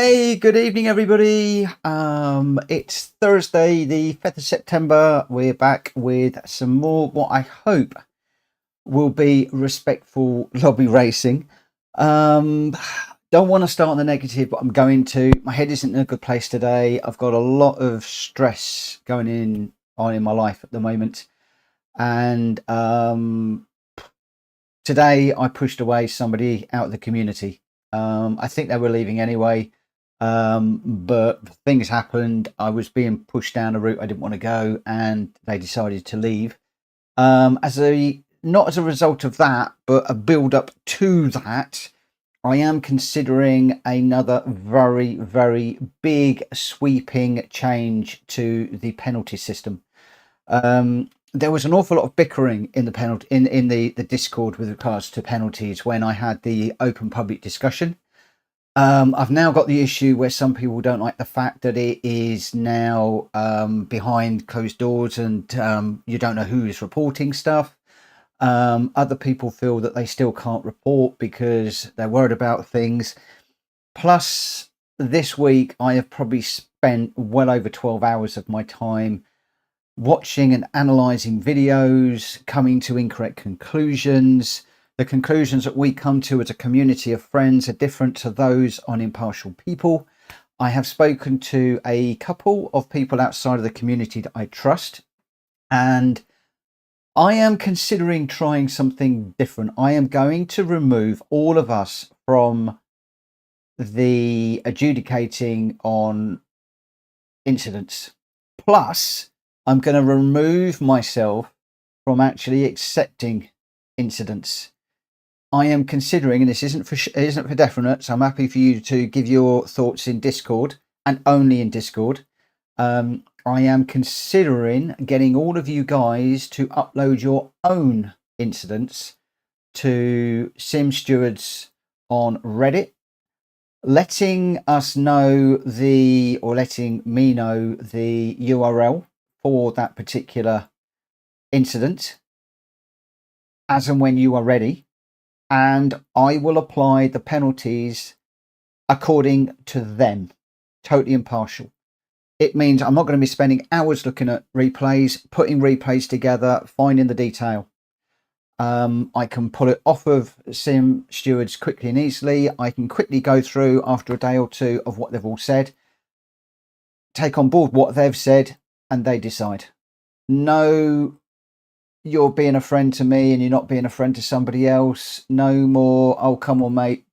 Hey, good evening, everybody. It's Thursday, the 5th of September. We're back with some more, what I hope will be respectful lobby racing. Don't want to start on the negative, but I'm going to. My head isn't in a good place today. I've got a lot of stress going on in my life at the moment. And today I pushed away somebody out of the community. I think they were leaving anyway, but things happened. I was being pushed down a route I didn't want to go, and they decided to leave. Not as a result of that, but a build up to that, I am considering another very, very big sweeping change to the penalty system. There was an awful lot of bickering in the Discord with regards to penalties when I had the open public discussion. I've now got the issue where some people don't like the fact that it is now behind closed doors and you don't know who is reporting stuff. Other people feel that they still can't report because they're worried about things. Plus, this week I have probably spent well over 12 hours of my time watching and analysing videos, coming to incorrect conclusions. The conclusions that we come to as a community of friends are different to those on impartial people. I have spoken to a couple of people outside of the community that I trust, and I am considering trying something different. I am going to remove all of us from the adjudicating on incidents. Plus, I'm going to remove myself from actually accepting incidents. I am considering, and this isn't for definite, so I'm happy for you to give your thoughts in Discord and only in Discord. I am considering getting all of you guys to upload your own incidents to Sim Stewards on Reddit, letting me know the URL for that particular incident as and when you are ready, and I will apply the penalties according to them, totally impartial. It means I'm not going to be spending hours looking at replays, putting replays together, finding the detail. I can pull it off of Sim Stewards quickly and easily. I can quickly go through after a day or two of what they've all said, take on board what they've said, and they decide. No, you're being a friend to me and you're not being a friend to somebody else. No more, oh, come on, mate,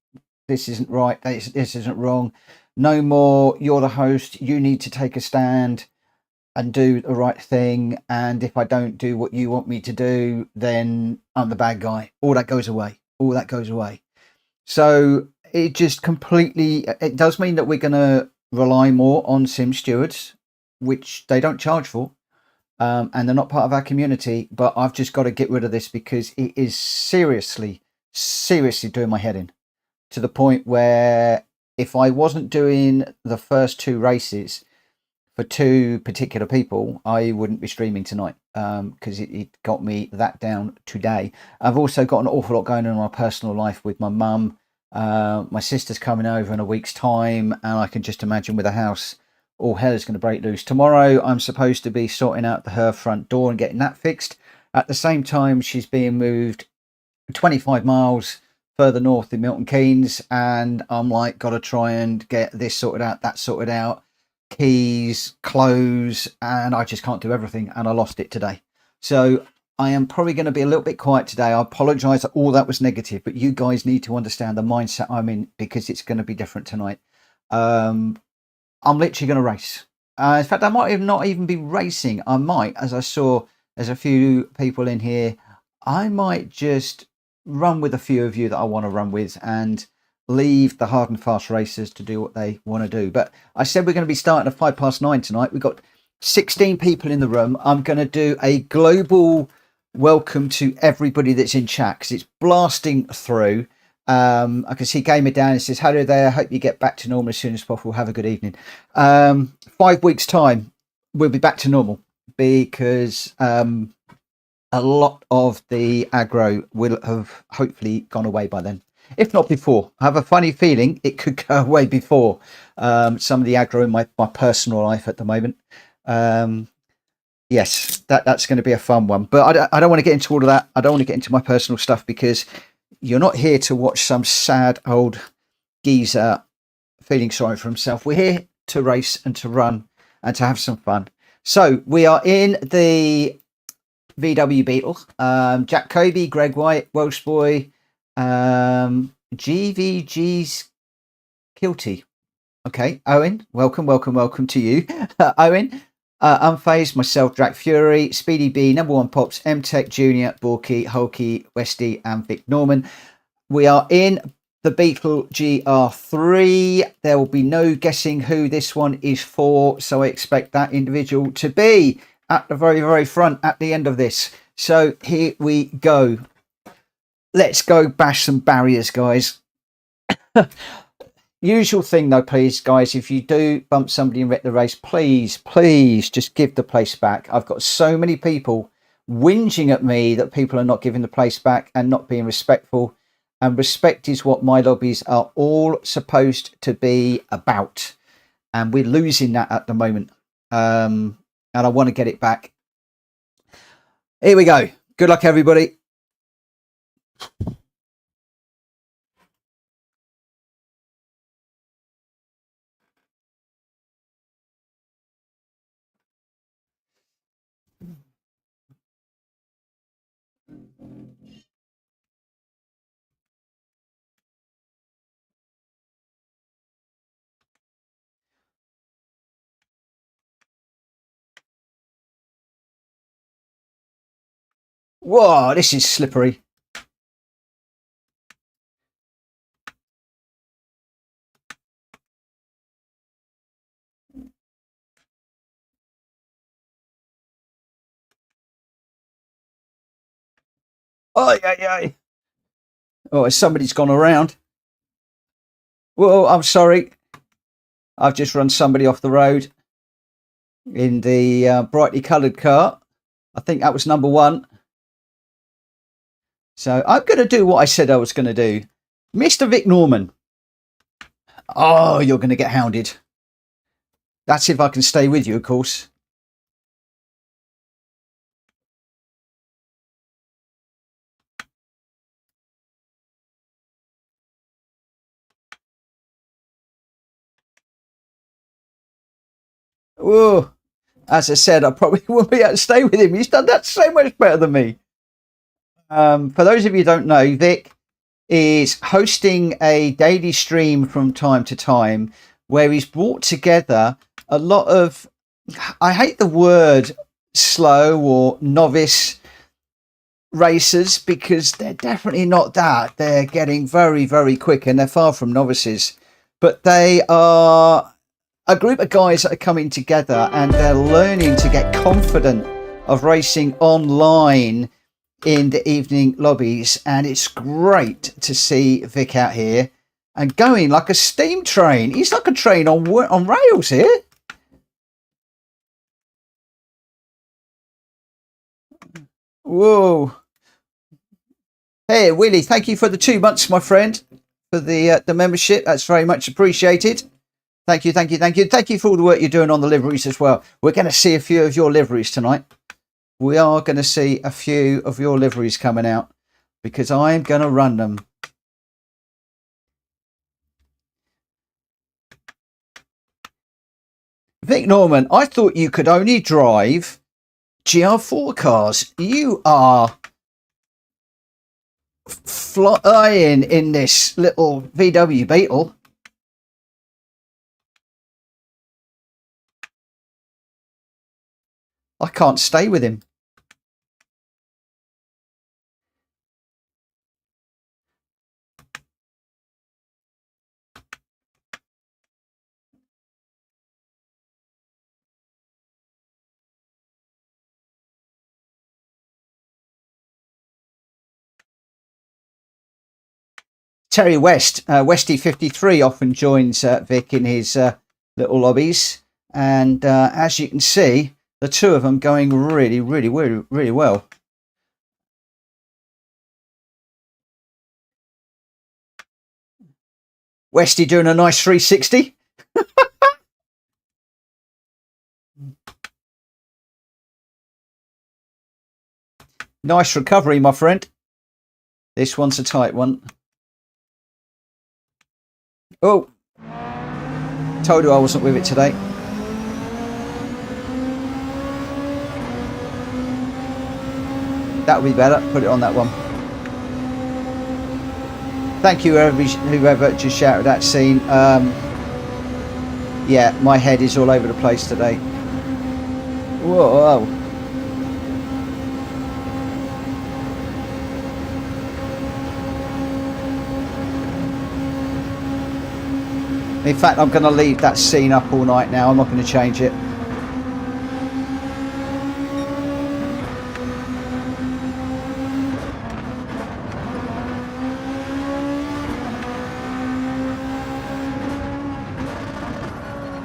this isn't right, this isn't wrong. No more, you're the host, you need to take a stand and do the right thing. And if I don't do what you want me to do, then I'm the bad guy. All that goes away. So it just completely, it does mean that we're going to rely more on Sim Stewards, which they don't charge for. And they're not part of our community, but I've just got to get rid of this because it is seriously doing my head in, to the point where if I wasn't doing the first two races for two particular people, I wouldn't be streaming tonight, because it got me that down today. I've also got an awful lot going on in my personal life with my mum. My sister's coming over in a week's time, and I can just imagine with a house, all hell is going to break loose. Tomorrow, I'm supposed to be sorting out her front door and getting that fixed. At the same time, she's being moved 25 miles further north in Milton Keynes, and I'm like, got to try and get this sorted out, that sorted out, keys, clothes, and I just can't do everything, and I lost it today. So I am probably going to be a little bit quiet today. I apologise that all that was negative, but you guys need to understand the mindset I'm in, because it's going to be different tonight. I'm literally going to race. In fact, I might not even be racing. I might, as I saw there's a few people in here, I might just run with a few of you that I want to run with and leave the hard and fast racers to do what they want to do. But I said we're going to be starting at 9:05 tonight. We've got 16 people in the room. I'm going to do a global welcome to everybody that's in chat because it's blasting through. I can see Gamer down. It says, hello there, hope you get back to normal as soon as possible. Have a good evening. 5 weeks time we'll be back to normal, because a lot of the aggro will have hopefully gone away by then. if not before. I have a funny feeling it could go away before some of the aggro in my personal life at the moment. Yes, that's going to be a fun one. But I don't want to get into all of that. I don't want to get into my personal stuff, because you're not here to watch some sad old geezer feeling sorry for himself. We're here to race and to run and to have some fun. So we are in the VW Beetle. Jack Kobe, Greg White, Welsh Boy, GVG's Kilty. Okay, Owen, welcome to you. Owen, Unfazed, myself, Drac Fury, Speedy B, Number One Pops, M-Tech Junior, Borky, Hulky, Westy, and Vic Norman. We are in the Beetle GR3. There will be no guessing who this one is for, so I expect that individual to be at the very, very front at the end of this. So here we go. Let's go bash some barriers, guys. Usual thing though, please, guys, if you do bump somebody and wreck the race, please just give the place back. I've got so many people whinging at me that people are not giving the place back and not being respectful. And respect is what my lobbies are all supposed to be about. And we're losing that at the moment. And I want to get it back. Here we go. Good luck, everybody. Whoa, this is slippery. Oh, yeah. Oh, somebody's gone around. Whoa, I'm sorry. I've just run somebody off the road in the brightly coloured car. I think that was number one. So I'm going to do what I said I was going to do. Mr. Vic Norman. Oh, you're going to get hounded. That's if I can stay with you, of course. Oh, as I said, I probably won't be able to stay with him. He's done that so much better than me. For those of you who don't know, Vic is hosting a daily stream from time to time where he's brought together a lot of, I hate the word slow or novice racers, because they're definitely not that. They're getting very, very quick, and they're far from novices. But they are a group of guys that are coming together, and they're learning to get confident of racing online in the evening lobbies. And it's great to see Vic out here and going like a steam train. He's like a train on rails here. Whoa. Hey, Willie, thank you for the 2 months, my friend, for the membership. That's very much appreciated. Thank you. Thank you for all the work you're doing on the liveries as well. We're going to see a few of your liveries tonight. We are going to see a few of your liveries coming out, because I'm going to run them. Vic Norman, I thought you could only drive GR4 cars. You are flying in this little VW Beetle. I can't stay with him. Terry West, Westy53 often joins Vic in his little lobbies. And as you can see, the two of them going really well. Westy doing a nice 360. Nice recovery, my friend. This one's a tight one. Oh, told you I wasn't with it today. That would be better. Put it on that one. Thank you, whoever just shouted that scene. Yeah, my head is all over the place today. Whoa. In fact, I'm going to leave that scene up all night now. I'm not going to change it.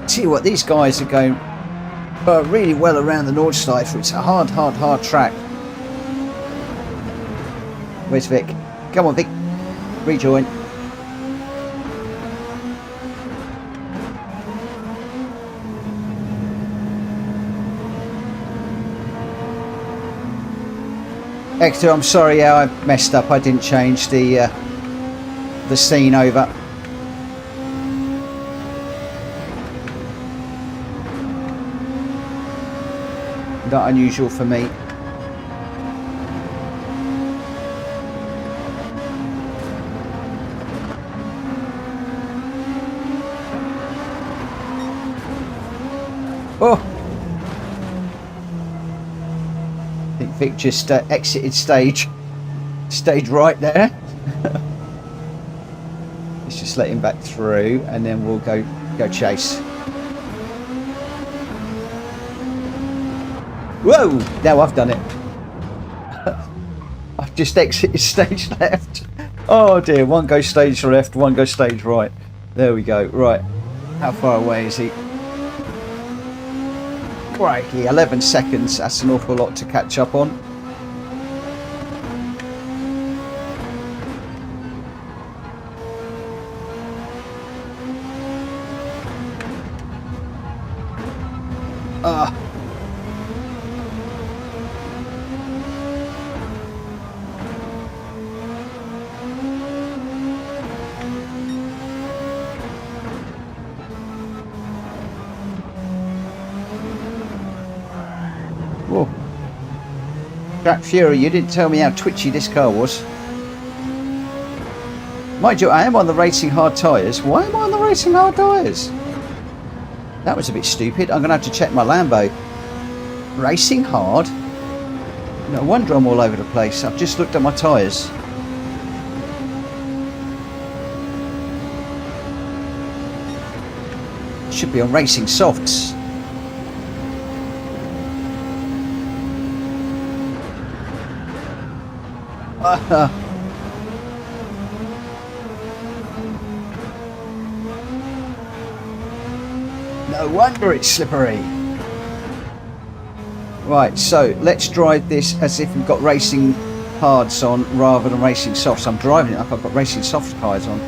See what these guys are going really well around the Nordschleife. It's a hard track. Where's Vic? Come on, Vic. Rejoin. Hector, I'm sorry how I messed up. I didn't change the scene over. Not unusual for me. Oh! I think Vic just exited stage right there. Let's just let him back through, and then we'll go chase. Whoa! Now I've done it. I've just exited stage left. Oh dear! One goes stage left, one goes stage right. There we go. Right. How far away is he? Crikey, 11 seconds. That's an awful lot to catch up on. Whoa. Jack Fury, you didn't tell me how twitchy this car was. Mind you, I am on the racing hard tyres. Why am I on the racing hard tyres? That was a bit stupid. I'm going to have to check my Lambo. Racing hard? No wonder I'm all over the place. I've just looked at my tyres. Should be on racing softs. No wonder it's slippery. Right, so let's drive this as if we've got racing hards on rather than racing softs. I'm driving it like I've got racing soft tyres on.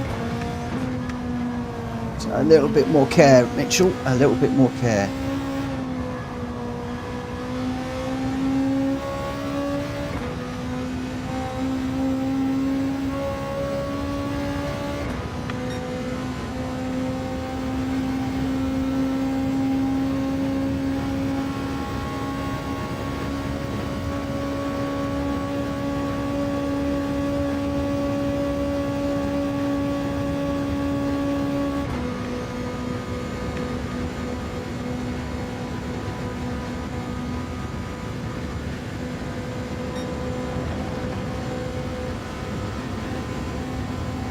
So a little bit more care, Mitchell, a little bit more care.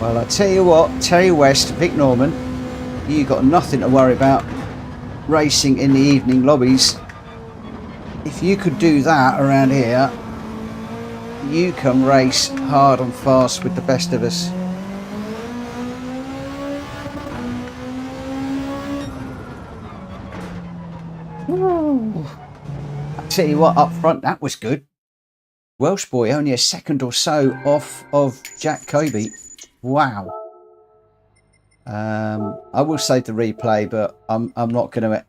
Well, I tell you what, Terry West, Vic Norman, you got nothing to worry about racing in the evening lobbies. If you could do that around here, you can race hard and fast with the best of us. Ooh. I tell you what, up front, that was good. Welsh boy only a second or so off of Jack Kobe. Wow. I will save the replay, but I'm not going to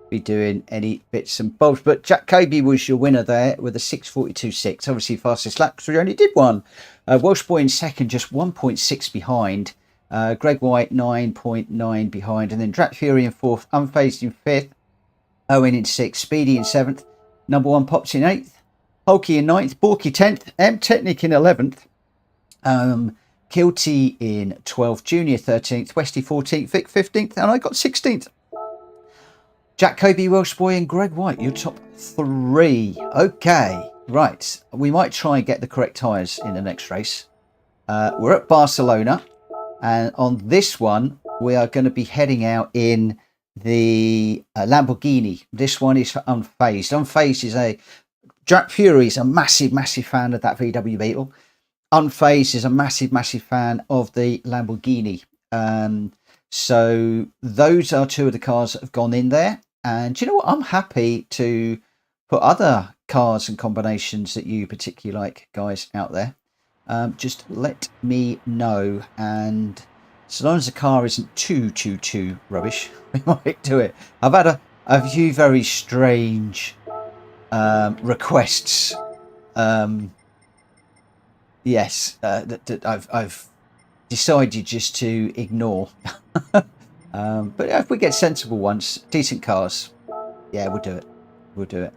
be doing any bits and bobs. But Jack Kobe was your winner there with a 6:42.6. Obviously fastest lap because we only did one. Welsh Boy in second, just 1.6 behind. Greg White 9.9 behind, and then Drat Fury in fourth, Unfazed in fifth, Owen in sixth, Speedy in seventh, number one Pops in eighth, Hulky in ninth, Borky 10th, M Technic in 11th, Kilty in 12th, Junior 13th, Westy 14th, Vic 15th, and I got 16th. Jack Kobe, Welsh Boy, and Greg White, your top three. Okay, right. We might try and get the correct tyres in the next race. We're at Barcelona, and on this one, we are going to be heading out in the Lamborghini. This one is for Unfazed. Unfazed is Jack Fury is a massive, massive fan of that VW Beetle. Unfazed is a massive, massive fan of the Lamborghini. So those are two of the cars that have gone in there. And do you know what? I'm happy to put other cars and combinations that you particularly like, guys, out there. Just let me know. And so long as the car isn't too rubbish, we might do it. I've had a few very strange requests. Yes, that I've decided just to ignore. But if we get sensible ones, decent cars, yeah, we'll do it. We'll do it.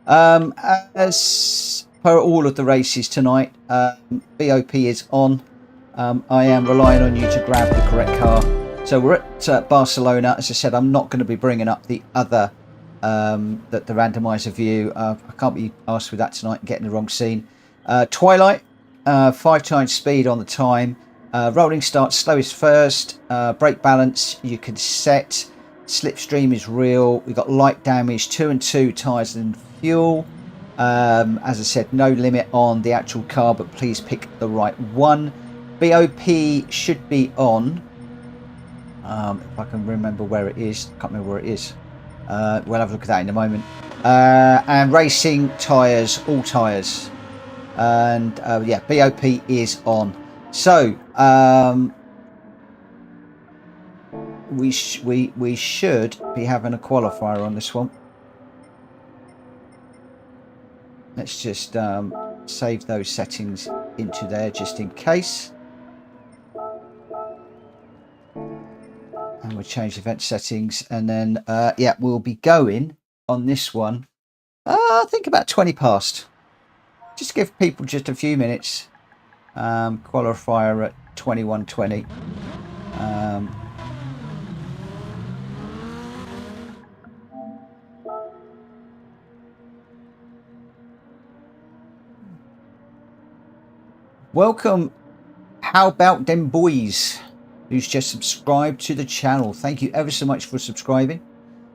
As per all of the races tonight, BOP is on. I am relying on you to grab the correct car. So we're at Barcelona. As I said, I'm not going to be bringing up the other, the randomizer view. I can't be asked with that tonight and getting the wrong scene. Twilight, 5 times speed on the time. Rolling start, slowest first. Brake balance, you can set. Slipstream is real. We've got light damage, 2 and 2 tyres and fuel. As I said, no limit on the actual car, but please pick the right one. BOP should be on. If I can remember where it is. Can't remember where it is. We'll have a look at that in a moment. And racing tyres, all tyres. And yeah, BOP is on. So we should be having a qualifier on this one. Let's just save those settings into there just in case. And we'll change event settings, and then yeah, we'll be going on this one. I think about 20 past. Just give people just a few minutes. Qualifier at 21:20. Welcome. How about them boys? Who's just subscribed to the channel? Thank you ever so much for subscribing.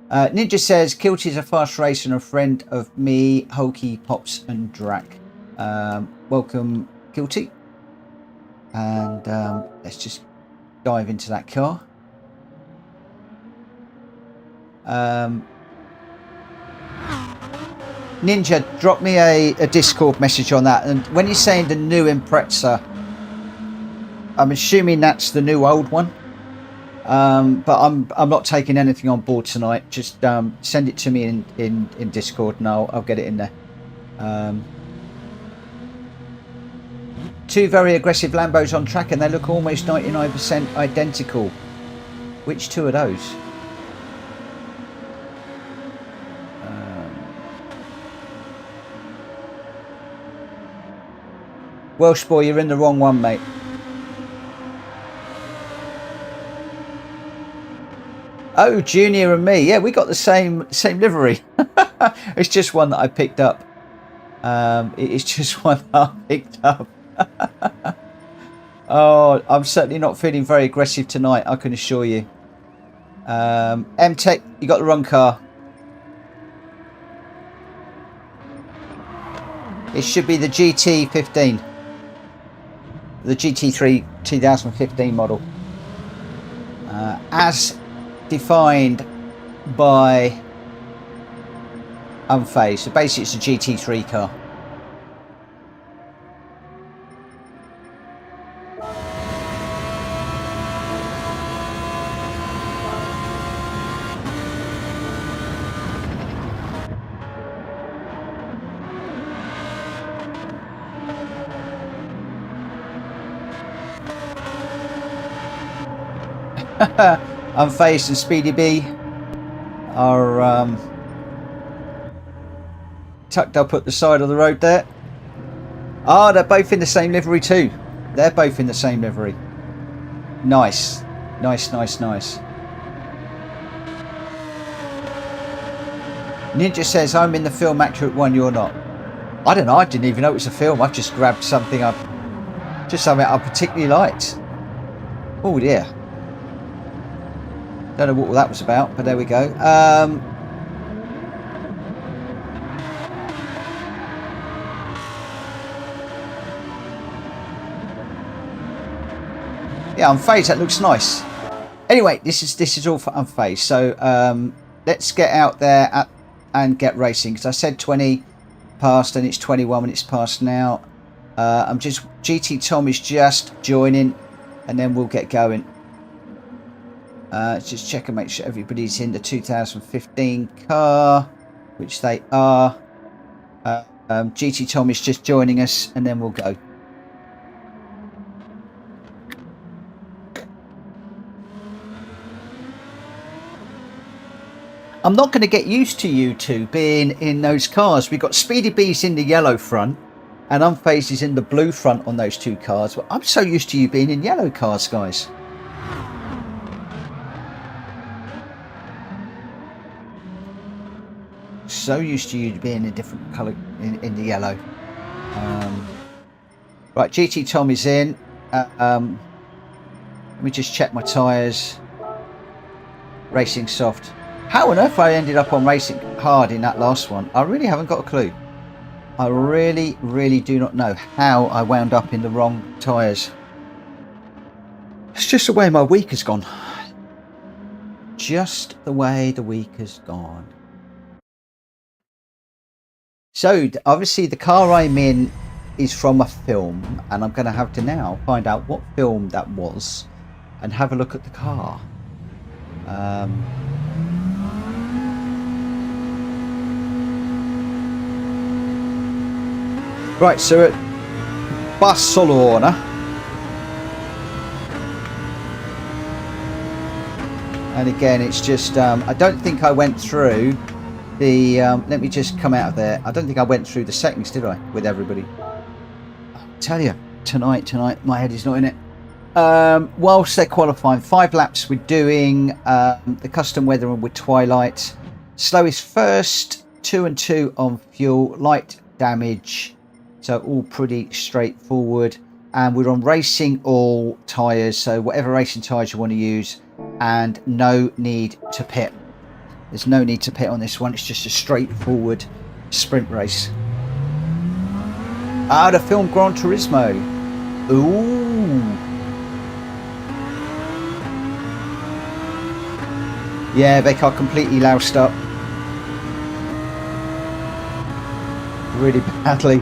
Ninja says Kilty is a fast racer and a friend of me, Hulky, Pops, and Drac. Welcome, Kilty. And let's just dive into that car. Ninja, drop me a Discord message on that. And when you're saying the new Impreza, I'm assuming that's the new old one. But I'm not taking anything on board tonight. Just send it to me in Discord, and I'll get it in there. Two very aggressive Lambos on track, and they look almost 99% identical. Which two are those? Welsh Boy, you're in the wrong one, mate. Oh, Junior and me. Yeah, we got the same livery. It's just one that I picked up. It's just one that I picked up. Oh, I'm certainly not feeling very aggressive tonight, I can assure you. M-Tech, you got the wrong car. It should be the GT15. The GT3 2015 model. As defined by Unfazed. So basically it's a GT3 car. Unfazed and Speedy B are tucked up at the side of the road there. Ah, they're both in the same livery too. They're both in the same livery. Nice. Nice, nice, nice. Ninja says, I'm in the film accurate one, you're not. I don't know, I didn't even know it was a film. I just grabbed something I particularly liked. Oh dear. Don't know what that was about, but there we go. Yeah, Unfazed, that looks nice. Anyway, this is all for Unfazed. So let's get out there and get racing, because I said 20 past and it's 21 minutes past now. GT Tom is just joining, and then we'll get going. Just check and make sure everybody's in the 2015 car, which they are. GT Tom is just joining us, and then we'll go. I'm not going to get used to you two being in those cars. We've got Speedy B's in the yellow front and Unfazed is in the blue front on those two cars. But I'm so used to you being in yellow cars, guys. So used to you being a different colour in the yellow. Right, GT Tom is in. Let me just check my tyres. Racing soft. How on earth I ended up on racing hard in that last one, I really haven't got a clue. I really do not know how I wound up in the wrong tyres. It's just the way my week has gone. Just the way the week has gone. So obviously the car I'm in is from a film, and I'm going to have to now find out what film that was and have a look at the car. Right, so at Barcelona, and again it's just I don't think I went through the let me just come out of there. I don't think I went through the settings, did I, with everybody? I'll tell you, tonight my head is not in it. Whilst they're qualifying, 5 laps we're doing the custom weather and with Twilight. Slowest first, 2 and 2 on fuel, light damage. So all pretty straightforward, and we're on racing all tyres, so whatever racing tyres you want to use, and no need to pit. There's no need to pit on this one, it's just a straightforward sprint race. Ah, the film Gran Turismo. Ooh. Yeah, they are completely loused up. Really badly.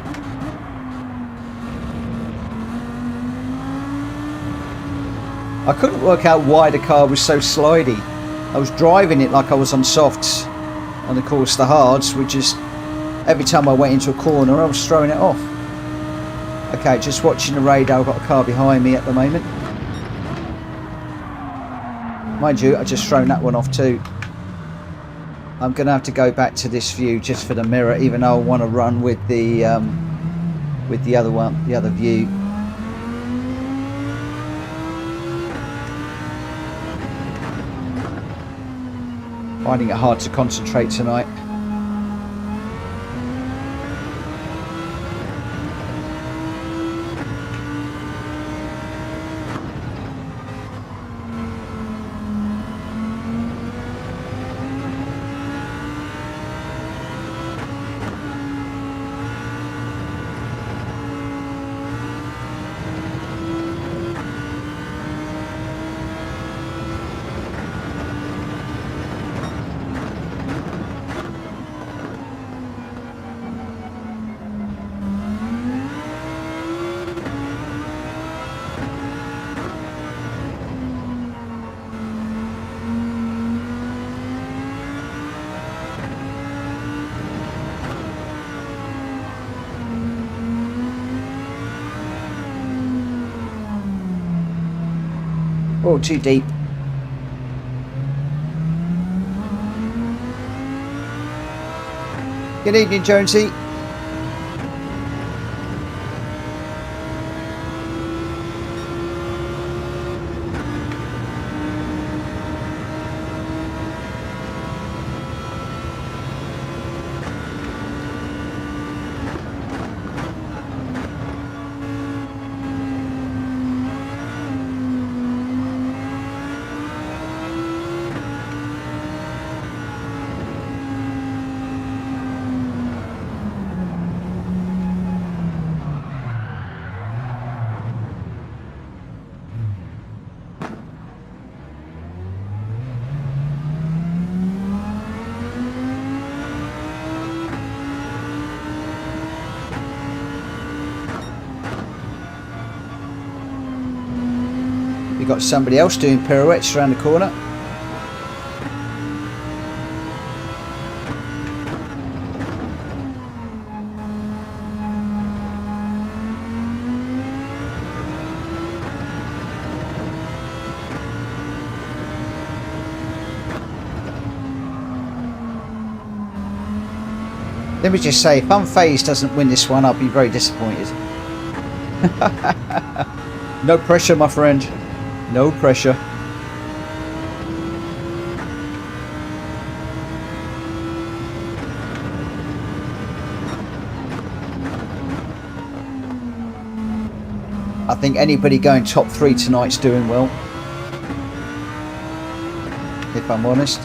I couldn't work out why the car was so slidey. I was driving it like I was on softs, and of course the hards were just, every time I went into a corner I was throwing it off. Okay, just watching the radar. I've got a car behind me at the moment. Mind you, I just thrown that one off too. I'm going to have to go back to this view just for the mirror, even though I want to run with the other one, the other view. Finding it hard to concentrate tonight. Oh, too deep. Good evening, Jonesy. We've got somebody else doing pirouettes around the corner. Let me just say, if Unfazed doesn't win this one, I'll be very disappointed. No pressure, my friend. No pressure. I think anybody going top 3 tonight's doing well, if I'm honest.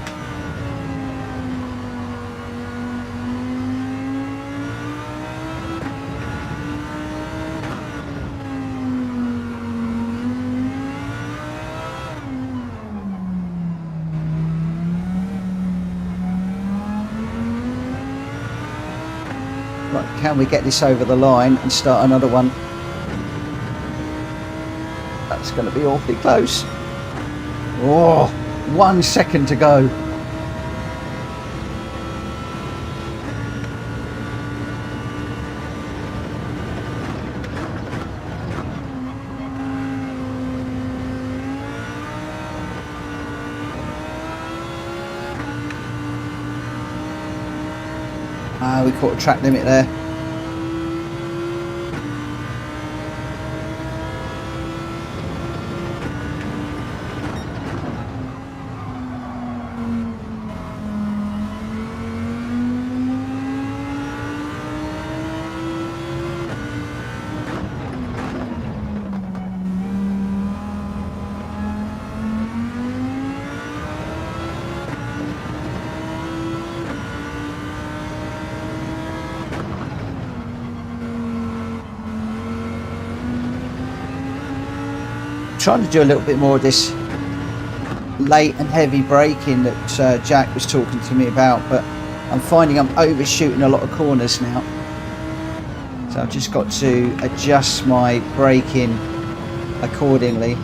Right, can we get this over the line and start another one? That's going to be awfully close. Oh, 1 second to go. We caught a track limit there. Trying to do a little bit more of this late and heavy braking that Jack was talking to me about, but I'm finding I'm overshooting a lot of corners now, so I've just got to adjust my braking accordingly.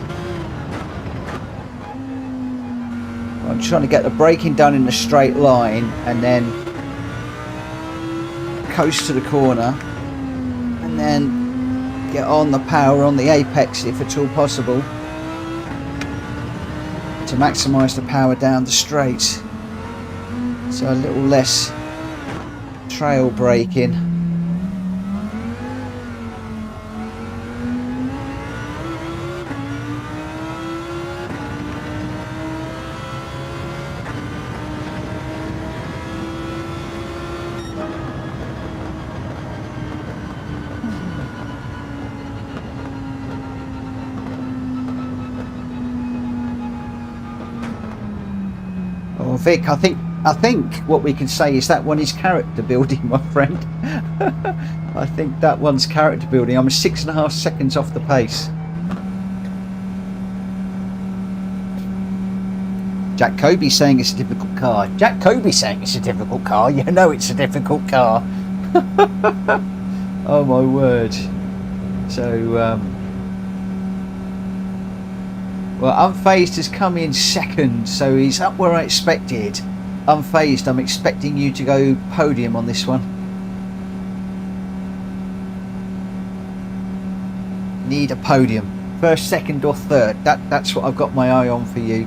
I'm trying to get the braking done in a straight line and then coast to the corner and then get on the power on the apex if at all possible to maximise the power down the straight, so a little less trail braking. Vic, I think what we can say is that one is character building, my friend. I think that one's character building. I'm 6.5 seconds off the pace. Jack Kobe saying it's a difficult car. Jack Kobe saying it's a difficult car. You know it's a difficult car. Oh my word. So well, Unfazed has come in second, so he's up where I expected. Unfazed, I'm expecting you to go podium on this one. Need a podium. First, second or third. That's what I've got my eye on for you.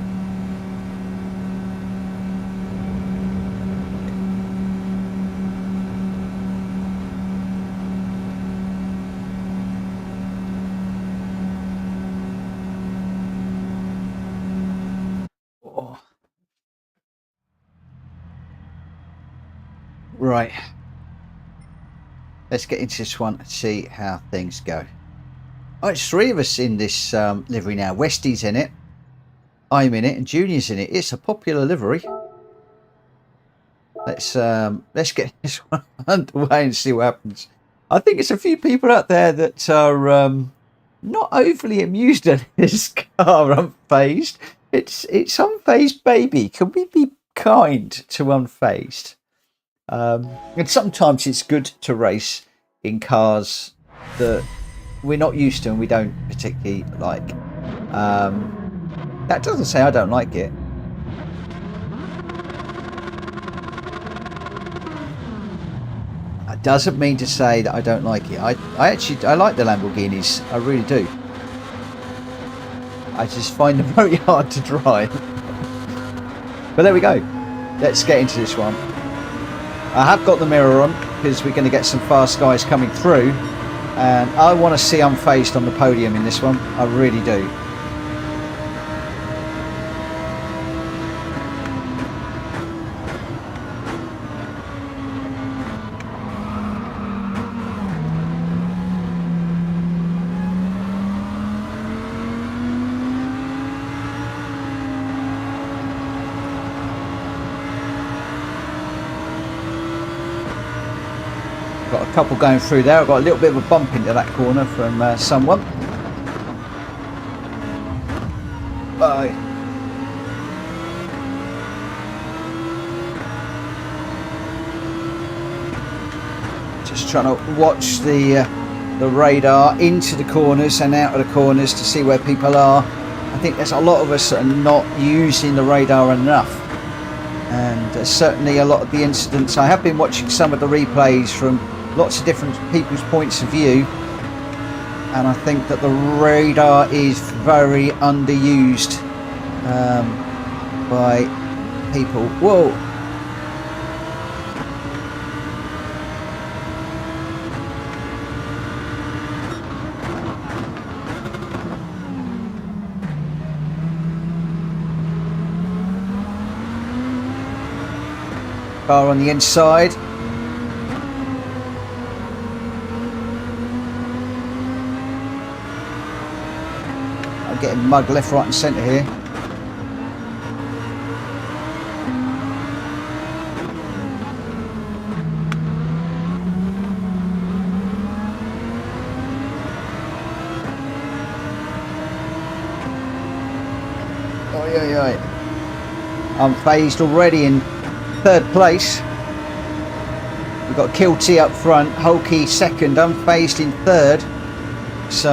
Right. Let's get into this one and see how things go. Oh, it's 3 of us in this livery now. Westy's in it, I'm in it, and Junior's in it. It's a popular livery. Let's get this one underway and see what happens. I think it's a few people out there that are not overly amused at this car. Unfazed. It's unfazed, baby. Can we be kind to unfazed? And sometimes it's good to race in cars that we're not used to and we don't particularly like. That doesn't say I don't like it. That doesn't mean to say that I don't like it. I like the Lamborghinis. I really do. I just find them very hard to drive. But there we go. Let's get into this one. I have got the mirror on because we're going to get some fast guys coming through, and I want to see unfazed on the podium in this one. I really do. Got a couple going through there. I've got a little bit of a bump into that corner from someone. Bye. Just trying to watch the radar into the corners and out of the corners to see where people are. I think there's a lot of us that are not using the radar enough. And certainly a lot of the incidents, I have been watching some of the replays from lots of different people's points of view, and I think that the radar is very underused by people. Whoa! Car on the inside. I'm getting mugged left, right and centre here. Oi, oi, oi. I'm phased already in 3rd place. We've got Kilty up front, Hulky 2nd, unfazed in 3rd. So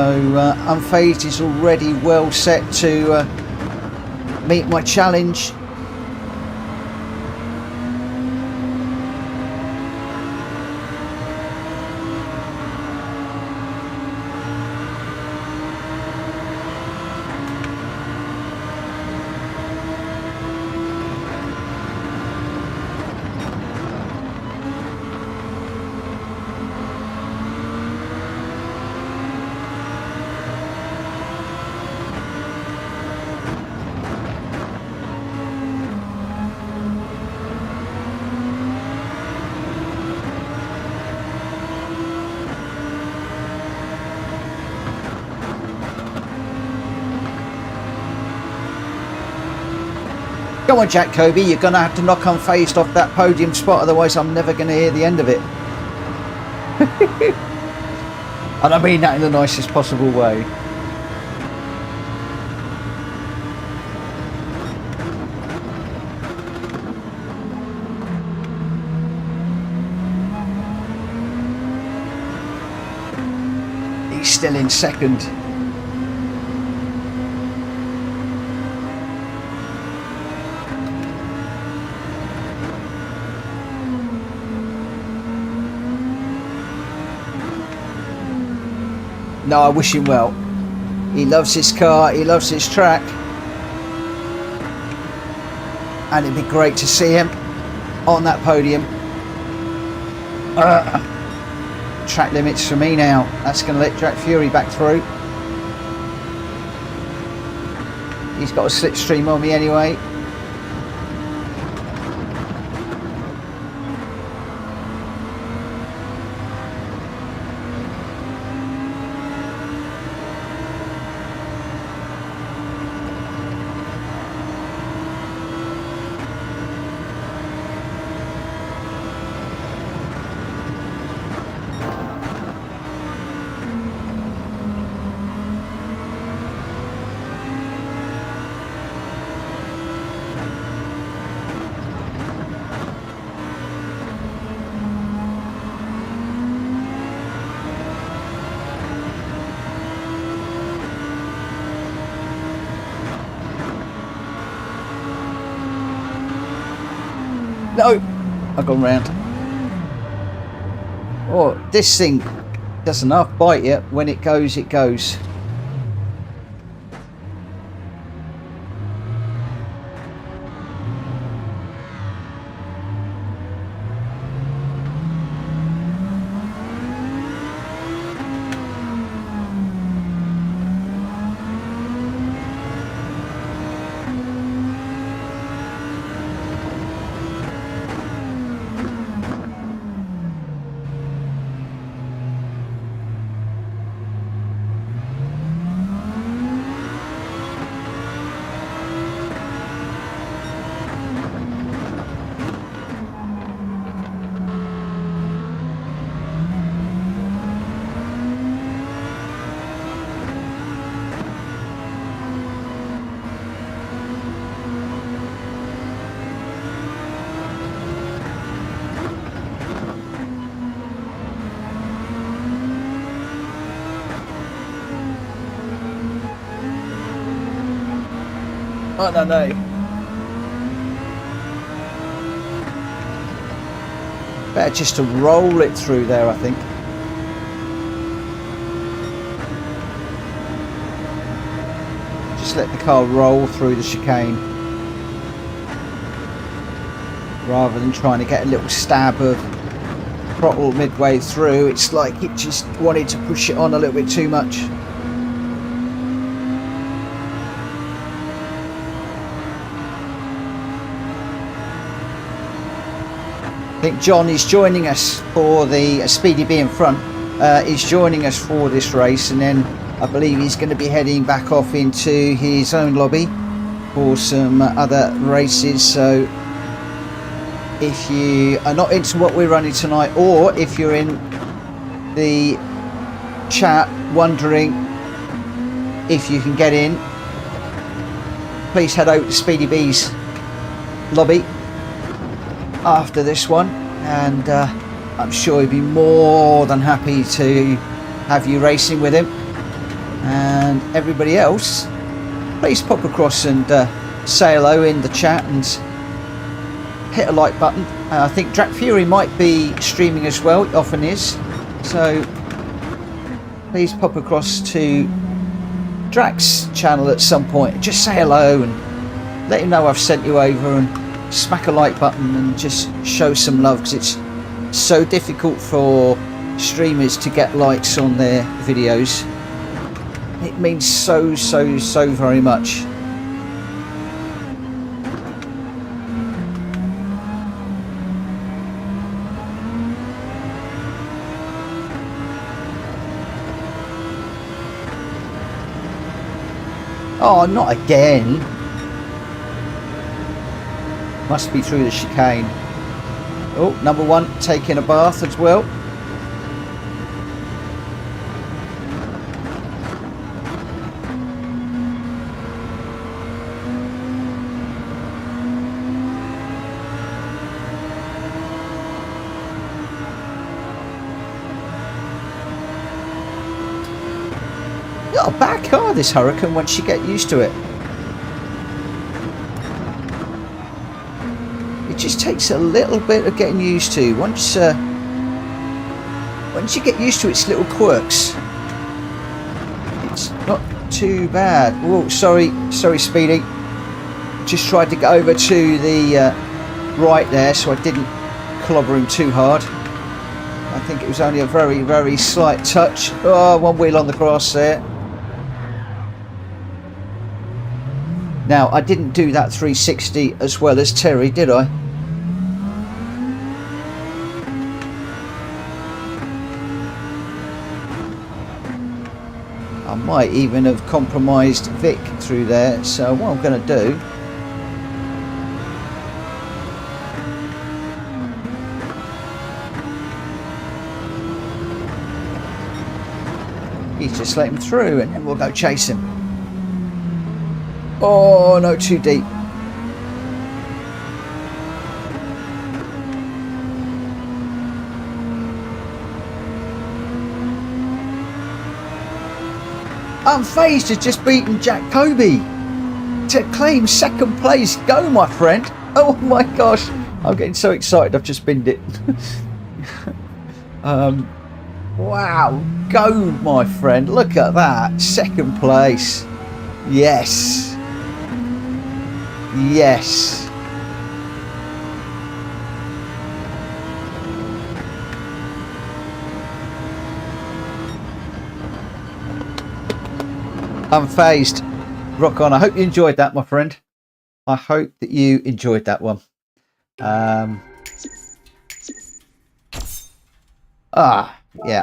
unfazed is already well set to meet my challenge. Come on, Jack Kobe, you're going to have to knock unfazed off that podium spot, otherwise I'm never going to hear the end of it. And I mean that in the nicest possible way. He's still in 2nd. No, I wish him well. He loves his car, he loves his track. And it'd be great to see him on that podium. Track limits for me now. That's going to let Jack Fury back through. He's got a slipstream on me anyway. No, I've gone round. Oh, this thing doesn't half bite you. When it goes, it goes. I don't know. Better just to roll it through there, I think. Just let the car roll through the chicane rather than trying to get a little stab of throttle midway through. It's like it just wanted to push it on a little bit too much. I think John is joining us for the Speedy B in front. He's joining us for this race, and then I believe he's going to be heading back off into his own lobby for some other races. So if you are not into what we're running tonight, or if you're in the chat wondering if you can get in, please head over to Speedy B's lobby after this one, and I'm sure he'd be more than happy to have you racing with him. And everybody else, please pop across and say hello in the chat and hit a like button. I think Drac Fury might be streaming as well, it often is, so please pop across to Drac's channel at some point, just say hello and let him know I've sent you over, and smack a like button and just show some love, because it's so difficult for streamers to get likes on their videos. It means so very much. Oh, not again. Must be through the chicane. Oh, number one taking a bath as well. Got a bad car, this Huracan, once you get used to it. It just takes a little bit of getting used to. Once you get used to its little quirks, it's not too bad. Oh, sorry Speedy. Just tried to get over to the right there, so I didn't clobber him too hard. I think it was only a very slight touch. Oh, one wheel on the grass there. Now, I didn't do that 360 as well as Terry, did I? I might even have compromised Vic through there, so what I'm going to do, is just let him through and then we'll go chase him. Oh, no, too deep. Unfazed has just beaten Jack Kobe to claim second place. Go, my friend. Oh my gosh, I'm getting so excited. I've just binned it. Wow, go my friend. Look at that. Second place. Yes. Yes. Unfazed. Rock on. I hope you enjoyed that, my friend. I hope that you enjoyed that one. Yeah,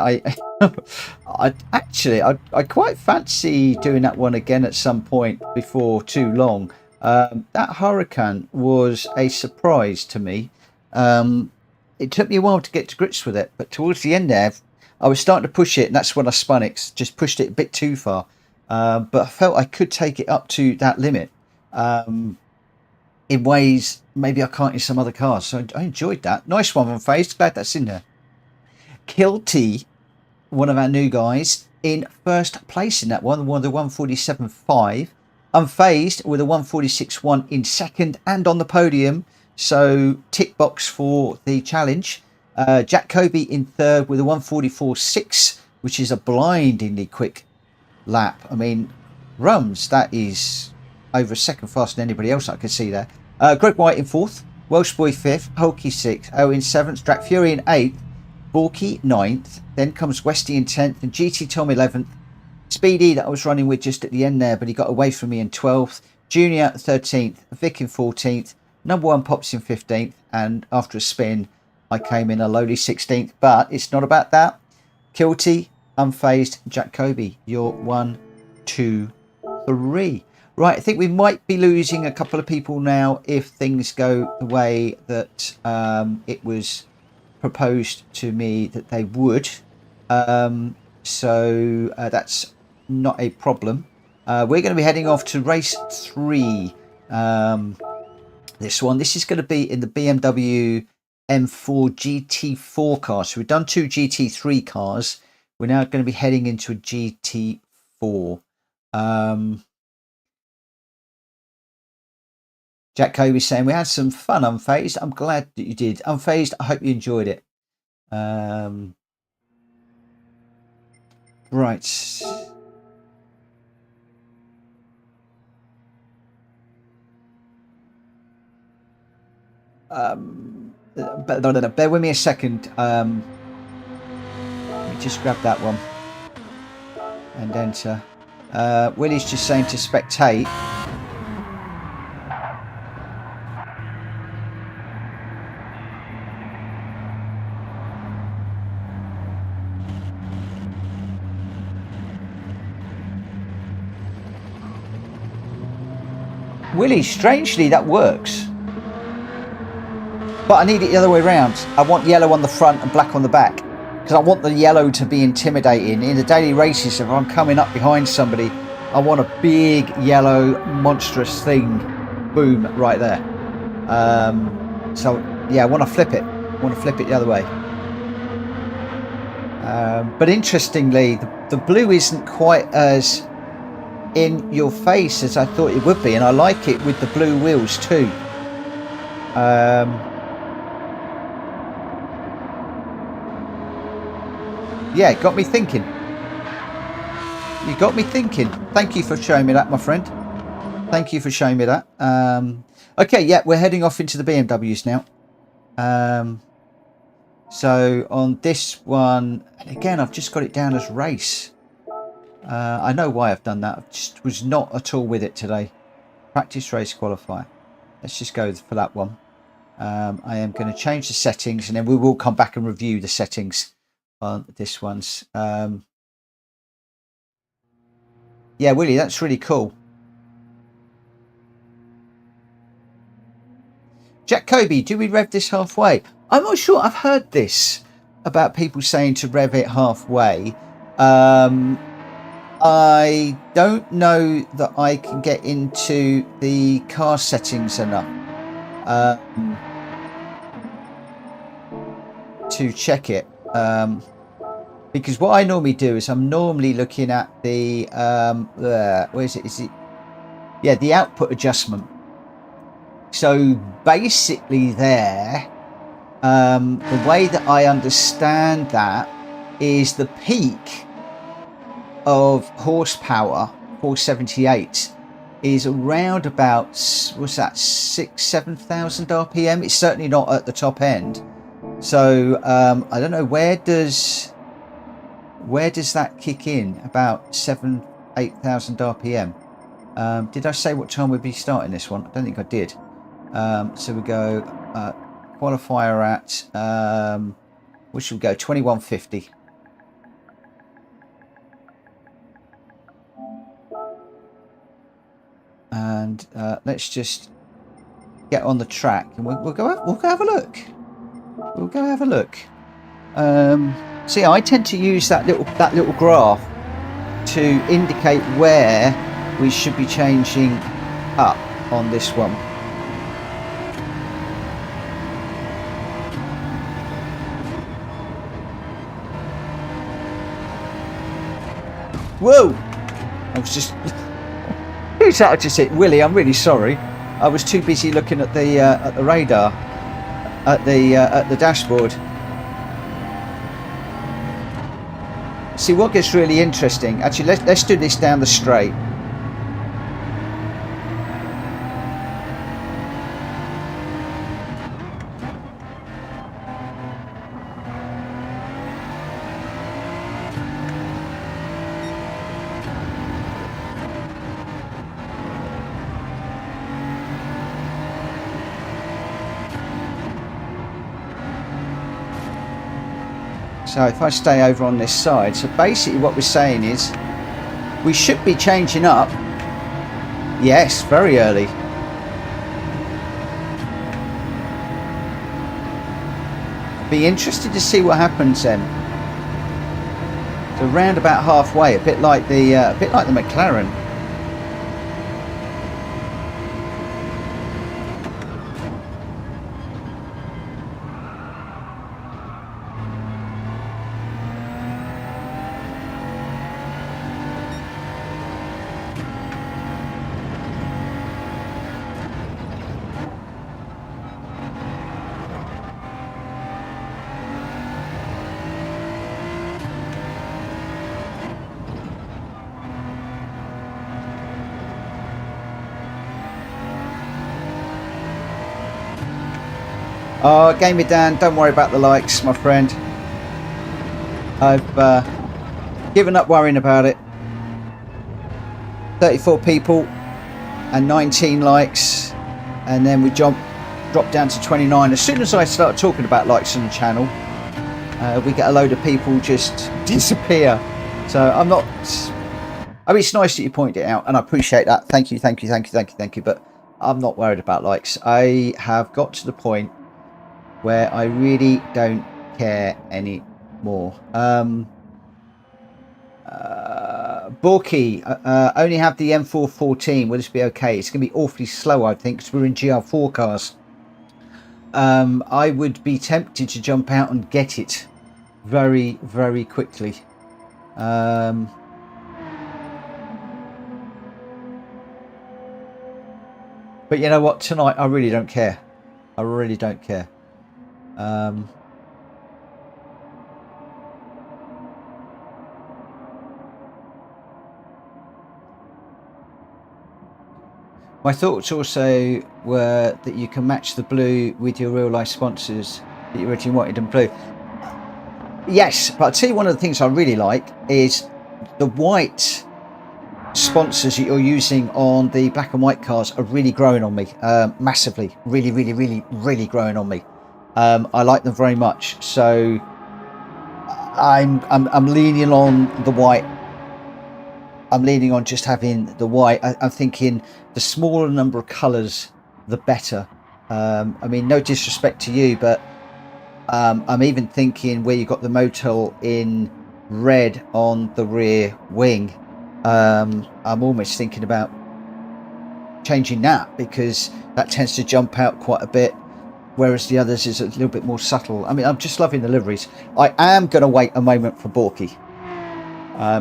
I quite fancy doing that one again at some point before too long. That Huracan was a surprise to me. It took me a while to get to grips with it, but towards the end there, I was starting to push it, and that's when I spun it. Just pushed it a bit too far. But I felt I could take it up to that limit in ways maybe I can't in some other cars. So I enjoyed that. Nice one, Unfazed. Glad that's in there. Kilty, one of our new guys, in first place in that one of the 147.5. Unfazed with a 146.1 in second and on the podium. So tick box for the challenge. Jack Kobe in third with a 144.6, which is a blindingly quick lap. I mean, Rums, that is over a second faster than anybody else I could see there. Greg White in fourth, Welsh Boy fifth, Hulky sixth, Owen seventh, Drac Fury in eighth, Borky ninth, then comes Westy in 10th, and GT Tom 11th. Speedy that I was running with just at the end there, but he got away from me in 12th. Junior 13th, Vic in 14th, number one Pops in 15th, and after a spin I came in a lowly 16th, but it's not about that. Kilty, Unfazed, Jack Kobe, you're 1, 2, 3. Right, I think we might be losing a couple of people now if things go the way that it was proposed to me that they would. So that's not a problem. We're going to be heading off to race 3. This is going to be in the BMW M4 GT4 car. So we've done 2 GT3 cars. We're now going to be heading into a GT4. Jack Kobe saying we had some fun, Unfazed. I'm glad that you did. Unfazed, I hope you enjoyed it. Right. But bear with me a second. Let me just grab that one and enter. Willie's just saying to spectate. Willie, strangely that works. But I need it the other way around. I want yellow on the front and black on the back. Because I want the yellow to be intimidating. In the daily races, if I'm coming up behind somebody, I want a big yellow monstrous thing. Boom, right there. So, yeah, I want to flip it. I want to flip it the other way. But interestingly, the blue isn't quite as in your face as I thought it would be. And I like it with the blue wheels too. Yeah, got me thinking. You got me thinking. Thank you for showing me that, my friend. Thank you for showing me that. Okay, yeah, we're heading off into the BMWs now. So on this one, and again, I've just got it down as race. I know why I've done that. I just was not at all with it today. Practice race qualifier. Let's just go for that one. I am going to change the settings, and then we will come back and review the settings on this one's. Yeah, Willie, that's really cool. Jack Kobe, do we rev this halfway? I'm not sure. I've heard this about people saying to rev it halfway. I don't know that I can get into the car settings enough to check it. Because what I normally do is I'm normally looking at the where is it? Is it? Yeah, the output adjustment. So basically there, the way that I understand that is the peak of horsepower, 478, is around about, what's that, 6,000-7,000 RPM. It's certainly not at the top end. So I don't know, where does that kick in? About 7,000-8,000 RPM. Did I say what time we'd be starting this one? I don't think I did. So we go qualifier at what should we go? 2150. And let's just get on the track, and we'll go have a look. We'll go have a look. See, I tend to use that little graph to indicate where we should be changing up on this one. Whoa! I was just. Who's that? I just hit Willie. I'm really sorry. I was too busy looking at the radar, at the dashboard. See, what gets really interesting. Actually, let's do this down the straight. So if I stay over on this side, so basically what we're saying is we should be changing up. Yes, very early. Be interested to see what happens then. So round about halfway, a bit like the McLaren. Oh, Gamer Dan, don't worry about the likes, my friend. I've given up worrying about it. 34 people and 19 likes, and then we drop down to 29. As soon as I start talking about likes on the channel, we get a load of people just disappear. So I'm not. I mean, it's nice that you pointed it out, and I appreciate that. Thank you. But I'm not worried about likes. I have got to the point where I really don't care anymore. Borky, only have the M4 14. Will this be okay? It's going to be awfully slow, I think, because we're in GR4 cars. I would be tempted to jump out and get it very, very quickly. But you know what? Tonight, I really don't care. I really don't care. My thoughts also were that you can match the blue with your real life sponsors that you originally wanted in blue. Yes, but I'll tell you, one of the things I really like is the white sponsors that you're using on the black and white cars are really growing on me, massively, really growing on me. I like them very much, so I'm leaning on the white. I'm leaning on just having the white. I'm thinking the smaller number of colours, the better. I mean, no disrespect to you, but I'm even thinking where you got the Motul in red on the rear wing. I'm almost thinking about changing that, because that tends to jump out quite a bit, whereas the others is a little bit more subtle. I mean, I'm just loving the liveries. I am going to wait a moment for Borky.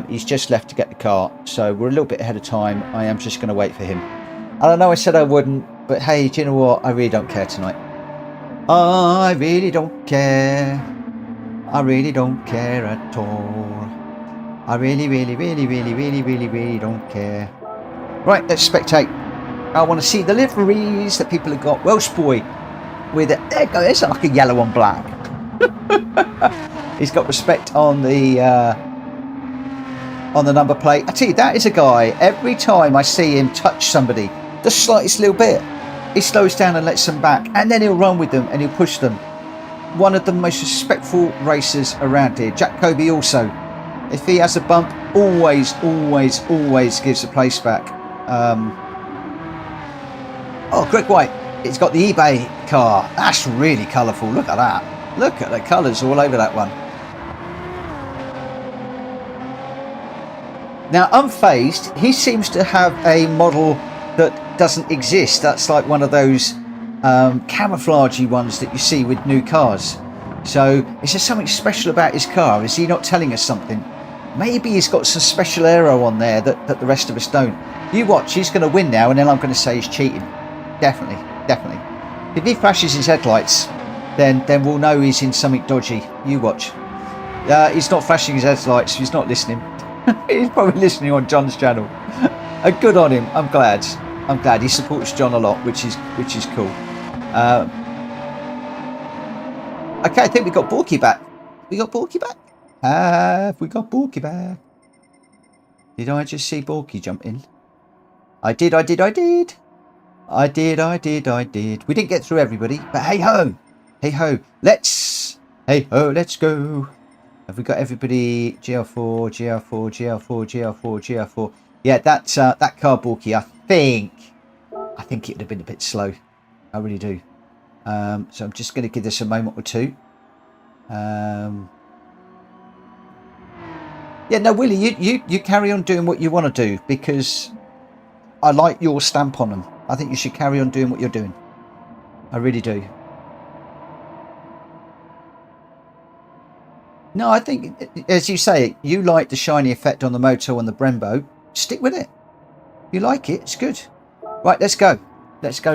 He's just left to get the car, so we're a little bit ahead of time. I am just going to wait for him. And I know I said I wouldn't, But hey, do you know what? I really don't care tonight. I really don't care. I really don't care at all. I really don't care. Right, let's spectate. I want to see the liveries that people have got. Welsh boy with it. There go. It's like a yellow on black. He's got respect on the number plate. I tell you, that is a guy. Every time I see him touch somebody, the slightest little bit, he slows down and lets them back, and then he'll run with them and he'll push them. One of the most respectful racers around here. Jack Kobe also. If he has a bump, always gives the place back. Oh, Greg White. It's got the eBay car. That's really colourful. Look at that. Look at the colours all over that one. Now, unfazed, he seems to have a model that doesn't exist. That's like one of those camouflagey ones that you see with new cars. So, is there something special about his car? Is he not telling us something? Maybe he's got some special aero on there that the rest of us don't. You watch, he's going to win now, and then I'm going to say he's cheating. Definitely. If he flashes his headlights, then we'll know he's in something dodgy. You watch. He's not flashing his headlights. He's not listening. He's probably listening on John's channel. Good on him. I'm glad he supports John a lot, which is cool. Okay, I think we got Borky back. We got Borky back. Have we got Borky back? Did I just see Borky jump in? I did. We didn't get through everybody, but hey ho, let's go. Have we got everybody? GL4. Yeah, that car, Borky. I think it would have been a bit slow. I really do. So I'm just going to give this a moment or two. Yeah, no, Willie, you carry on doing what you want to do, because I like your stamp on them. I think you should carry on doing what you're doing. I really do. No, I think, as you say, you like the shiny effect on the Moto and the Brembo. Stick with it. You like it, it's good. Right, let's go. Let's go.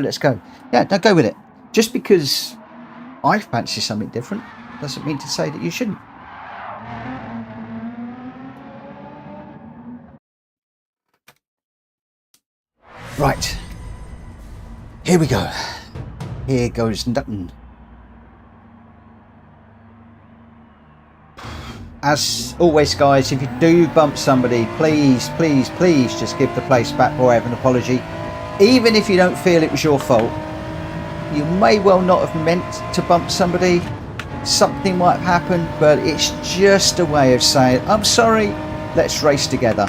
Yeah, now go with it. Just because I fancy something different doesn't mean to say that you shouldn't. Right. Here we go. Here goes nothing. As always, guys, if you do bump somebody, please just give the place back or have an apology. Even if you don't feel it was your fault. You may well not have meant to bump somebody. Something might have happened, but it's just a way of saying, I'm sorry, let's race together.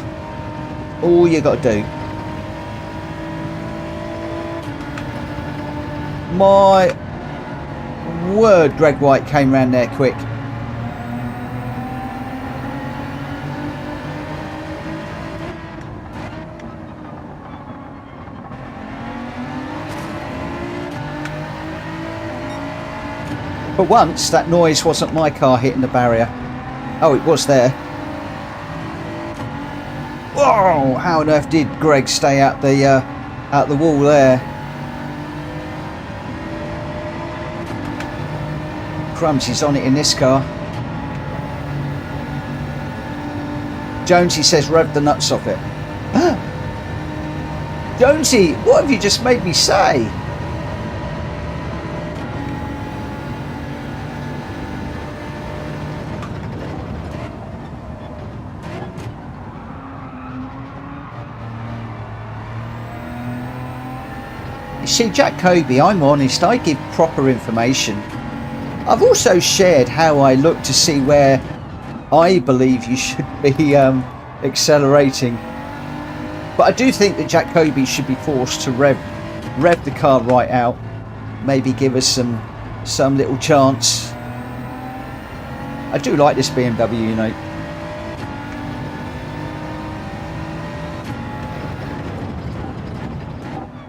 All you got to do. My word, Greg White came round there quick. For once, that noise wasn't my car hitting the barrier. Oh, it was there. Whoa! How on earth did Greg stay out the wall there? Crumbs, he's on it in this car. Jonesy says rev the nuts off it. Jonesy, what have you just made me say? You see, Jack Kobe, I'm honest, I give proper information. I've also shared how I look to see where I believe you should be accelerating. But I do think that Jack Kobe should be forced to rev the car right out. Maybe give us some little chance. I do like this BMW, you know.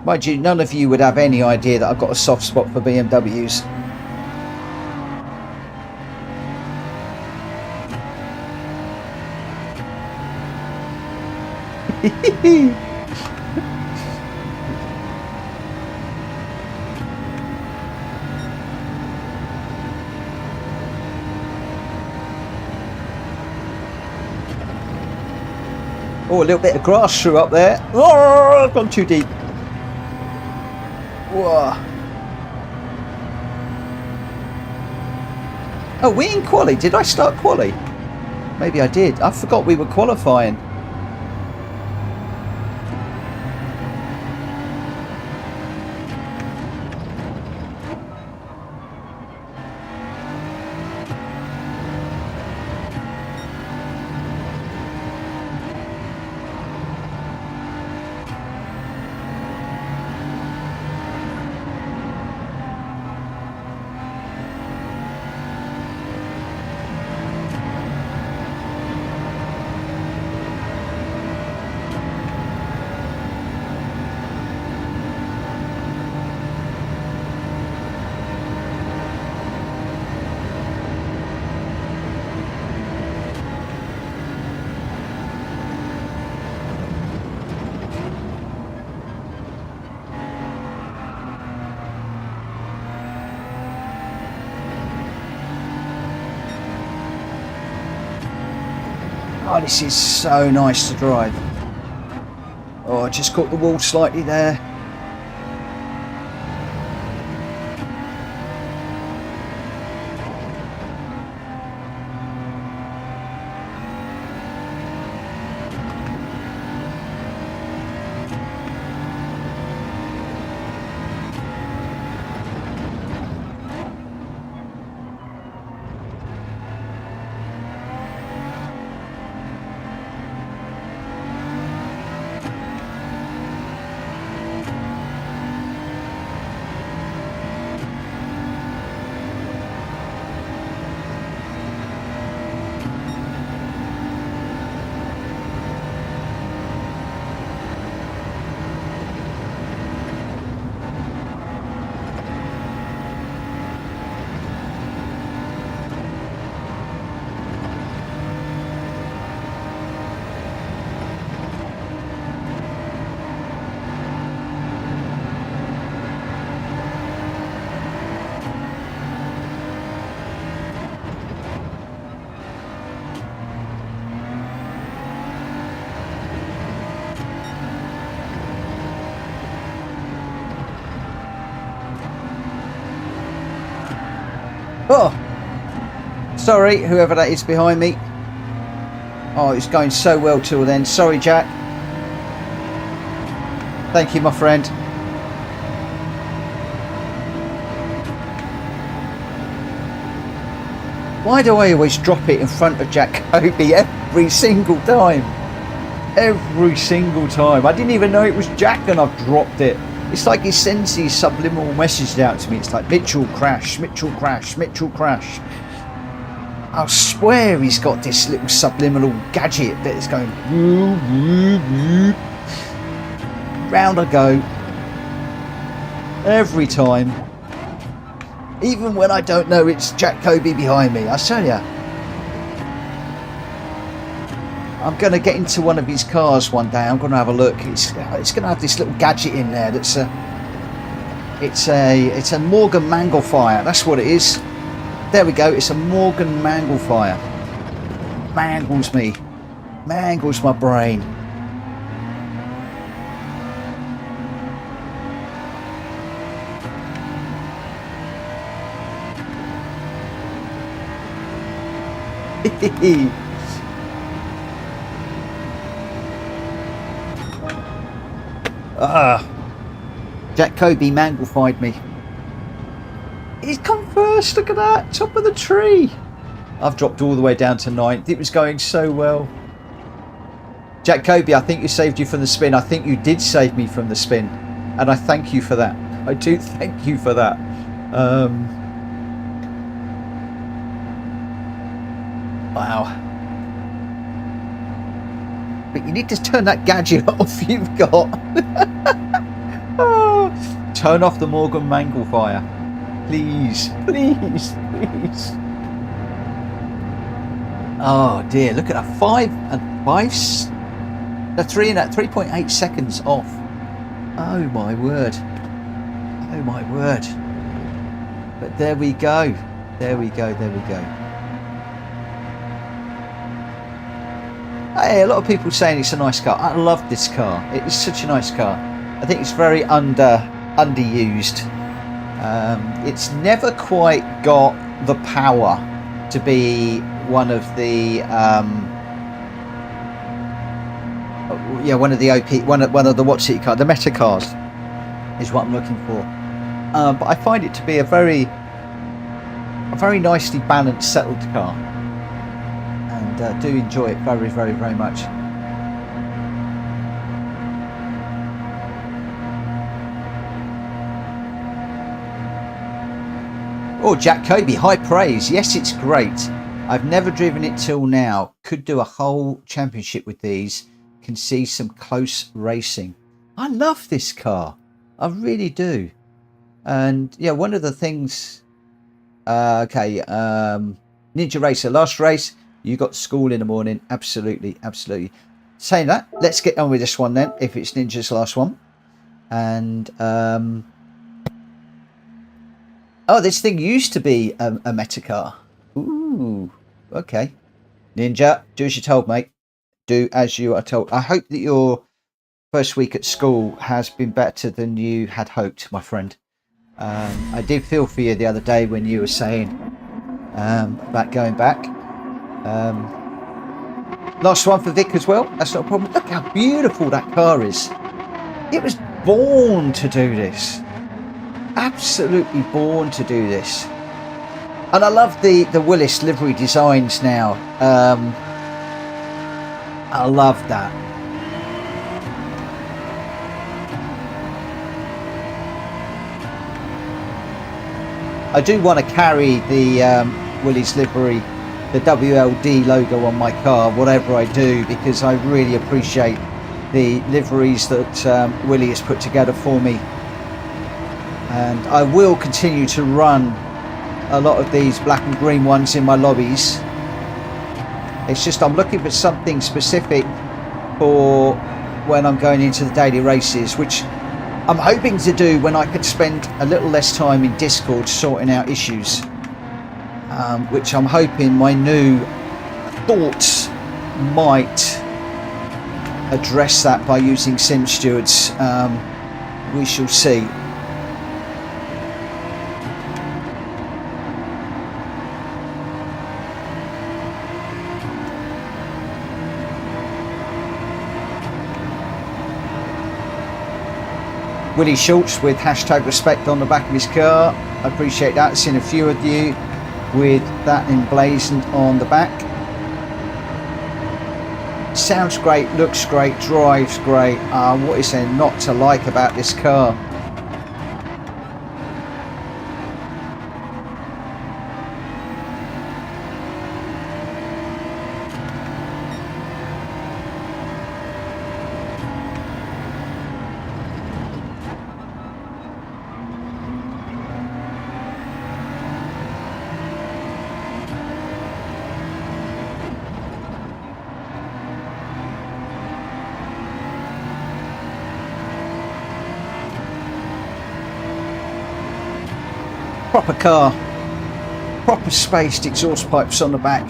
Mind you, none of you would have any idea that I've got a soft spot for BMWs. Oh, a little bit of grass through up there. Oh, I've gone too deep. Whoa. Oh, we in quali? Did I start quali? Maybe I did. I forgot we were qualifying. Oh, this is so nice to drive. Oh, I just caught the wall slightly there. Oh, sorry, whoever that is behind me. Oh, it's going so well till then. Sorry, Jack. Thank you, my friend. Why do I always drop it in front of Jack Kobe every single time? Every single time. I didn't even know it was Jack and I've dropped it. It's like he sends these subliminal messages out to me. It's like, Mitchell crash, Mitchell crash, Mitchell crash. I swear he's got this little subliminal gadget that is going whoop, whoop, whoop. Round I go. Every time. Even when I don't know it's Jack Kobe behind me. I tell ya. I'm going to get into one of his cars one day. I'm going to have a look. It's going to have this little gadget in there. That's it's a Morgan Mangelfire. That's what it is. There we go. It's a Morgan Mangelfire. Mangles me. Mangles my brain. Jack Kobe manglified me. He's come first, look at that, top of the tree. I've dropped all the way down to 9th. It was going so well. Jack Kobe, I think you saved you from the spin. I think you did save me from the spin. And I thank you for that. I do thank you for that. Wow. But you need to turn that gadget off you've got. Oh, turn off the Morgan Mangelfire. Please, please, please. Oh dear, look at that. 3.8 seconds off. Oh my word. Oh my word. But there we go. There we go, there we go. Hey, a lot of people saying it's a nice car. I love this car. It is such a nice car. I think it's very underused. It's never quite got the power to be one of the one of the OP, one of the what's it called, the meta cars is what I'm looking for. But I find it to be a very nicely balanced, settled car, and do enjoy it very, very, very much. Oh, Jack Kobe, high praise. Yes, it's great. I've never driven it till now. Could do a whole championship with these. Can see some close racing. I love this car. I really do. And yeah, one of the things... Ninja Racer, last race. You got school in the morning. Absolutely, absolutely. Saying that, let's get on with this one then, if it's Ninja's last one. And... oh, this thing used to be a meta car. Ooh, okay. Ninja, do as you're told, mate. Do as you are told. I hope that your first week at school has been better than you had hoped, my friend. I did feel for you the other day when you were saying about going back. Last one for Vic as well. That's not a problem. Look how beautiful that car is. It was born to do this. Absolutely born to do this. And I love the Willis livery designs now. I love that. I do want to carry the Willis livery, the WLD logo on my car, whatever I do, because I really appreciate the liveries that Willie has put together for me. And I will continue to run a lot of these black and green ones in my lobbies. It's just I'm looking for something specific for when I'm going into the daily races, which I'm hoping to do when I can spend a little less time in Discord sorting out issues, which I'm hoping my new thoughts might address that by using Sim Stewards. We shall see. Willie Schultz with #respect on the back of his car. I appreciate that. I've seen a few of you with that emblazoned on the back. Sounds great, looks great, drives great. What is there not to like about this car? Proper car, proper spaced exhaust pipes on the back,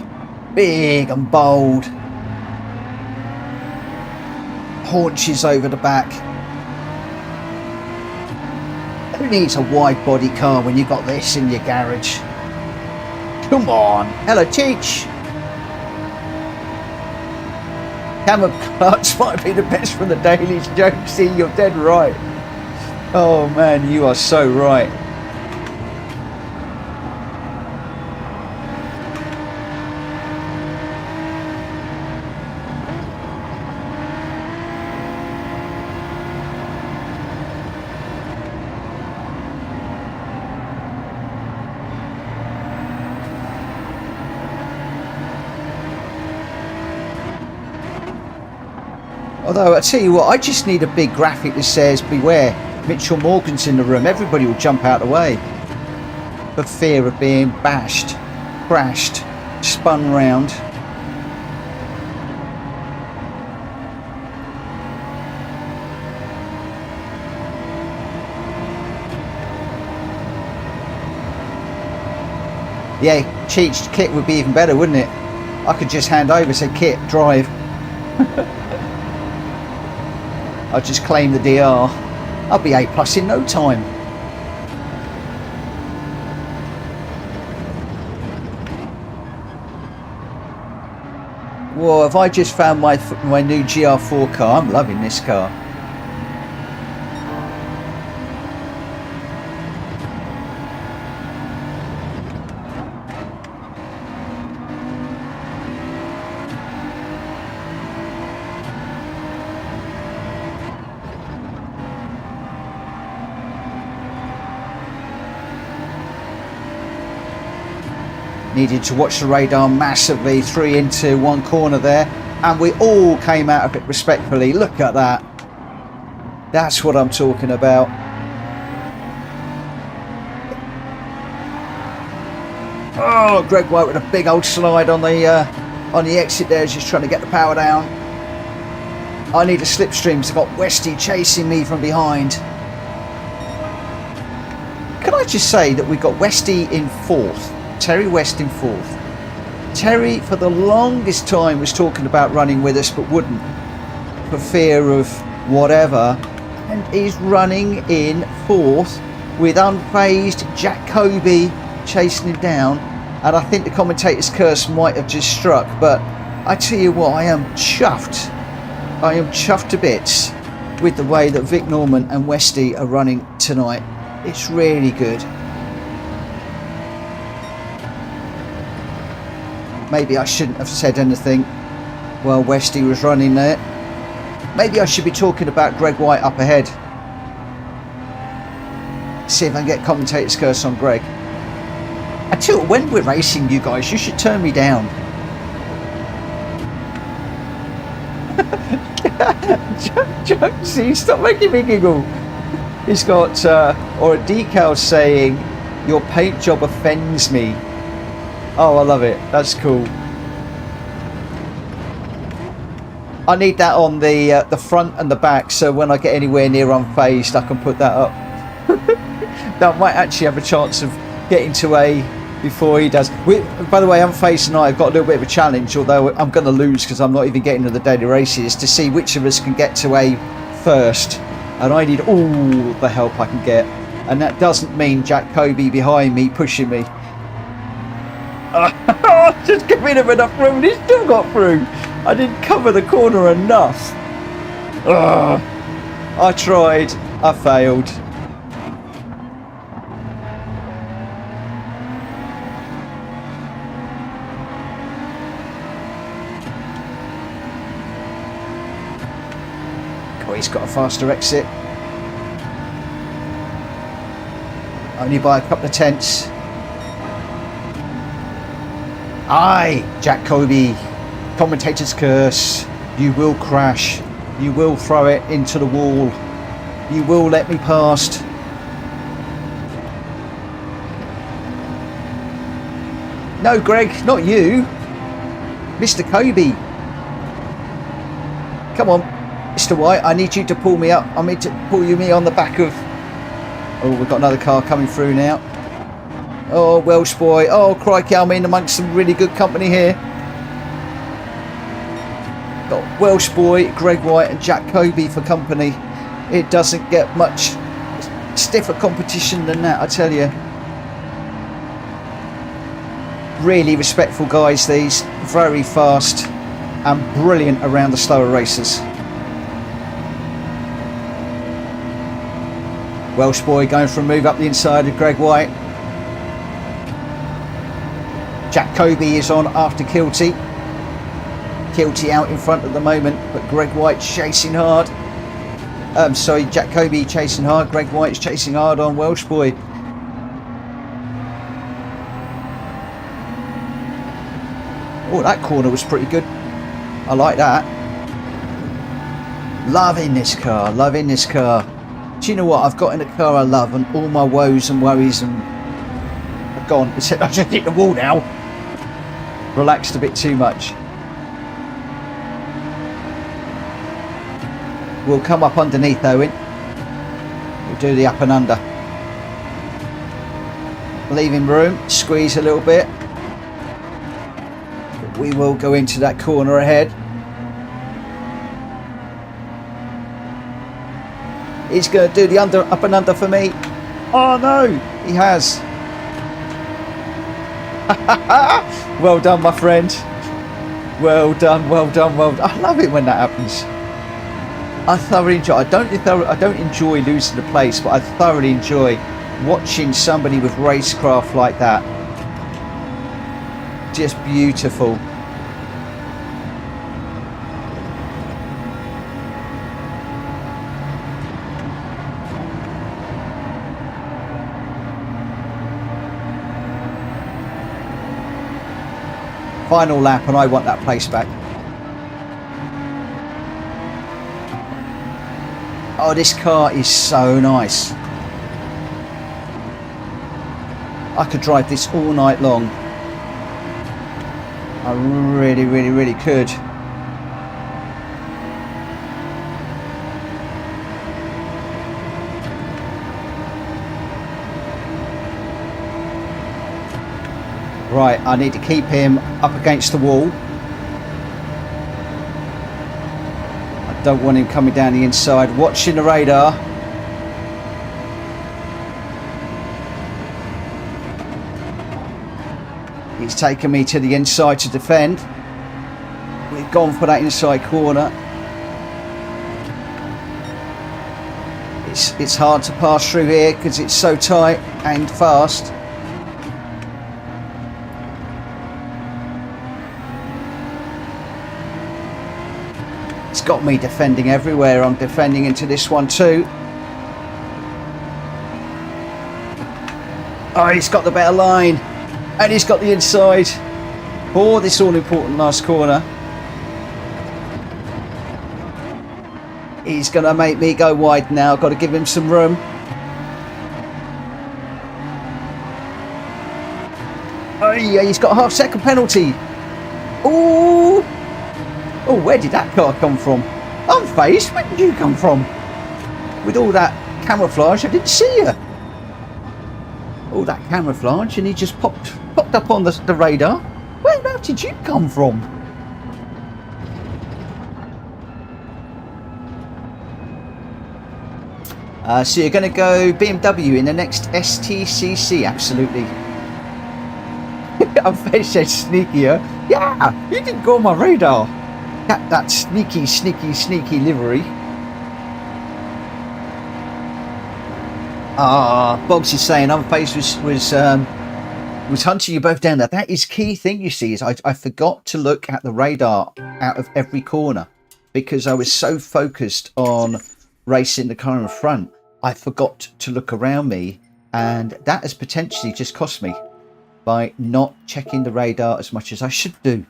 big and bold, haunches over the back. Who needs a wide body car when you've got this in your garage? Come on. Hello, Cheech. Camera Karts might be the best from the dailies. Jonesy, you're dead right. Oh man, you are so right. Although, I tell you what, I just need a big graphic that says, beware, Mitchell Morgan's in the room. Everybody will jump out of the way for fear of being bashed, crashed, spun round. Yeah, Cheech, Kit would be even better, wouldn't it? I could just hand over, say, Kit, drive. I'll just claim the DR. I'll be A+ in no time. Whoa, have I just found my new GR4 car? I'm loving this car. Needed to watch the radar massively, 3 into 1 corner there, and we all came out of it respectfully. Look at that. That's what I'm talking about. Oh, Greg White with a big old slide on the exit there, just trying to get the power down. I need a slipstream, so I've got Westy chasing me from behind. Can I just say that we've got Westy in 4th? Terry West in 4th. Terry for the longest time was talking about running with us but wouldn't for fear of whatever, and he's running in 4th with unfazed Jack Kobe chasing him down, and I think the commentator's curse might have just struck, but I tell you what, I am chuffed to bits with the way that Vic Norman and Westy are running tonight. It's really good. Maybe I shouldn't have said anything while Westy was running there. Maybe I should be talking about Greg White up ahead. See if I can get commentator's curse on Greg. Until when we're racing, you guys, you should turn me down. See, stop making me giggle. He's got or a decal saying, "Your paint job offends me." Oh, I love it. That's cool. I need that on the front and the back, so when I get anywhere near unfazed, I can put that up. That might actually have a chance of getting to A before he does. By the way, unfazed and I have got a little bit of a challenge, although I'm going to lose because I'm not even getting to the daily races, to see which of us can get to A first. And I need all the help I can get. And that doesn't mean Jack Kobe behind me pushing me. Just give him enough room and he still got through. I didn't cover the corner enough. Ugh. I tried, I failed. Oh, he's got a faster exit. Only by a couple of tenths. Aye, Jack Kobe, commentator's curse. You will crash. You will throw it into the wall. You will let me past. No, Greg, not you. Mr. Kobe. Come on, Mr. White, I need you to pull me up. I need to pull me on the back of... Oh, we've got another car coming through now. Oh, Welsh boy. Oh, crikey, I'm in amongst some really good company here. Got Welsh boy, Greg White and Jack Kobe for company. It doesn't get much stiffer competition than that, I tell you. Really respectful guys, these. Very fast and brilliant around the slower races. Welsh boy going for a move up the inside of Greg White. Jack Kobe is on after Kilty. Kilty out in front at the moment, but Greg White chasing hard. Sorry, Jack Kobe chasing hard. Greg White's chasing hard on Welsh boy. Oh, that corner was pretty good. I like that. Loving this car, loving this car. Do you know what? I've got in a car I love, and all my woes and worries and are gone. I just hit the wall now. Relaxed a bit too much. We'll come up underneath, Owen. We'll do the up and under. Leaving room, squeeze a little bit. But we will go into that corner ahead. He's going to do the up and under for me. Oh no, he has. Well done, my friend. Well done, well done, well done. I love it when that happens. I thoroughly enjoy. I don't enjoy losing the place, but I thoroughly enjoy watching somebody with racecraft like that. Just beautiful. Final lap, and I want that place back. Oh, this car is so nice. I could drive this all night long. I really, really, really could. Right, I need to keep him up against the wall. I don't want him coming down the inside. Watching the radar. He's taken me to the inside to defend. We've gone for that inside corner. It's hard to pass through here because it's so tight and fast. It's got me defending everywhere. I'm defending into this one too. Oh, he's got the better line. And he's got the inside. Oh, this all-important last corner. He's going to make me go wide now. Got to give him some room. Oh, yeah, he's got a half-second penalty. Oh, oh, where did that car come from? Unfazed, where did you come from? With all that camouflage, I didn't see you. All that camouflage, and he just popped up on the radar. Where did you come from? So you're going to go BMW in the next STCC, absolutely. I'm very sneakier. Yeah, you didn't go on my radar. That sneaky livery. Boggs is saying Unfazed was hunting you both down there. That is key thing, you see, is I forgot to look at the radar out of every corner because I was so focused on racing the car in front. I forgot to look around me, and that has potentially just cost me by not checking the radar as much as I should do.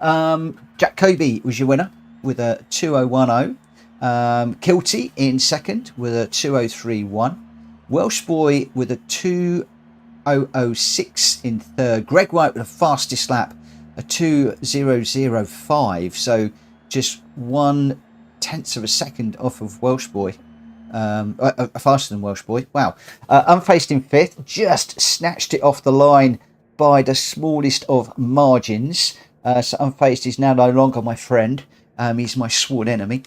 Jack Kobe was your winner with a 2010. Kilty in second with a 2031. Welsh Boy with a 2006 in third. Greg White with the fastest lap, a 2005. So just 1/10 of a second off of Welsh Boy. Faster than Welsh Boy. Wow. Unfazed in fifth. Just snatched it off the line by the smallest of margins. So Unfazed is now no longer my friend. He's my sworn enemy.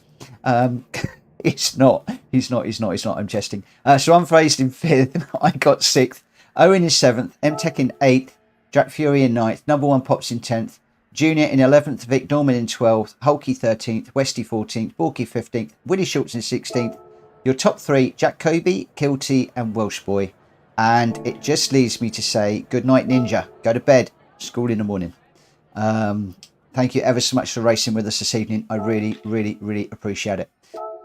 He's not. I'm jesting. So Unfazed in fifth. I got sixth. Owen in seventh. M-Tech in eighth. Jack Fury in ninth. Number one Pops in 10th. Junior in 11th. Vic Norman in 12th. Hulky 13th. Westy 14th. Borky 15th. Willie Schultz in 16th. Your top three: Jack Kobe, Kilty, and Welsh Boy. And it just leaves me to say good night, Ninja. Go to bed. School in the morning. Thank you ever so much for racing with us this evening. I really appreciate it.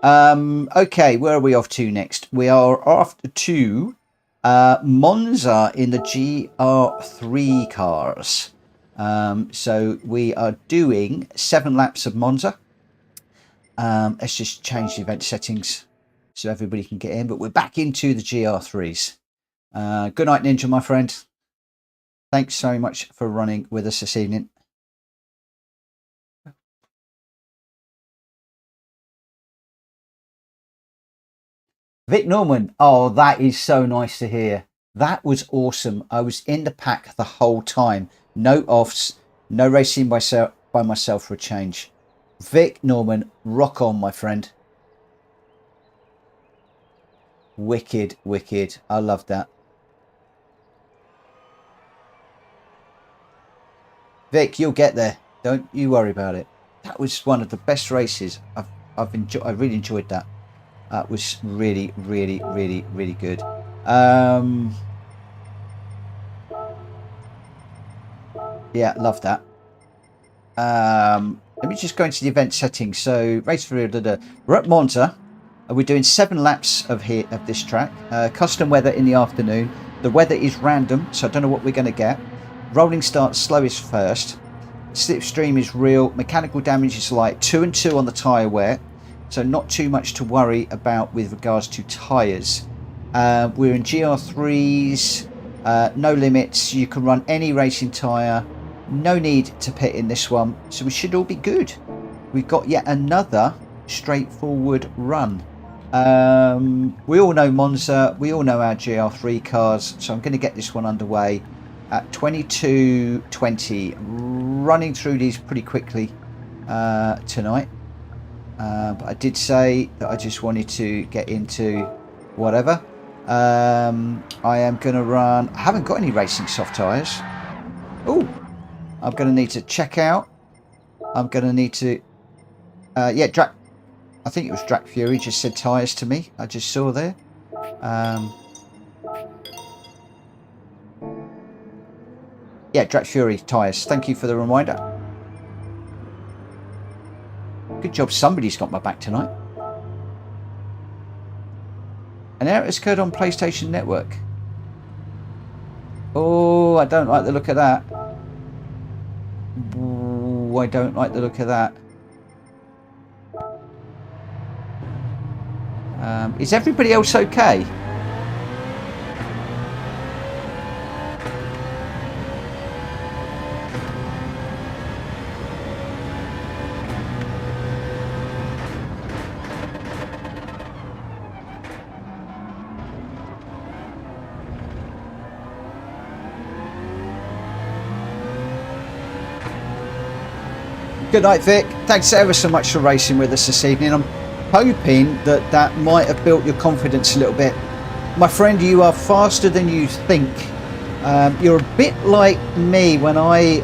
Okay, where are we off to next? We are off to Monza in the GR3 cars. So we are doing 7 laps of Monza. Let's just change the event settings so everybody can get in. But we're back into the GR3s. Good night, Ninja, my friend. Thanks so much for running with us this evening. Vic Norman, oh, that is so nice to hear. That was awesome. I was in the pack the whole time. No offs, no racing by myself for a change. Vic Norman, rock on, my friend. Wicked, wicked. I love that. Vic, you'll get there. Don't you worry about it. That was one of the best races I've enjoyed. I really enjoyed that. That was really, really, really, really good. Yeah, love that. Let me just go into the event settings. So race for we're at Monza. We're doing 7 laps of this track. Custom weather in the afternoon. The weather is random, so I don't know what we're going to get. Rolling start, slowest first. Slipstream is real. Mechanical damage is light. 2 and 2 on the tyre wear, so not too much to worry about with regards to tyres. We're in GR3s. No limits. You can run any racing tyre. No need to pit in this one, so we should all be good. We've got yet another straightforward run. We all know Monza, we all know our GR3 cars, so I'm going to get this one underway at 22:20, running through these pretty quickly tonight, but I did say that I just wanted to get into whatever. I am going to run, I haven't got any racing soft tyres. Oh, I'm going to need to check out. I'm going to need to, yeah, I think it was Drac Fury just said tyres to me. I just saw there. Yeah, Drac Fury tyres. Thank you for the reminder. Good job somebody's got my back tonight. An error has occurred on PlayStation Network. Oh, I don't like the look of that. Ooh, I don't like the look of that. Is everybody else okay? Good night, Vic. Thanks ever so much for racing with us this evening. I'm hoping that might have built your confidence a little bit. My friend, you are faster than you think. You're a bit like me when I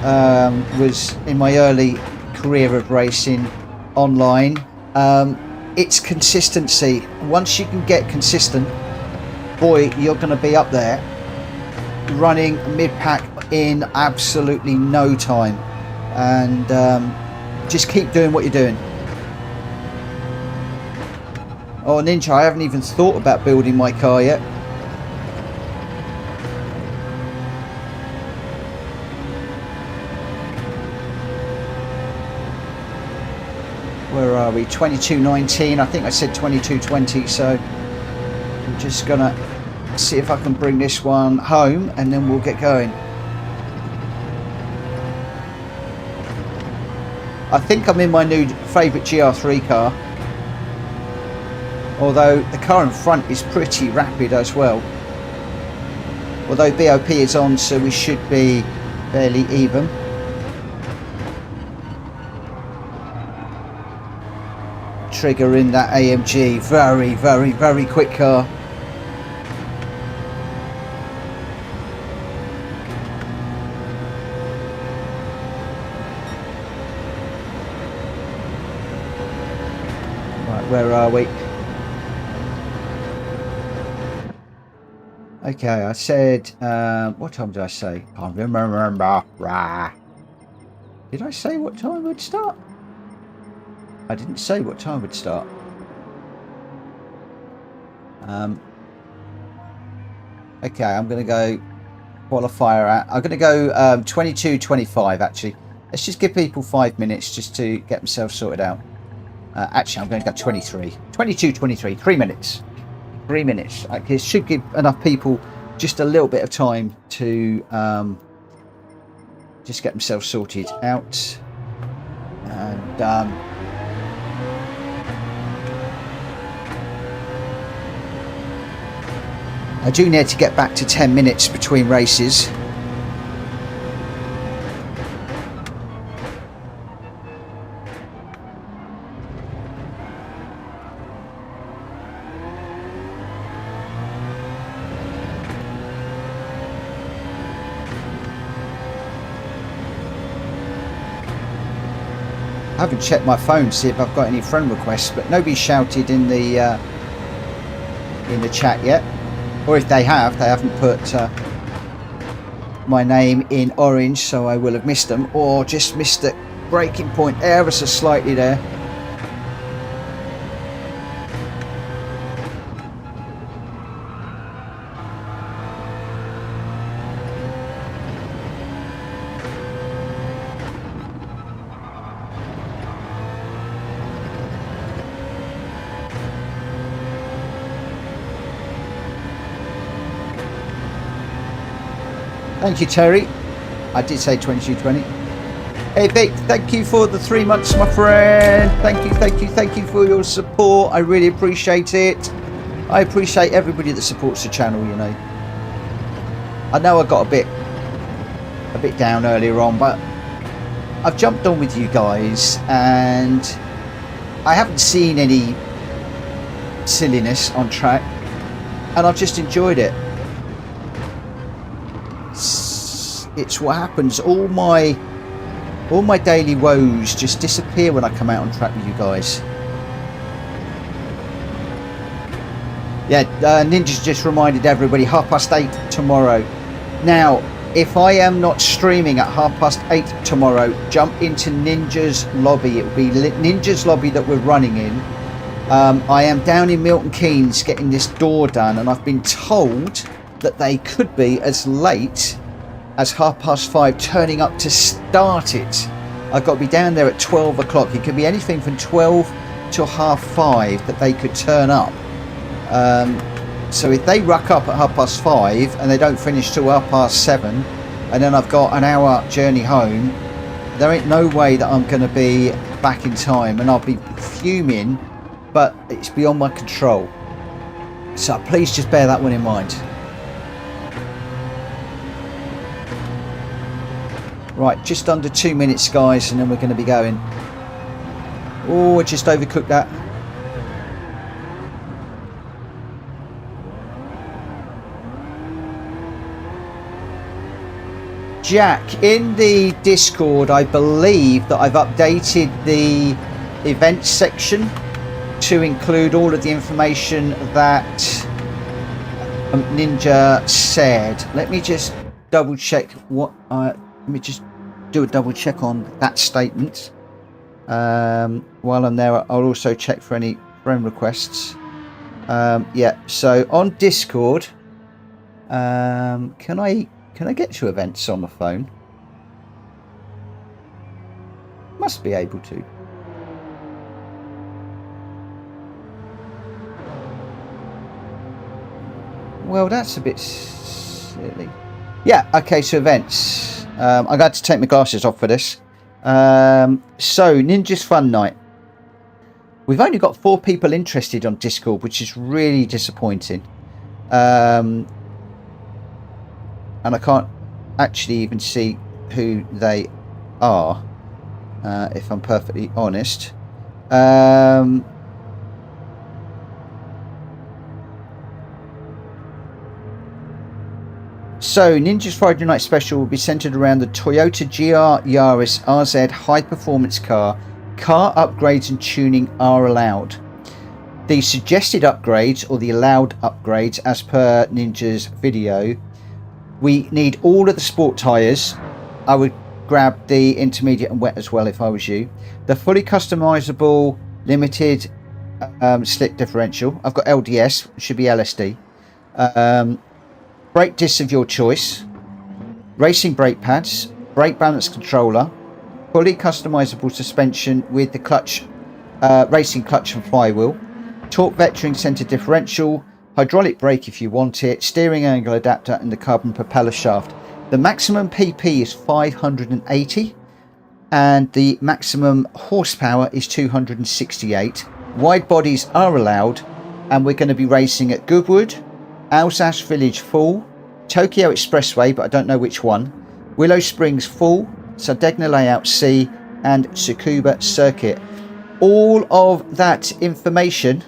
was in my early career of racing online. It's consistency. Once you can get consistent, boy, you're going to be up there running mid-pack in absolutely no time. And just keep doing what you're doing. Oh, Ninja, I haven't even thought about building my car yet. Where are we? 22:19. I think I said 22:20, so I'm just gonna see if I can bring this one home and then we'll get going. I think I'm in my new favourite GR3 car, although the car in front is pretty rapid as well. Although BOP is on, so we should be fairly even. Trigger in that AMG, very, very, very quick car. Where are we? Okay, I said, what time did I say? I can't remember. Did I say what time would start? I didn't say what time would start. Okay, I'm going to go qualifier at. I'm going to go 22:25 actually. Let's just give people 5 minutes just to get themselves sorted out. Actually, I'm going to go 22:23, 3 minutes. 3 minutes. It should give enough people just a little bit of time to just get themselves sorted out. And I do need to get back to 10 minutes between races. haven't checked my phone to see if I've got any friend requests, but nobody shouted in the chat yet. Or if they haven't put my name in orange, so I will have missed them, or just missed the breaking point ever so slightly there. Thank you, Terry. I did say 2220. Hey, Vic, thank you for the 3 months, my friend. Thank you for your support. I really appreciate it. I appreciate everybody that supports the channel, you know. I know I got a bit down earlier on, but I've jumped on with you guys, and I haven't seen any silliness on track, and I've just enjoyed it. It's what happens. All my daily woes just disappear when I come out on track with you guys. Yeah, Ninja's just reminded everybody, 8:30 tomorrow. Now, if I am not streaming at 8:30 tomorrow, jump into Ninja's lobby. It will be Ninja's lobby that we're running in. I am down in Milton Keynes getting this door done, and I've been told that they could be as late as 5:30 turning up to start it. I've got to be down there at 12 o'clock. It could be anything from 12 to 5:30 that they could turn up. So if they ruck up at 5:30 and they don't finish till 7:30, and then I've got an hour journey home, there ain't no way that I'm going to be back in time, and I'll be fuming, but it's beyond my control. So please just bear that one in mind. Right, just under 2 minutes, guys, and then we're going to be going. Oh, I just overcooked that. Jack, in the Discord, I believe that I've updated the events section to include all of the information that Ninja said. Let me just double check what let me just do a double check on that statement. While I'm there, I'll also check for any friend requests. Yeah, so on Discord, can I get to events on my phone? Must be able to. Well, that's a bit silly. Yeah, okay, so events. I got to take my glasses off for this. So, Ninja's Fun Night. We've only got 4 people interested on Discord, which is really disappointing. And I can't actually even see who they are, if I'm perfectly honest. So, Ninja's Friday Night Special will be centered around the Toyota GR Yaris RZ high-performance car. Car upgrades and tuning are allowed. The suggested upgrades, or the allowed upgrades, as per Ninja's video, we need all of the sport tyres. I would grab the intermediate and wet as well if I was you. The fully customizable limited slick differential. I've got LDS, should be LSD. Brake discs of your choice, racing brake pads, brake balance controller, fully customizable suspension with the clutch, racing clutch and flywheel, torque vectoring center differential, hydraulic brake if you want it, steering angle adapter, and the carbon propeller shaft. The maximum PP is 580 and the maximum horsepower is 268. Wide bodies are allowed, and we're going to be racing at Goodwood, Alsace Village full, Tokyo Expressway, but I don't know which one, Willow Springs full, Sardegna Layout C, and Tsukuba Circuit. All of that information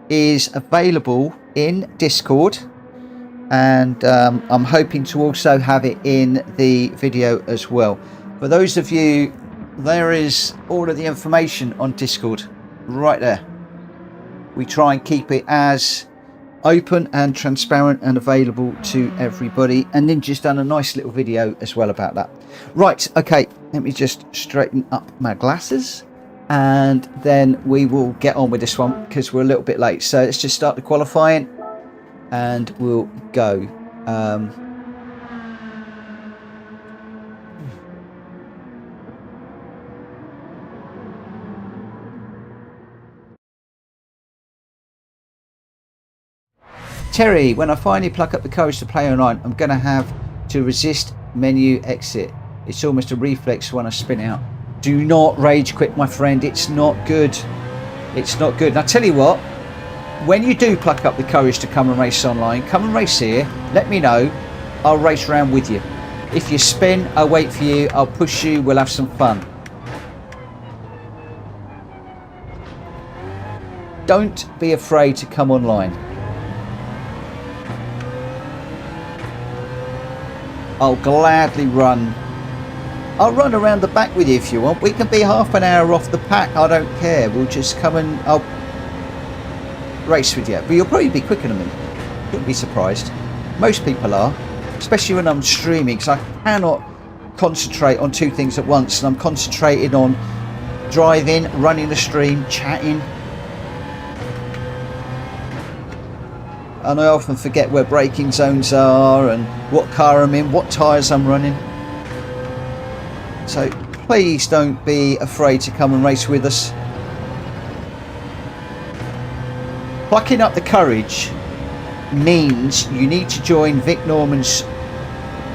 is available in Discord, and I'm hoping to also have it in the video as well. For those of you there is all of the information on Discord right there. We try and keep it as open and transparent and available to everybody, and Ninja's done a nice little video as well about that. Right, okay, let me just straighten up my glasses and then we will get on with this one because we're a little bit late. So let's just start the qualifying and we'll go. Terry, when I finally pluck up the courage to play online, I'm going to have to resist menu exit. It's almost a reflex when I spin out. Do not rage quit, my friend. It's not good. It's not good. And I tell you what, when you do pluck up the courage to come and race online, come and race here. Let me know. I'll race around with you. If you spin, I'll wait for you. I'll push you. We'll have some fun. Don't be afraid to come online. I'll gladly run. I'll run around the back with you if you want. We can be half an hour off the pack. I don't care. We'll just come and I'll race with you. But you'll probably be quicker than me. Wouldn't be surprised. Most people are, especially when I'm streaming, because I cannot concentrate on two things at once. And I'm concentrating on driving, running the stream, chatting. And I often forget where braking zones are and what car I'm in, what tyres I'm running. So please don't be afraid to come and race with us. Plucking up the courage means you need to join Vic Norman's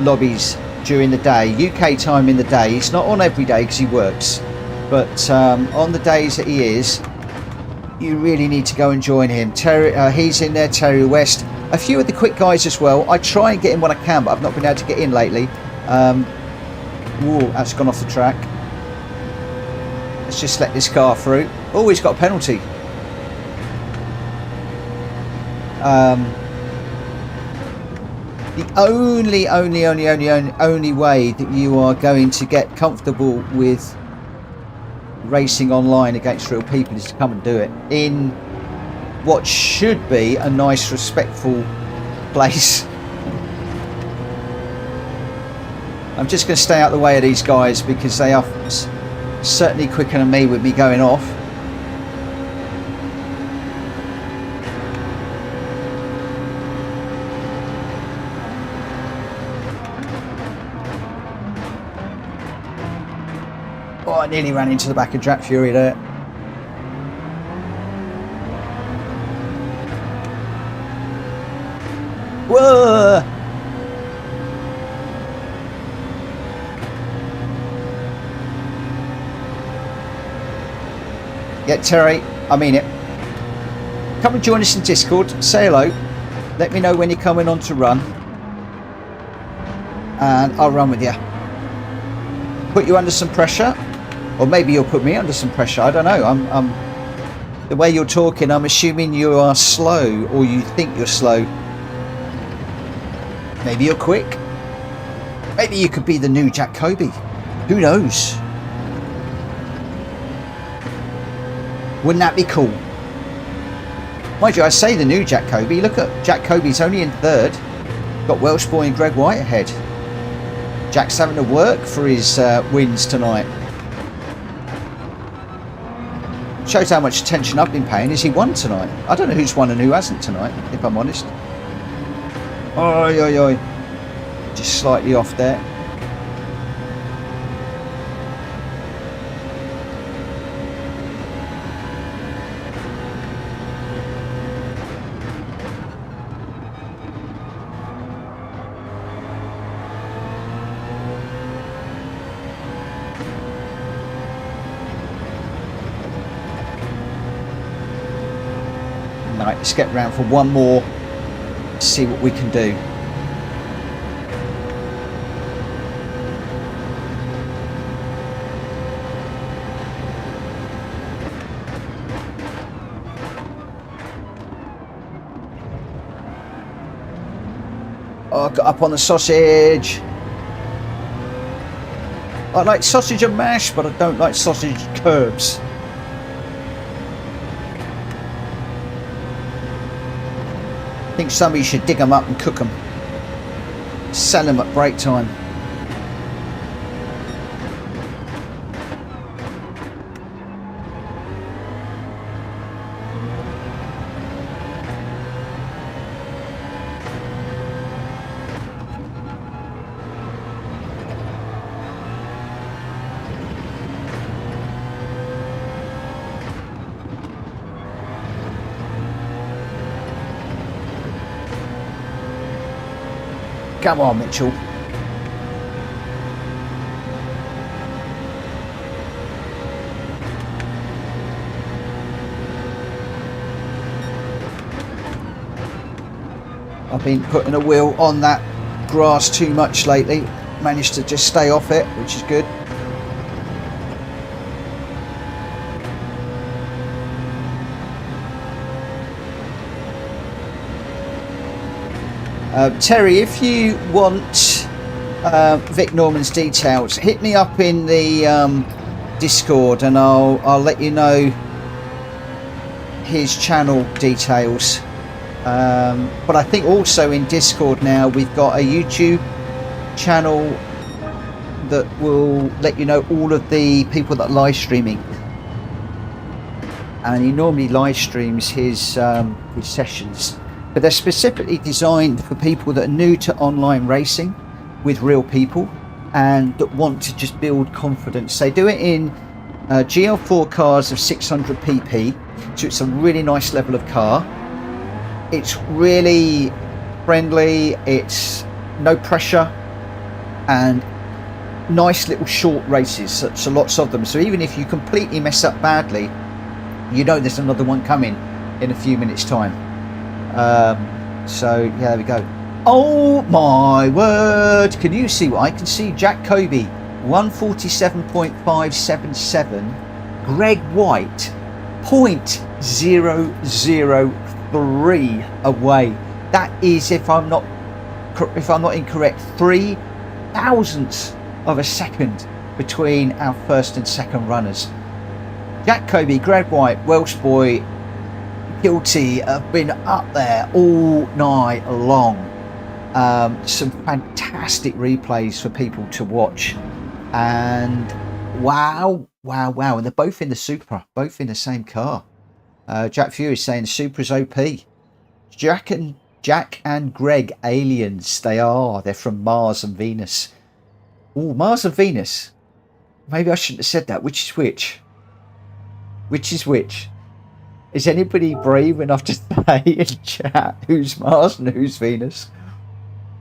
lobbies during the day, UK time in the day. It's not on every day because he works, but on the days that he is, you really need to go and join him. Terry, he's in there, Terry West, a few of the quick guys as well. I try and get in when I can, but I've not been able to get in lately. Whoa, that's gone off the track. Let's just let this car through. Oh, he's got a penalty. The only way that you are going to get comfortable with racing online against real people is to come and do it in what should be a nice, respectful place. I'm just going to stay out the way of these guys because they are certainly quicker than me with me going off. Oh, I nearly ran into the back of Jack Fury there. Whoa! Yeah, Terry, I mean it. Come and join us in Discord. Say hello. Let me know when you're coming on to run. And I'll run with you. Put you under some pressure. Or maybe you'll put me under some pressure. I don't know. I'm the way you're talking, I'm assuming you are slow, or you think you're slow. Maybe you're quick. Maybe you could be the new Jack Kobe. Who knows? Wouldn't that be cool? Mind you, I say the new Jack Kobe. Look at Jack Kobe's only in third. Got Welsh boy and Greg White ahead. Jack's having to work for his wins tonight. Shows how much attention I've been paying. Is he won tonight? I don't know who's won and who hasn't tonight, if I'm honest. Oi, oi, oi. Just slightly off there. Right, let's get round for one more. See what we can do. Oh, I got up on the sausage. I like sausage and mash, but I don't like sausage curbs. I think somebody should dig them up and cook them. Sell them at break time. Come on, Mitchell. I've been putting a wheel on that grass too much lately. Managed to just stay off it, which is good. Terry, if you want Vic Norman's details, hit me up in the Discord and I'll let you know his channel details. But I think also in Discord now we've got a YouTube channel that will let you know all of the people that are live streaming. And he normally live streams his sessions. But they're specifically designed for people that are new to online racing with real people and that want to just build confidence. They do it in GL4 cars of 600 pp, so it's a really nice level of car. It's really friendly, it's no pressure, and nice little short races, so lots of them. So even if you completely mess up badly, you know there's another one coming in a few minutes time. So yeah, there we go. Oh my word, can you see what I can see? Jack Kobe 147.577, Greg White 0.003 away. That is, if I'm not incorrect, 3 thousandths of a second between our first and second runners. Jack Kobe, Greg White, Welsh boy, guilty, have been up there all night long. Some fantastic replays for people to watch, and wow, and they're both in the Supra, both in the same car. Jack Fury is saying Supra's OP. Jack and Greg aliens. They're from Mars and Venus. Oh, Mars and Venus. Maybe I shouldn't have said that. Which is which? Which is which? Is anybody brave enough to say in chat who's Mars and who's Venus?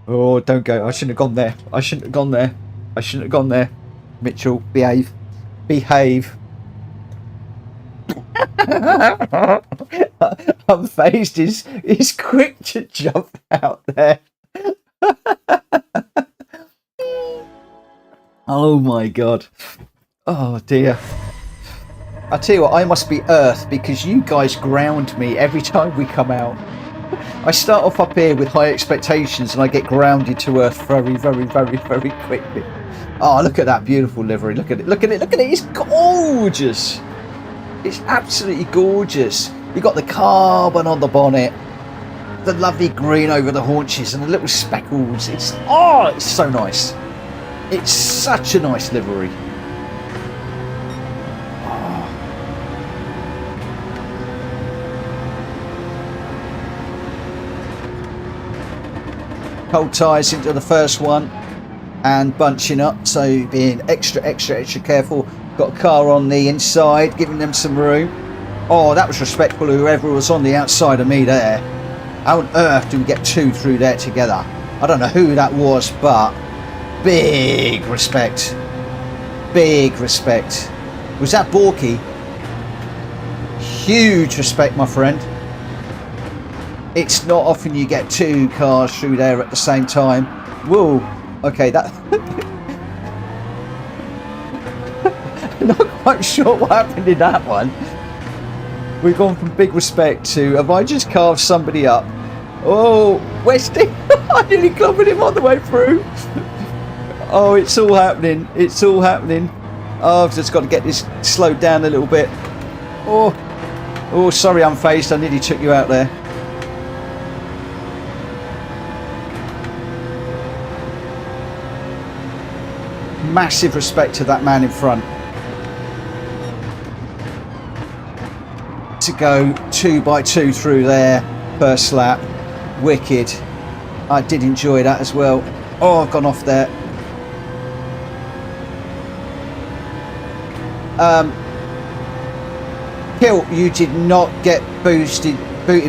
Oh, don't go. I shouldn't have gone there. I shouldn't have gone there. I shouldn't have gone there. Mitchell, behave. Behave. Unfazed is quick to jump out there. Oh my god. Oh dear. I tell you what, I must be Earth because you guys ground me every time we come out. I start off up here with high expectations and I get grounded to Earth very, very, very, very quickly. Oh, look at that beautiful livery. Look at it. Look at it. Look at it. It's gorgeous. It's absolutely gorgeous. You've got the carbon on the bonnet, the lovely green over the haunches and the little speckles. It's so nice. It's such a nice livery. Cold tyres into the first one and bunching up, so being extra careful. Got a car on the inside, giving them some room. Oh, that was respectful, whoever was on the outside of me there. How on earth do we get two through there together? I don't know who that was, but big respect. Big respect. Was that Borky? Huge respect, my friend. It's not often you get two cars through there at the same time. Whoa, okay, that... Not quite sure what happened in that one. We've gone from big respect to, have I just carved somebody up? Oh, Westy, I nearly clobbered him on the way through. Oh, it's all happening. It's all happening. Oh, I've just got to get this slowed down a little bit. Oh, oh, sorry, Unfazed. I nearly took you out there. Massive respect to that man in front. To go 2x2 through there, first lap. Wicked. I did enjoy that as well. Oh, I've gone off there. Kill, you did not get booted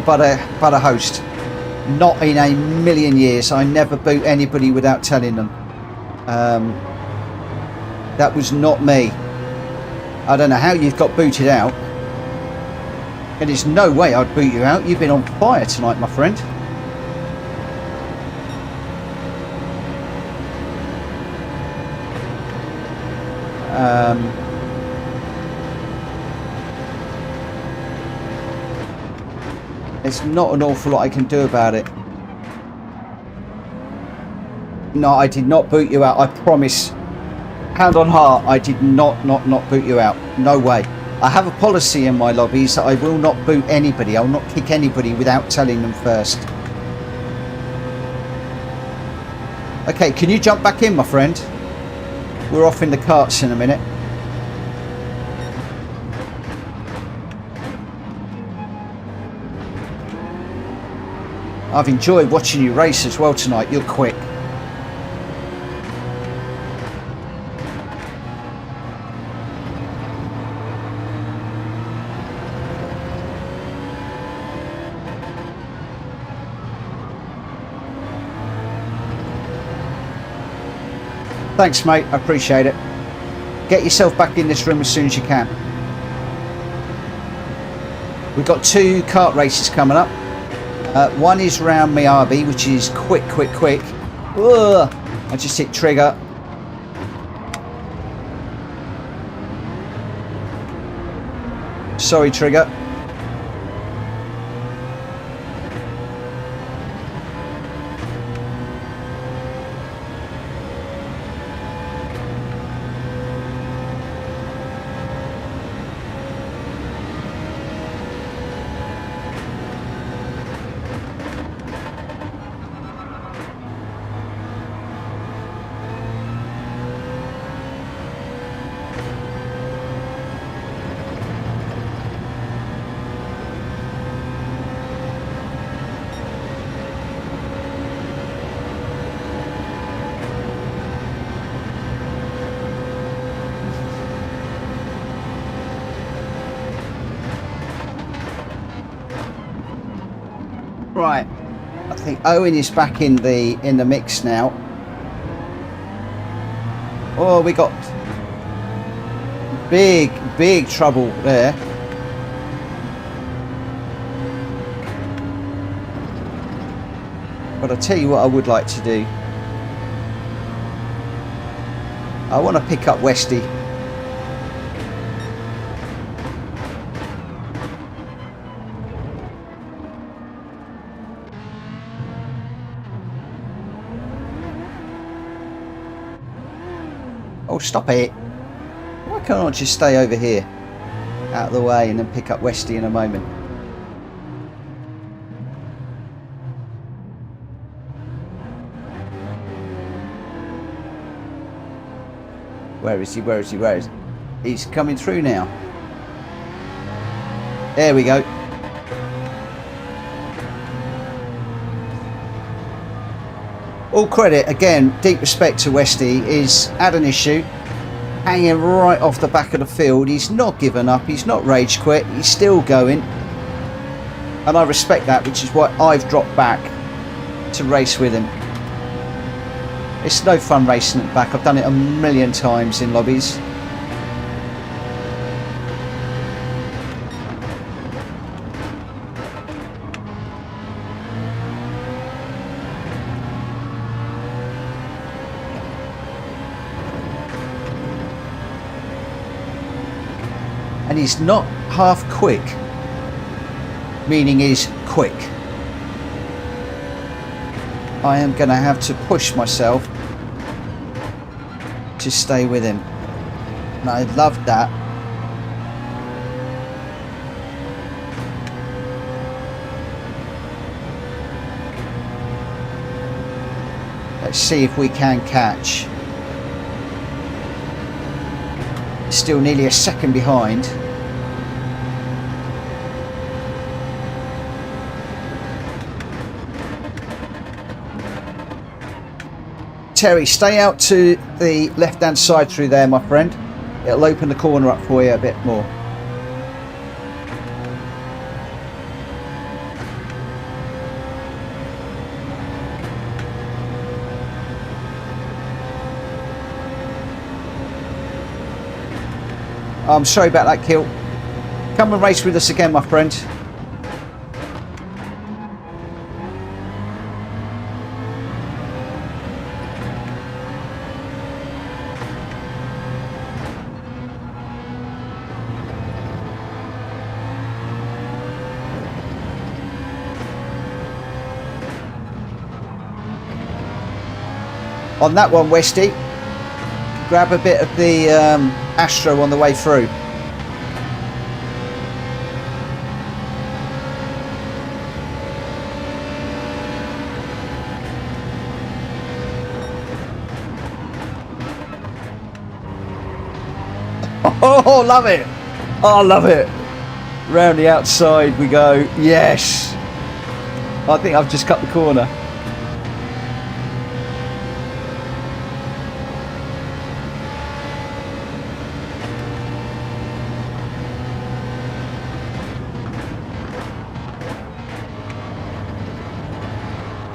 by the host. Not in a million years. I never boot anybody without telling them. That was not me. I don't know how you've got booted out. And there's no way I'd boot you out. You've been on fire tonight, my friend. There's not an awful lot I can do about it. No, I did not boot you out. I promise. Hand on heart, I did not boot you out. No way. I have a policy in my lobbies that I will not boot anybody. I will not kick anybody without telling them first. Okay, can you jump back in, my friend? We're off in the karts in a minute. I've enjoyed watching you race as well tonight. You're quick. Thanks, mate. I appreciate it. Get yourself back in this room as soon as you can. We've got 2 kart races coming up. One is around Miyabi, which is quick. Ugh, I just hit trigger. Sorry, trigger. Right, I think Owen is back in the mix now. Oh, we got big trouble there. But I'll tell you what I would like to do. I want to pick up Westy. Oh, stop it. Why can't I just stay over here out of the way and then pick up Westy in a moment? Where is he? Where is he? Where is he? He's coming through now. There we go. All credit, again, deep respect to Westy, is had an issue, hanging right off the back of the field. He's not given up, he's not rage quit, he's still going. And I respect that, which is why I've dropped back to race with him. It's no fun racing it back, I've done it a million times in lobbies. And he's not half quick, meaning he's quick. I am going to have to push myself Just stay with him. And I loved that. Let's see if we can catch. Still nearly a second behind. Terry, stay out to the left hand side through there, my friend. It'll open the corner up for you a bit more. I'm sorry about that, Kill. Come and race with us again, my friend. On that one, Westy, grab a bit of the Astro on the way through. Oh, love it! Oh, love it! Round the outside we go. Yes! I think I've just cut the corner.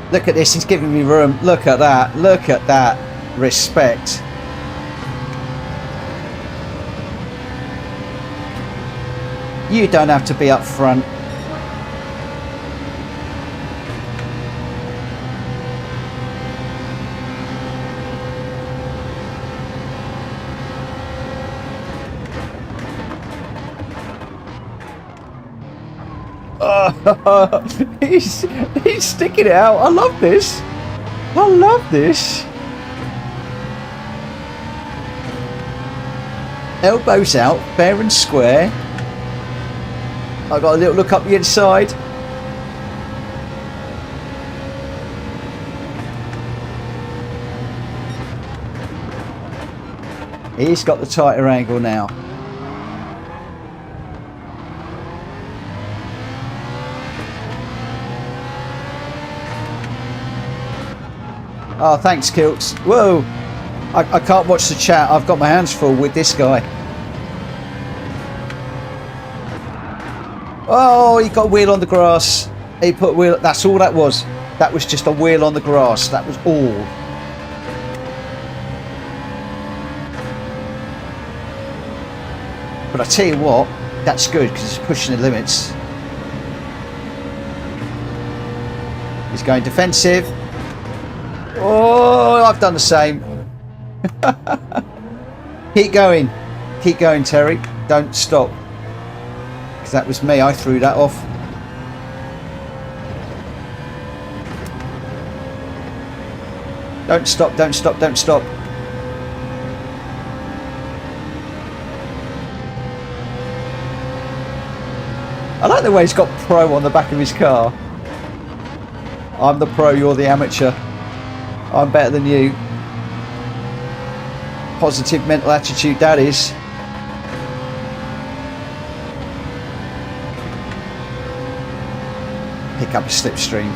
Look at this, he's giving me room. Look at that, look at that. Respect. You don't have to be up front. Oh, he's sticking it out. I love this. I love this. Elbows out, fair and square. I got a little look up the inside. He's got the tighter angle now. Oh, thanks, Kilts. Whoa! I can't watch the chat. I've got my hands full with this guy. Oh, he got a wheel on the grass. He put a wheel. That's all that was. That was just a wheel on the grass. That was all. But I tell you what, that's good because he's pushing the limits. He's going defensive. Oh, I've done the same. Keep going. Keep going, Terry. Don't stop. Because that was me. I threw that off. Don't stop, don't stop, don't stop. I like the way he's got pro on the back of his car. I'm the pro, you're the amateur. I'm better than you. Positive mental attitude, that is. Pick up a slipstream.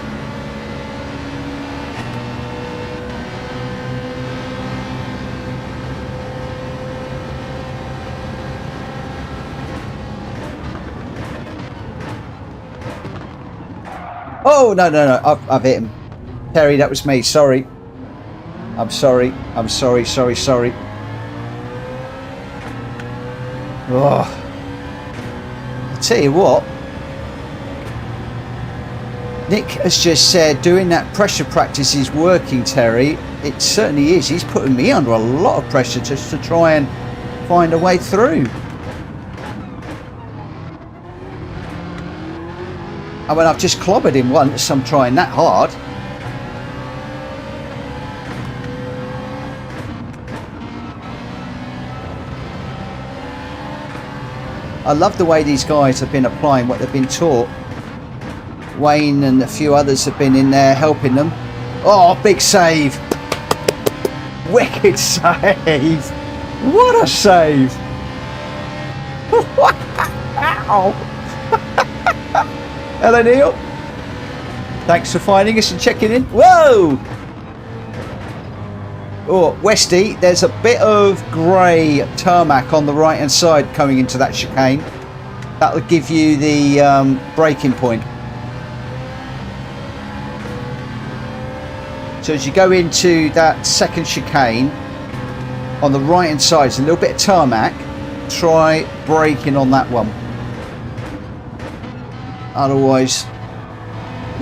Oh, no, no, no. I've hit him. Terry, that was me. Sorry. I'm sorry. I'm sorry, sorry, sorry. Oh. I'll tell you what. Nick has just said doing that pressure practice is working, Terry. It certainly is. He's putting me under a lot of pressure just to try and find a way through. I mean, I've just clobbered him once. I'm trying that hard. I love the way these guys have been applying what they've been taught. Wayne and a few others have been in there helping them. Oh, big save. Wicked save. What a save. Wow. Hello, Neil. Thanks for finding us and checking in. Whoa. Oh, Westy, there's a bit of grey tarmac on the right hand side coming into that chicane. That will give you the braking point. So as you go into that second chicane, on the right hand side is a little bit of tarmac. Try braking on that one. Otherwise,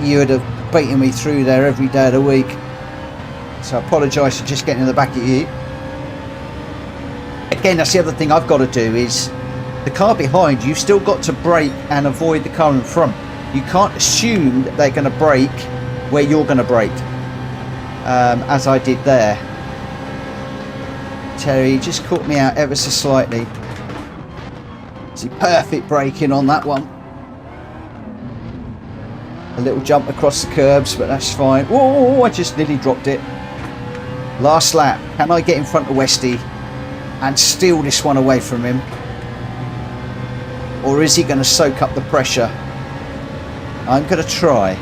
you would have beaten me through there every day of the week. So I apologise for just getting in the back of you. Again, that's the other thing I've got to do is the car behind you've still got to brake and avoid the car in front. You can't assume that they're going to brake where you're going to brake, as I did there. Terry just caught me out ever so slightly. See, perfect braking on that one. A little jump across the curbs, but that's fine. Oh, I just nearly dropped it. Last lap. Can I get in front of Westy and steal this one away from him? Or is he going to soak up the pressure? I'm going to try.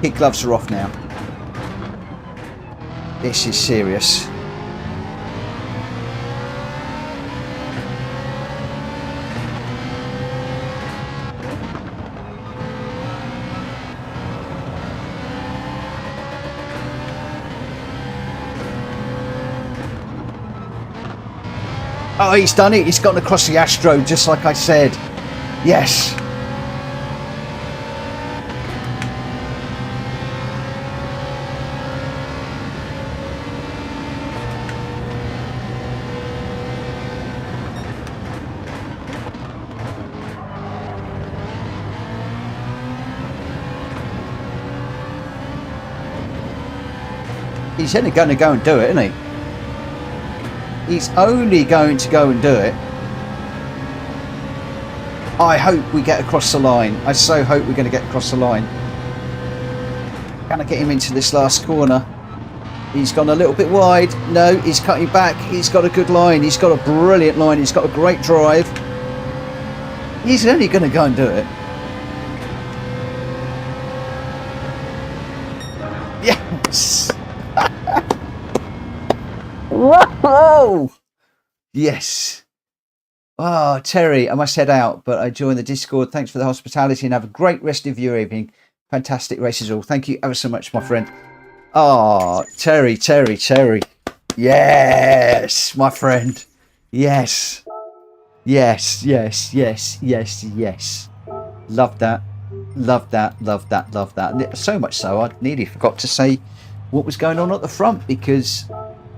Kid gloves are off now. This is serious. Oh, he's done it. He's gone across the Astro, just like I said. Yes. He's only going to go and do it, isn't he? He's only going to go and do it. I hope we get across the line. I so hope we're going to get across the line. Can I get him into this last corner? He's gone a little bit wide. No, he's cutting back. He's got a good line. He's got a brilliant line. He's got a great drive. He's only going to go and do it. Yes. Whoa! Yes. Oh, Terry, I must head out, but I joined the Discord. Thanks for the hospitality and have a great rest of your evening. Fantastic races all. Thank you ever so much, my friend. Oh, Terry. Yes, my friend. Yes. Yes. Love that. Love that. So much so, I nearly forgot to say what was going on at the front because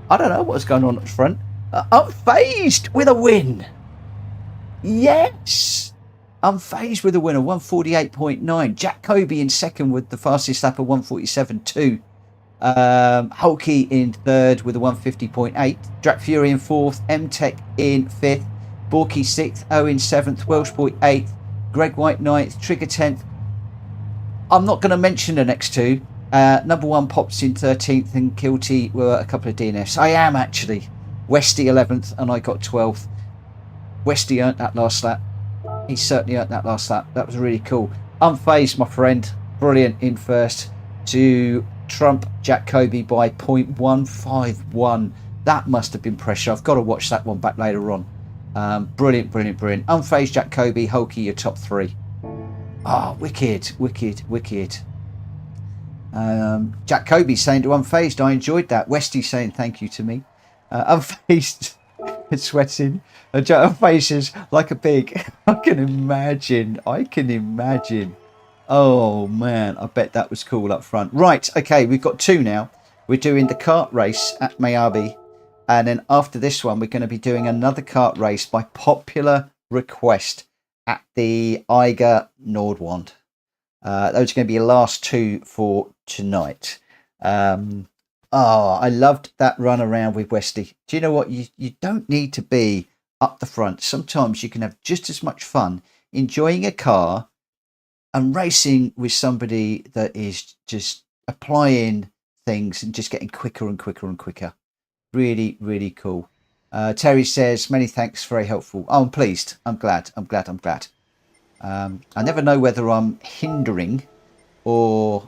I don't know what was going on at the front. Unfazed with a win. Yes. Unfazed with a winner, 148.9. Jack Kobe in second with the fastest lap of 147.2. Hulky in third with a 150.8. Drac Fury in fourth. M-Tech in fifth. Borky sixth. Owen seventh. Welsh Boy eighth. Greg White ninth. Trigger 10th. I'm not going to mention the next two. Number one Pops in 13th and Kilty were a couple of DNFs. I am actually. Westy 11th and I got 12th. Westy earned that last lap. He certainly earned that last lap. That was really cool. Unfazed, my friend. Brilliant in first to trump Jack Kobe by 0.151. That must have been pressure. I've got to watch that one back later on. Brilliant. Unfazed Jack Kobe, Hulky, your top three. Oh, wicked. Jack Kobe saying to Unfazed, I enjoyed that. Westy saying thank you to me. Unfazed sweating. Unfazed is like a pig. I can imagine. Oh man, I bet that was cool up front. Right, okay, we've got two now. We're doing the kart race at Miyabi, and then after this one we're going to be doing another kart race by popular request at the Eiger Nordwand. Those are going to be your last two for tonight. Oh, I loved that run around with Westy. Do you know what? You don't need to be up the front. Sometimes you can have just as much fun enjoying a car and racing with somebody that is just applying things and just getting quicker and quicker and quicker. Really, really cool. Terry says, many thanks, very helpful. Oh, I'm pleased. I'm glad. I never know whether I'm hindering or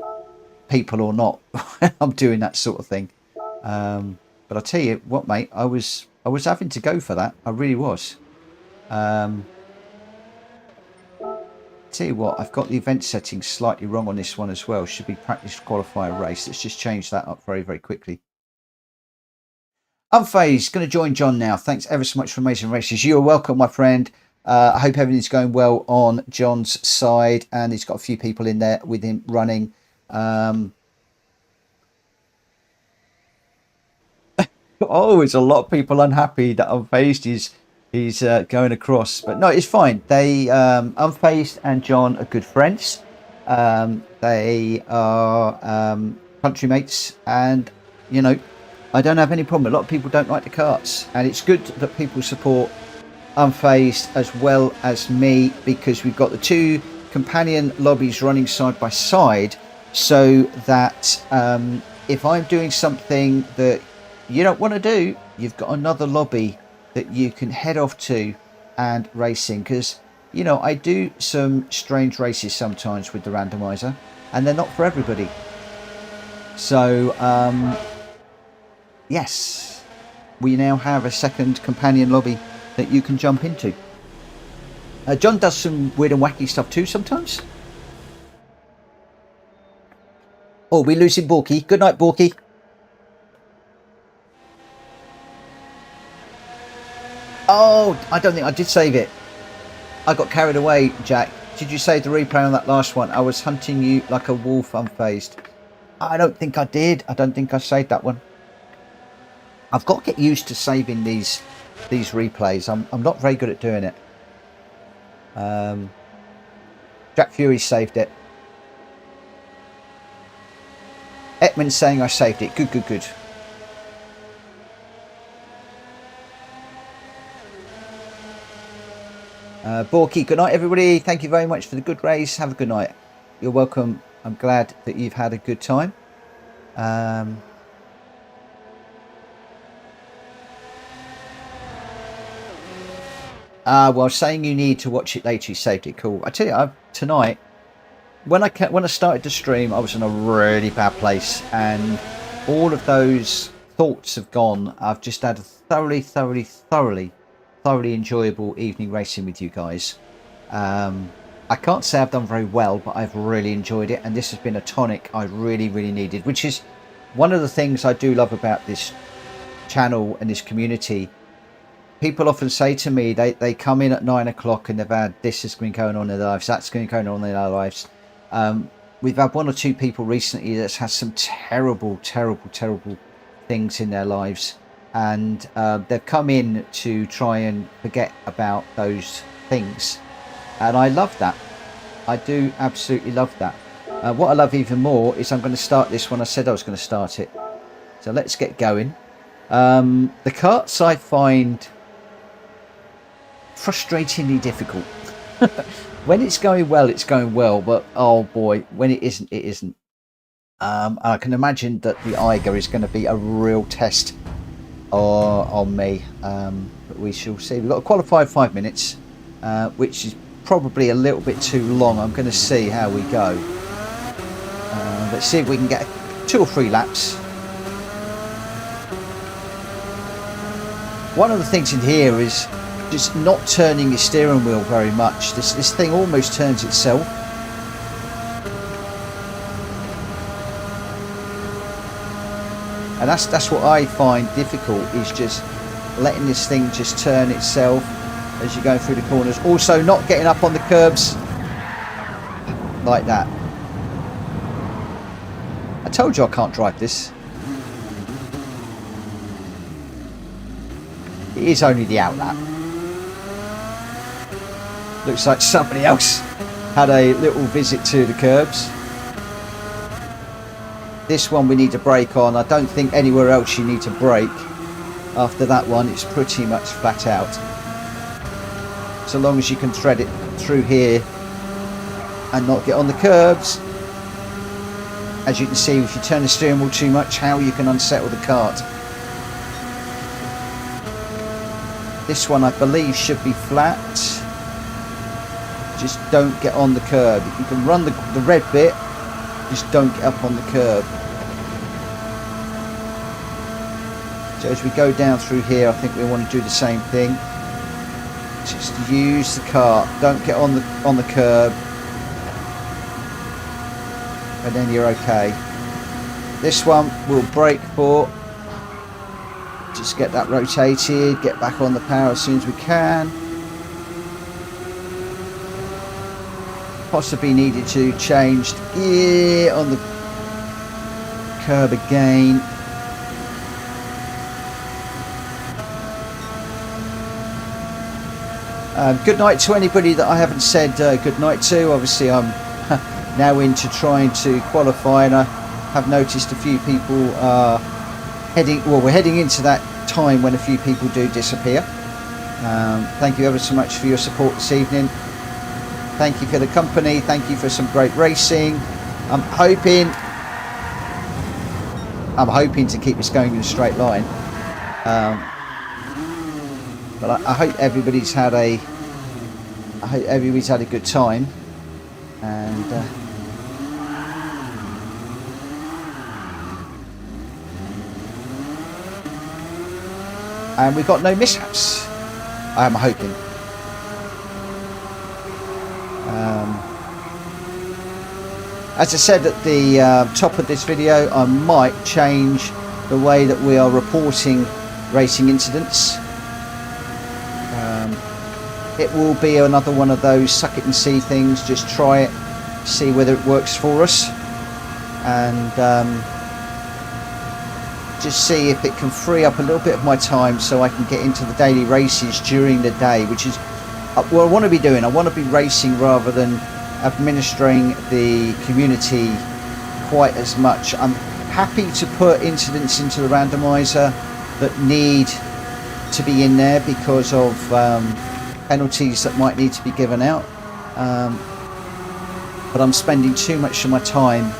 people or not when I'm doing that sort of thing. But I'll tell you what, mate, I was having to go for that. I really was. Tell you what, I've got the event settings slightly wrong on this one as well. Should be practice, qualifier, race. Let's just change that up very, very quickly. Unfazed, going to join John now. Thanks ever so much for amazing races. You are welcome, my friend. I hope everything's going well on John's side, and he's got a few people in there with him running. Oh, it's a lot of people unhappy that Unfazed he's going across, but no, it's fine. They Unfazed and John are good friends. They are country mates, and you know, I don't have any problem. A lot of people don't like the karts, and it's good that people support Unfazed as well as me, because we've got the two companion lobbies running side by side, so that if I'm doing something that you don't want to do, you've got another lobby that you can head off to and racing. Because you know, I do some strange races sometimes with the randomizer, and they're not for everybody. So yes, we now have a second companion lobby that you can jump into. John does some weird and wacky stuff too sometimes. Oh, we're losing Borky. Good night, Borky. Oh, I don't think I did save it. I got carried away, Jack. Did you save the replay on that last one? I was hunting you like a wolf, Unfazed. I don't think I did. I don't think I saved that one. I've got to get used to saving these replays. I'm not very good at doing it. Jack Fury saved it. Ekman's saying I saved it. Good, good, good. Borky, good night, everybody. Thank you very much for the good race. Have a good night. You're welcome. I'm glad that you've had a good time. Well, saying you need to watch it later, you saved it. Cool. I tell you, tonight, when I started to stream, I was in a really bad place, and all of those thoughts have gone. I've just had a thoroughly enjoyable evening racing with you guys. I can't say I've done very well, but I've really enjoyed it, and this has been a tonic I really needed, which is one of the things I do love about this channel and this community. People often say to me, they come in at 9 o'clock and they've had this has been going on in their lives, that's been going on in their lives. We've had one or two people recently that's had some terrible things in their lives, and they've come in to try and forget about those things, and I love that. I do absolutely love that. What I love even more is I'm going to start this when I said I was going to start it. So let's get going. The karts I find frustratingly difficult. When it's going well, but oh boy, when it isn't, it isn't. I can imagine that the Eiger is going to be a real test on me, but we shall see. We've got a qualified 5 minutes, which is probably a little bit too long. I'm going to see how we go. Let's see if we can get 2 or 3 laps. One of the things in here is just not turning your steering wheel very much. This thing almost turns itself. And that's what I find difficult, is just letting this thing just turn itself as you're going through the corners. Also not getting up on the curbs like that. I told you I can't drive this. It is only the outlap. Looks like somebody else had a little visit to the curbs. This one we need to brake on. I don't think anywhere else you need to brake. After that one, it's pretty much flat out. So long as you can thread it through here and not get on the curbs. As you can see, if you turn the steering wheel too much, how you can unsettle the kart. This one I believe should be flat. Just don't get on the curb. You can run the red bit, just don't get up on the curb. So as we go down through here, I think we want to do the same thing. Just use the cart, don't get on the curb, and then you're okay. This one we'll brake for. Just get that rotated, get back on the power as soon as we can. Possibly needed to change the gear on the curb again. Good night to anybody that I haven't said good night to. Obviously I'm now into trying to qualify, and I have noticed a few people are we're heading into that time when a few people do disappear. Thank you ever so much for your support this evening. Thank you for the company. Thank you for some great racing. I'm hoping to keep this going in a straight line. But I hope everybody's had a good time, and we've got no mishaps. I'm hoping. As I said at the top of this video, I might change the way that we are reporting racing incidents. It will be another one of those suck it and see things. Just try it, see whether it works for us, and just see if it can free up a little bit of my time so I can get into the daily races during the day, which is what I want to be doing. I want to be racing rather than administering the community quite as much. I'm happy to put incidents into the randomizer that need to be in there because of penalties that might need to be given out, but I'm spending too much of my time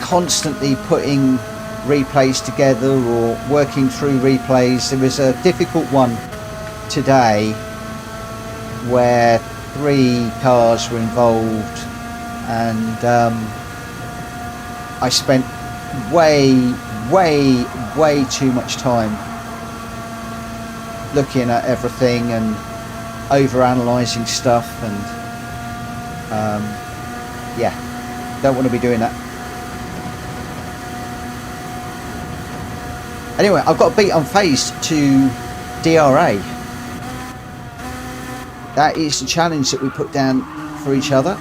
constantly putting replays together or working through replays. There was a difficult one today where 3 cars were involved, and I spent way too much time looking at everything and over analysing stuff, and yeah, don't want to be doing that. Anyway, I've got to beat Unfazed to DRA. That is the challenge that we put down for each other,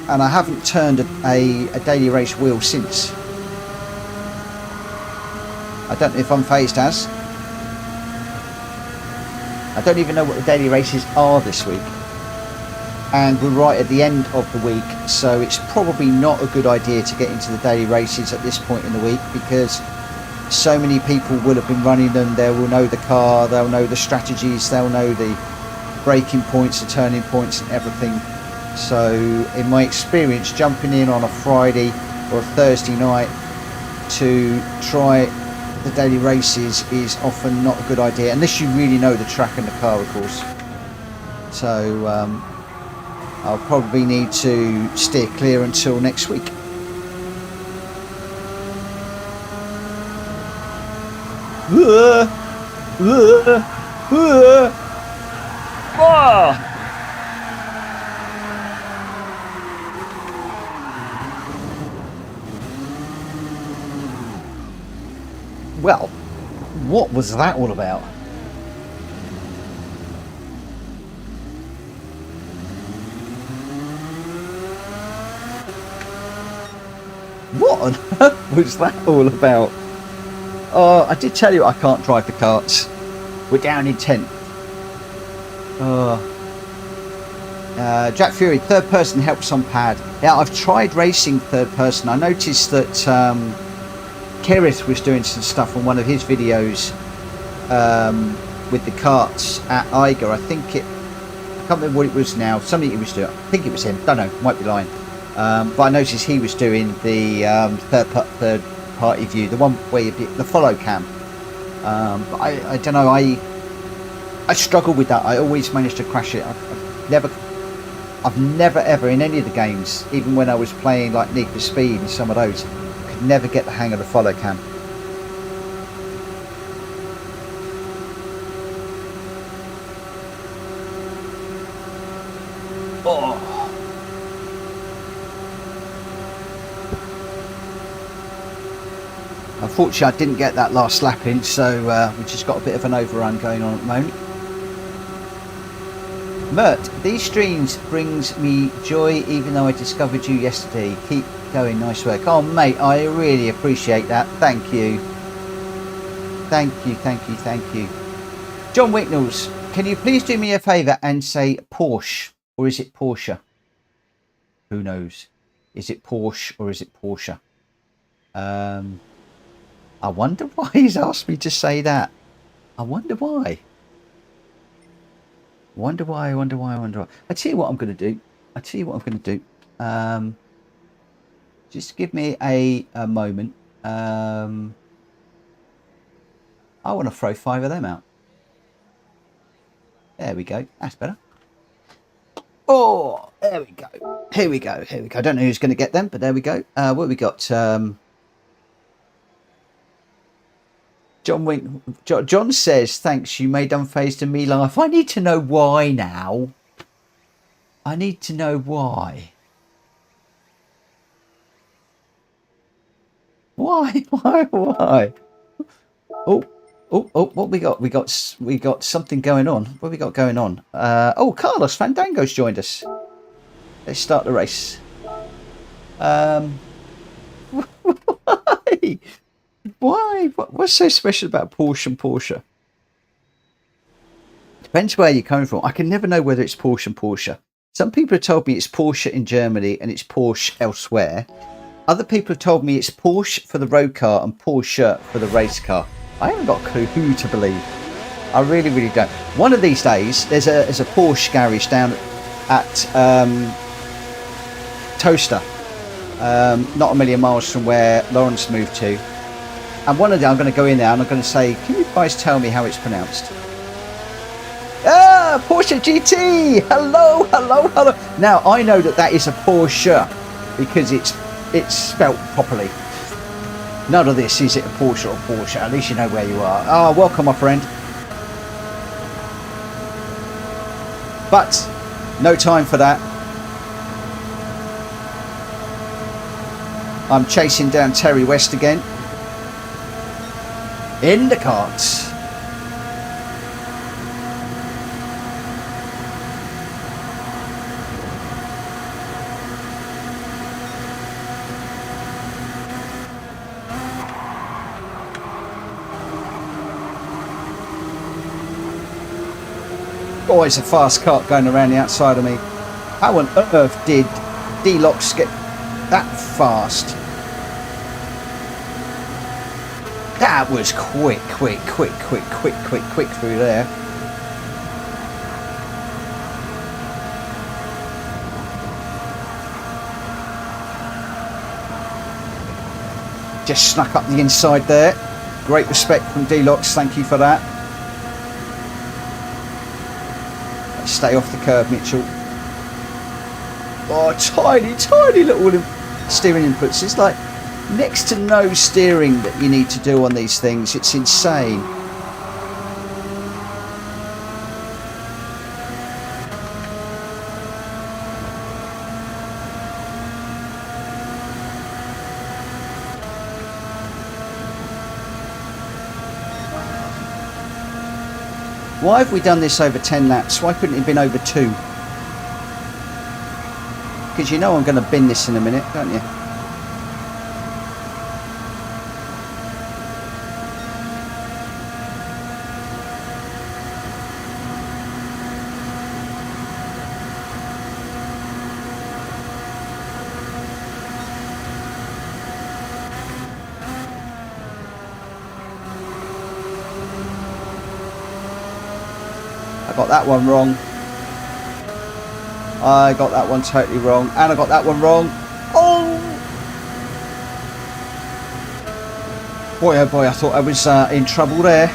and I haven't turned a daily race wheel since. I don't know if Unfazed has. I don't even know what the daily races are this week, and we're right at the end of the week, so it's probably not a good idea to get into the daily races at this point in the week, because so many people will have been running them. They will know the car, they'll know the strategies, they'll know the braking points, the turning points and everything. So in my experience, jumping in on a Friday or a Thursday night to try the daily races is often not a good idea, unless you really know the track and the car, of course. So I'll probably need to steer clear until next week. Well, what was that all about? What on earth was that all about? Oh, I did tell you I can't drive the karts. We're down in 10th. Jack Fury, third person helps on pad. Yeah, I've tried racing third person. I noticed that Kerith was doing some stuff on one of his videos with the karts at Eiger. I can't remember what it was now. Something he was doing. I think it was him. Don't know. Might be lying. But I noticed he was doing the third party view, the one where you the follow cam. But I don't know. I struggle with that. I always manage to crash it. I've never ever in any of the games, even when I was playing like Need for Speed and some of those, could never get the hang of the follow cam. Oh. Unfortunately, I didn't get that last lap in, so we just got a bit of an overrun going on at the moment. Mert, these streams brings me joy even though I discovered you yesterday. Keep going, nice work. Oh mate, I really appreciate that. Thank you. Thank you, thank you, thank you. John Wicknells, can you please do me a favour and say Porsche, or is it Porsche? Who knows? Is it Porsche or is it Porsche? I wonder why he's asked me to say that. I wonder why. Wonder why. I tell you what I'm going to do. Just give me a moment. I want to throw 5 of them out. There we go. That's better. Oh, there we go. Here we go. I don't know who's going to get them, but there we go. What have we got? John says, thanks, you made Unfazed and me laugh. I need to know why now. I need to know why. Why? Oh, what we got? We got something going on. What have we got going on? Oh, Carlos Fandango's joined us. Let's start the race. Why? What's so special about Porsche and Porsche? Depends where you're coming from. I can never know whether it's Porsche and Porsche. Some people have told me it's Porsche in Germany and it's Porsche elsewhere. Other people have told me it's Porsche for the road car and Porsche for the race car. I haven't got a clue who to believe. I really, really don't. One of these days, there's a Porsche garage down at Toaster, not a million miles from where Lawrence moved to. And one of them, I'm going to go in there and I'm going to say, can you guys tell me how it's pronounced? Ah, Porsche GT! Hello. Now, I know that is a Porsche because it's spelt properly. None of this, is it a Porsche or Porsche? At least you know where you are. Ah, welcome, my friend. But, no time for that. I'm chasing down Terry West again. In the Karts. Oh, it's a fast kart going around the outside of me. How on earth did D-Locks get that fast? That was quick through there. Just snuck up the inside there. Great respect from D-Locks, thank you for that. Let's stay off the curb, Mitchell. Oh, tiny little steering inputs. It's like next to no steering that you need to do on these things. It's insane. Why have we done this over 10 laps? Why couldn't it have been over 2? Because you know I'm going to bin this in a minute, don't you? Got that one wrong. I got that one totally wrong. And I got that one wrong. Oh! Boy, oh boy, I thought I was in trouble there.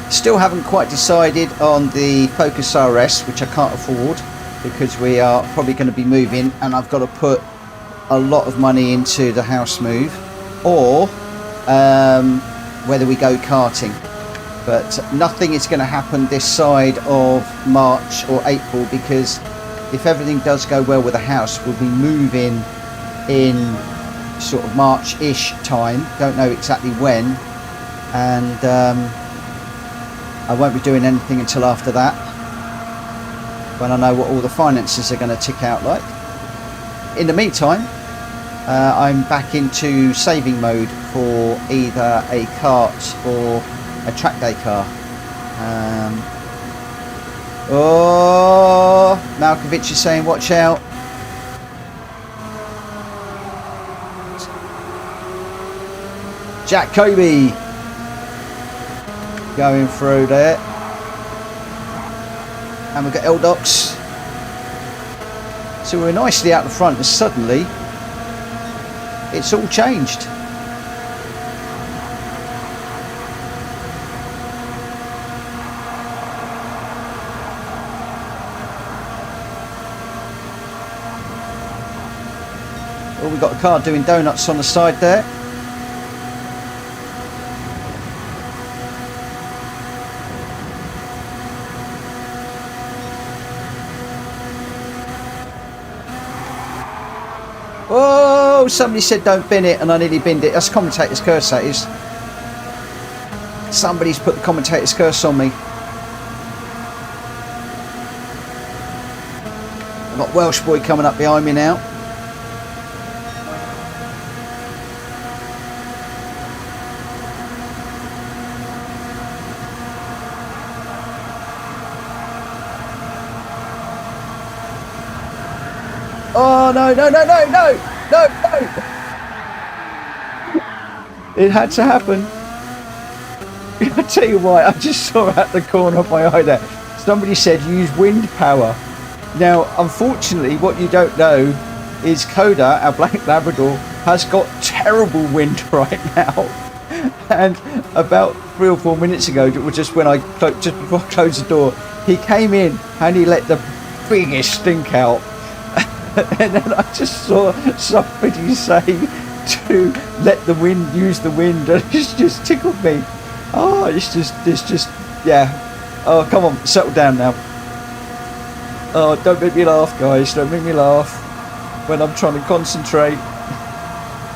Still haven't quite decided on the Focus RS, which I can't afford because we are probably going to be moving and I've got to put a lot of money into the house move, or whether we go karting. But nothing is going to happen this side of March or April, because if everything does go well with the house, we'll be moving in sort of March-ish time. Don't know exactly when, and I won't be doing anything until after that, when I know what all the finances are going to tick out like. In the meantime, I'm back into saving mode for either a kart or a track day car. Oh, Malkovich is saying watch out. Jack Kobe going through there, and we've got Eldox. So we're nicely out the front, and suddenly it's all changed. Oh, we've got a car doing donuts on the side there. Oh, somebody said don't bin it, and I nearly binned it. That's commentator's curse, that is. Somebody's put the commentator's curse on me. I've got Welsh Boy coming up behind me now. Oh, no, no, no, no, no, no, no. It had to happen. I tell you why, I just saw at the corner of my eye there. Somebody said use wind power. Now, unfortunately, what you don't know is Coda, our black Labrador, has got terrible wind right now. And about 3 or 4 minutes ago, just when just before I closed the door, he came in and he let the biggest stink out. And then I just saw somebody say to let the wind, use the wind, and it's just tickled me. Oh, it's just, yeah. Oh, come on, settle down now. Oh, don't make me laugh, guys. Don't make me laugh when I'm trying to concentrate.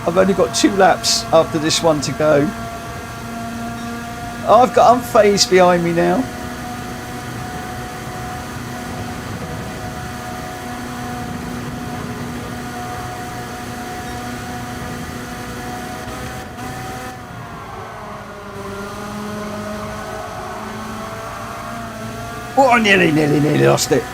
I've only got 2 laps after this one to go. Oh, I've got Unfazed behind me now. Oh, nearly lost it.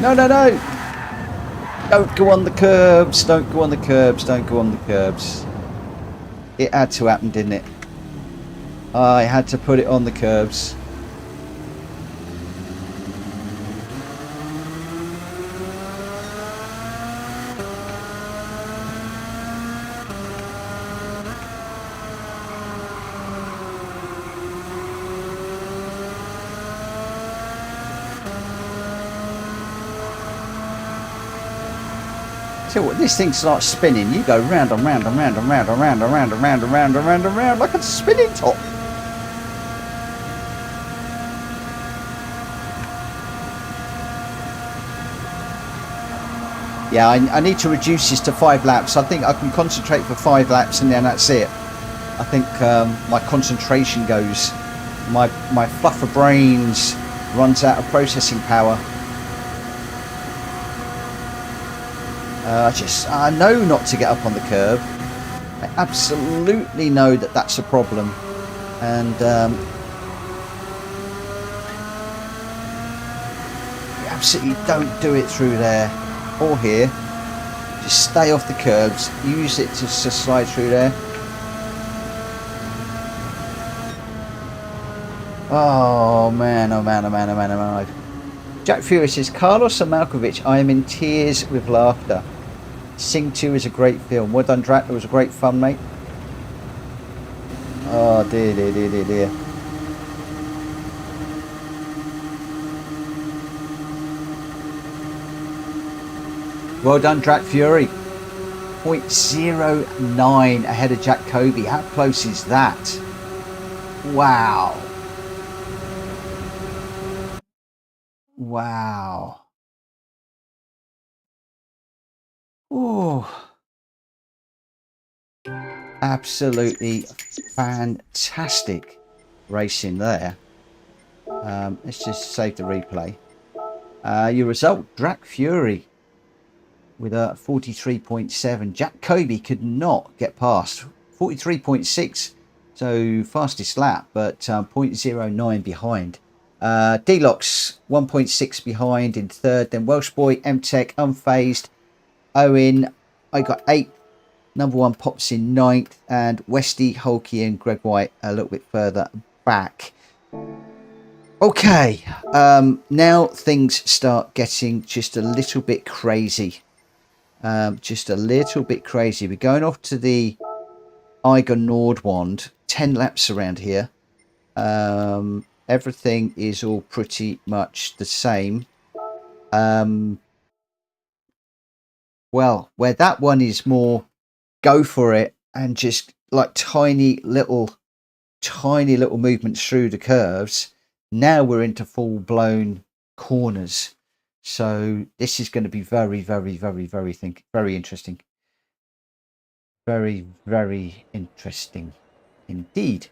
No, no, no. Don't go on the curbs. Don't go on the curbs. Don't go on the curbs. It had to happen, didn't it? I had to put it on the curbs. So what, this thing starts spinning, you go round and round and round and round and round and round and round and round and round and round like a spinning top. Yeah, I need to reduce this to 5 laps. I think I can concentrate for 5 laps and then that's it. I think my concentration goes. My fluffer brains runs out of processing power. I know not to get up on the curb. I absolutely know that that's a problem. And you absolutely don't do it through there or here. Just stay off the curbs. Use it to slide through there. Oh man, oh man, oh man, oh man, oh man. Jack Fury says, Carlos and Malkovich, I am in tears with laughter. Sing 2 is a great film. Well done, Drac. It was a great fun, mate. Oh dear, dear, dear, dear, dear. Well done, Drac Fury. 0.09 ahead of Jack Kobe. How close is that? Wow. Wow. Oh, absolutely fantastic racing there. Let's just save the replay. Your result, Drac Fury with a 43.7. Jack Kobe could not get past 43.6, so fastest lap, but 0.09 behind. D-Locks 1.6 behind in third, then Welsh Boy, M-Tech, Unfazed, Owen, I got 8th, number 1 Pops in 9th, and Westy, Hulky and Greg White a little bit further back. Okay, now things start getting just a little bit crazy. Just a little bit crazy. We're going off to the Eiger Nordwand, 10 laps around here. Everything is all pretty much the same. Well, where that one is more go for it and just like tiny little movements through the curves. Now we're into full-blown corners. So this is going to be very, very, very, very interesting. Very, very interesting indeed.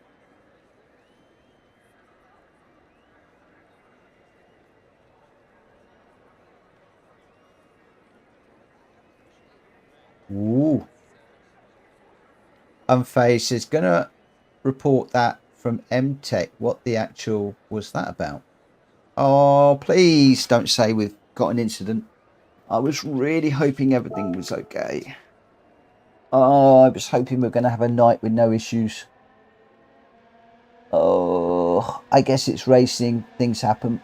Ooh. Unfazed is going to report that from M-Tech. What the actual was that about? Oh, please don't say we've got an incident. I was really hoping everything was okay. Oh, I was hoping we're going to have a night with no issues. Oh, I guess it's racing. Things happen.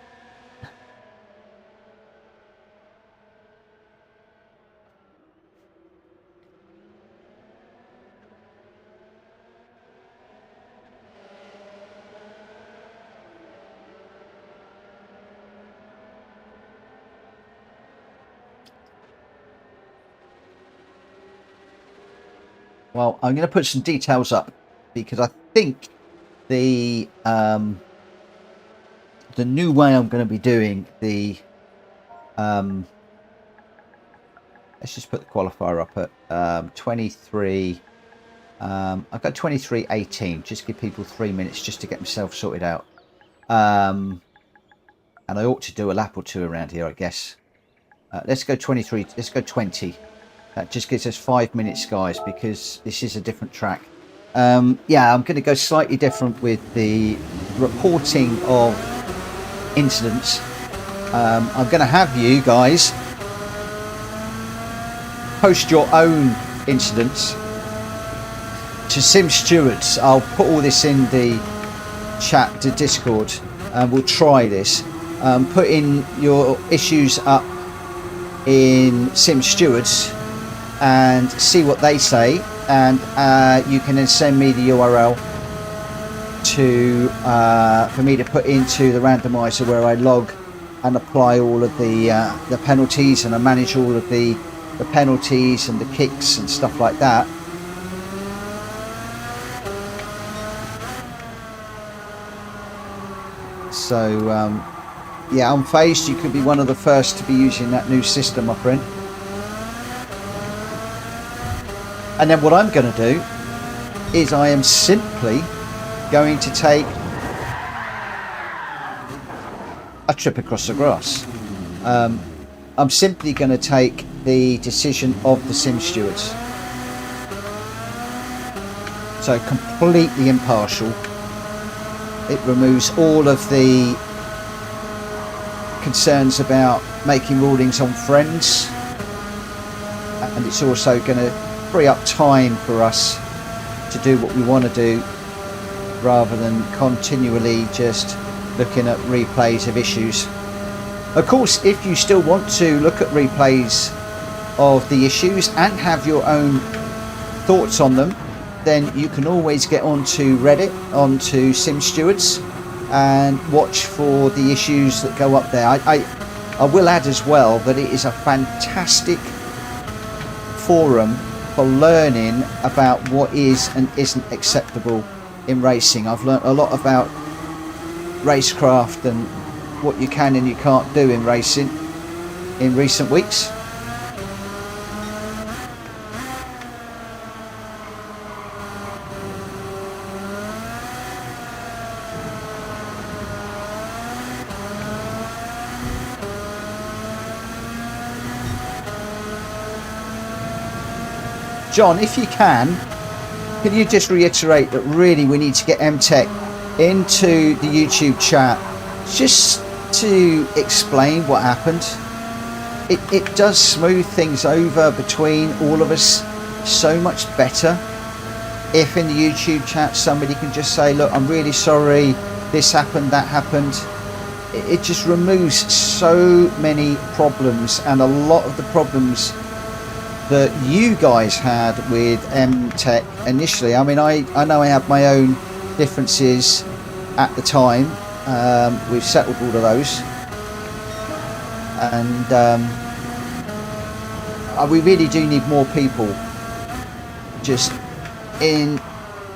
Well, I'm going to put some details up because I think the new way I'm going to be doing the let's just put the qualifier up at 23. I've got 23:18. Just give people 3 minutes just to get myself sorted out. And I ought to do a lap or two around here, I guess. Let's go 23. Let's go 20. That just gives us 5 minutes, guys, because this is a different track. Yeah, I'm going to go slightly different with the reporting of incidents. I'm going to have you guys post your own incidents to Sim Stewards. I'll put all this in the chat to Discord and we'll try this. Put in your issues up in Sim Stewards and see what they say, and you can then send me the URL to for me to put into the randomizer where I log and apply all of the penalties, and I manage all of the the penalties and the kicks and stuff like that. So yeah, Unfazed, you could be one of the first to be using that new system, my friend. And then what I'm going to do is I am simply going to take a trip across the grass. I'm simply going to take the decision of the sim stewards. So completely impartial. It removes all of the concerns about making rulings on friends, and it's also going to free up time for us to do what we want to do, rather than continually just looking at replays of issues. Of course, if you still want to look at replays of the issues and have your own thoughts on them, then you can always get onto Reddit, onto Sim Stewards, and watch for the issues that go up there. I will add as well that it is a fantastic forum for learning about what is and isn't acceptable in racing. I've learnt a lot about racecraft and what you can and you can't do in racing in recent weeks. John, if you can you just reiterate that really we need to get M-Tech into the YouTube chat just to explain what happened. It does smooth things over between all of us so much better if in the YouTube chat somebody can just say, look, I'm really sorry, this happened, that happened. It just removes so many problems, and a lot of the problems that you guys had with M-Tech initially. I mean, I know I had my own differences at the time. We've settled all of those, and we really do need more people just in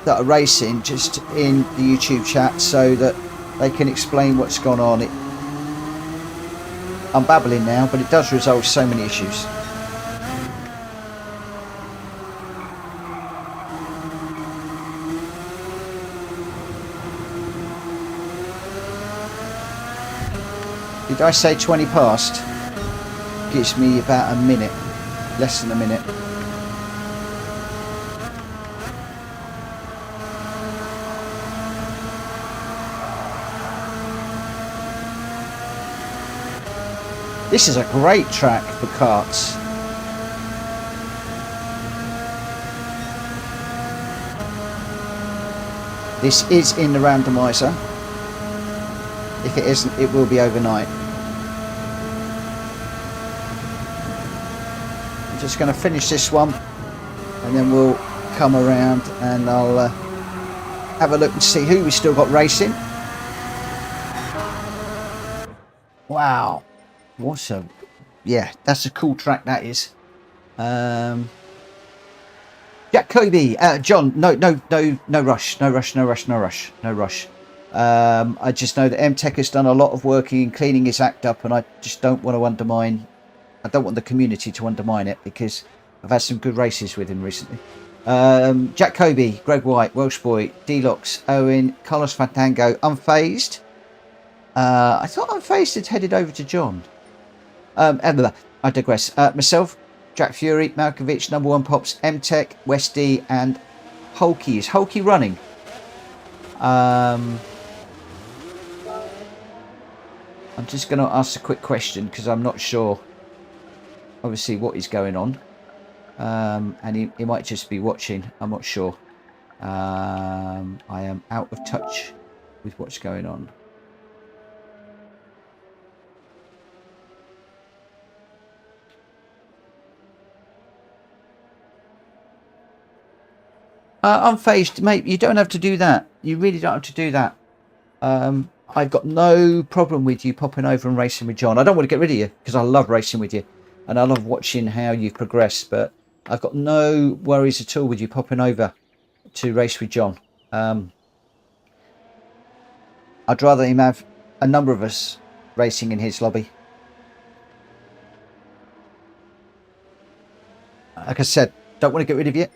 that are racing, just in the YouTube chat, so that they can explain what's gone on. I'm babbling now, but it does resolve so many issues. Did I say 20 past? Gives me about a minute, less than a minute. This is a great track for karts. This is in the randomizer. If it isn't, it will be overnight. I'm just going to finish this one and then we'll come around and I'll have a look and see who we still got racing. Wow. What a... yeah, that's a cool track, that is. Jack Kobe, John, no rush. I just know that M-Tech has done a lot of work in cleaning his act up, and I just don't want to undermine, I don't want the community to undermine it, because I've had some good races with him recently. Jack Kobe, Greg White, Welsh Boy, D-Locks, Owen, Carlos Fandango, Unfazed. I thought Unfazed had headed over to John. I digress. Myself, Jack Fury, Malkovich, Number One Pops, M-Tech, Westy, and Hulky. Is Hulky running? I'm just going to ask a quick question because I'm not sure, obviously, what is going on. And he might just be watching. I'm not sure. I am out of touch with what's going on. Unfazed, mate, you don't have to do that. You really don't have to do that. I've got no problem with you popping over and racing with John. I don't want to get rid of you because I love racing with you. and I love watching how you progress. But I've got no worries at all with you popping over to race with John. I'd rather him have a number of us racing in his lobby. Like I said, don't want to get rid of you.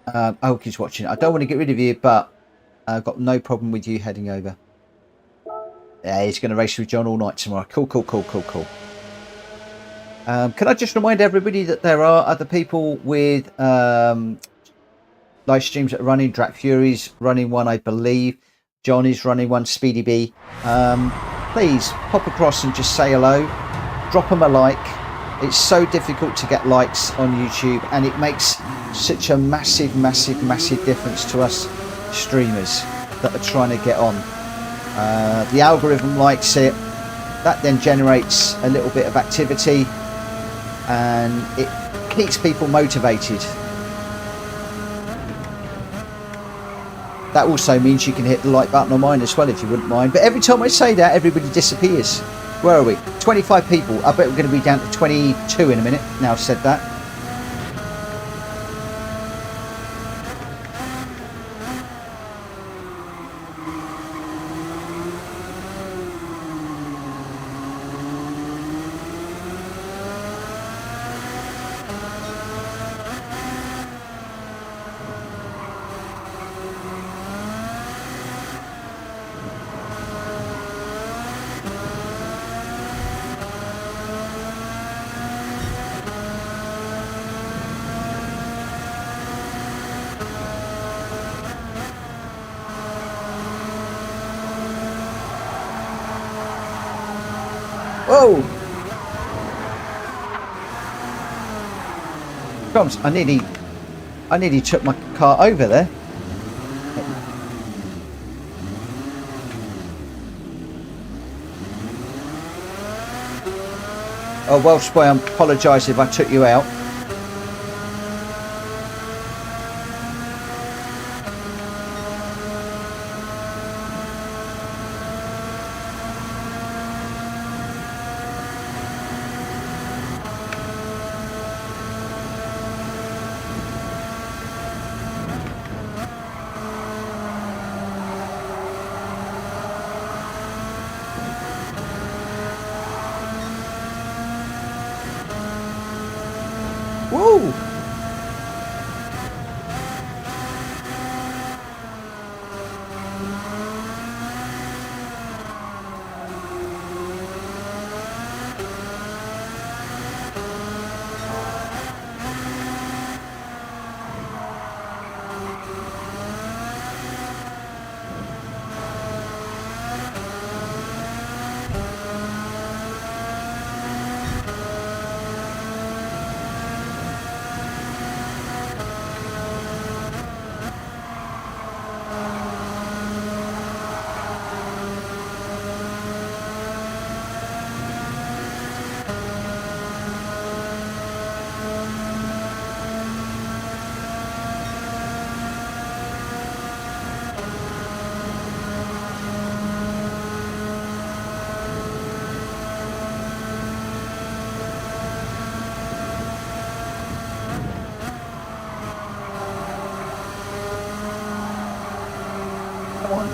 I hope he's watching. I don't want to get rid of you, but I've got no problem with you heading over. Yeah, he's going to race with John all night tomorrow. Cool. Can I just remind everybody that there are other people with live streams that are running. Drat Fury's running one, I believe. John is running one. Speedy B. Please pop across and just say hello. Drop them a like. It's so difficult to get likes on YouTube, and it makes such a massive difference to us streamers that are trying to get on. The algorithm likes it. That then generates a little bit of activity, and it keeps people motivated. That also means you can hit the like button on mine as well if you wouldn't mind. But every time I say that, everybody disappears. Where are we? 25 people. I bet we're going to be down to 22 in a minute now I've said that. Whoa! Crumbs, I nearly took my car over there. Oh, Welsh boy, I apologise if I took you out. Woo!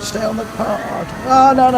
Stay on the card. Oh, no.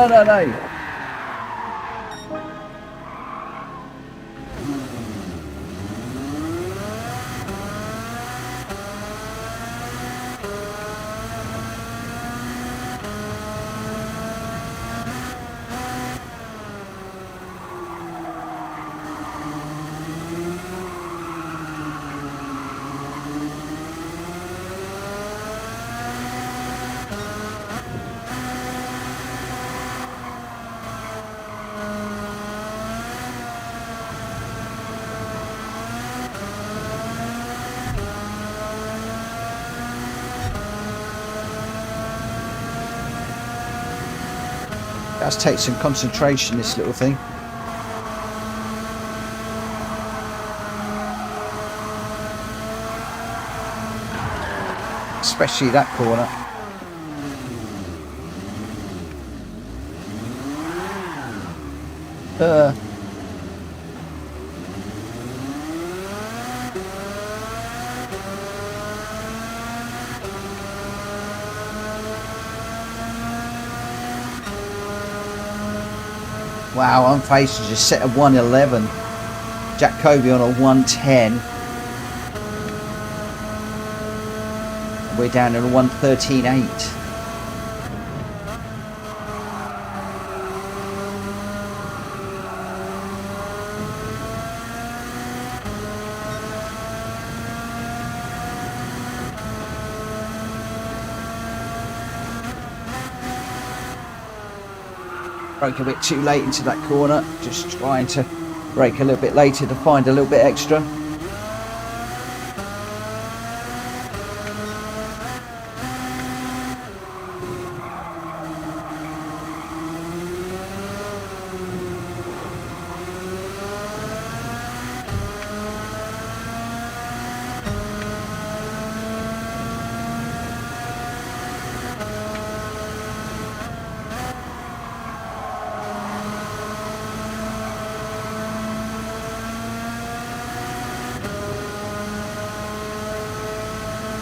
Does take some concentration, this little thing. Especially that corner. Wow, Unfaced is just set a 111. Jack Kobe on a 110. We're down in a 113.8. Broke a bit too late into that corner, just trying to brake a little bit later to find a little bit extra.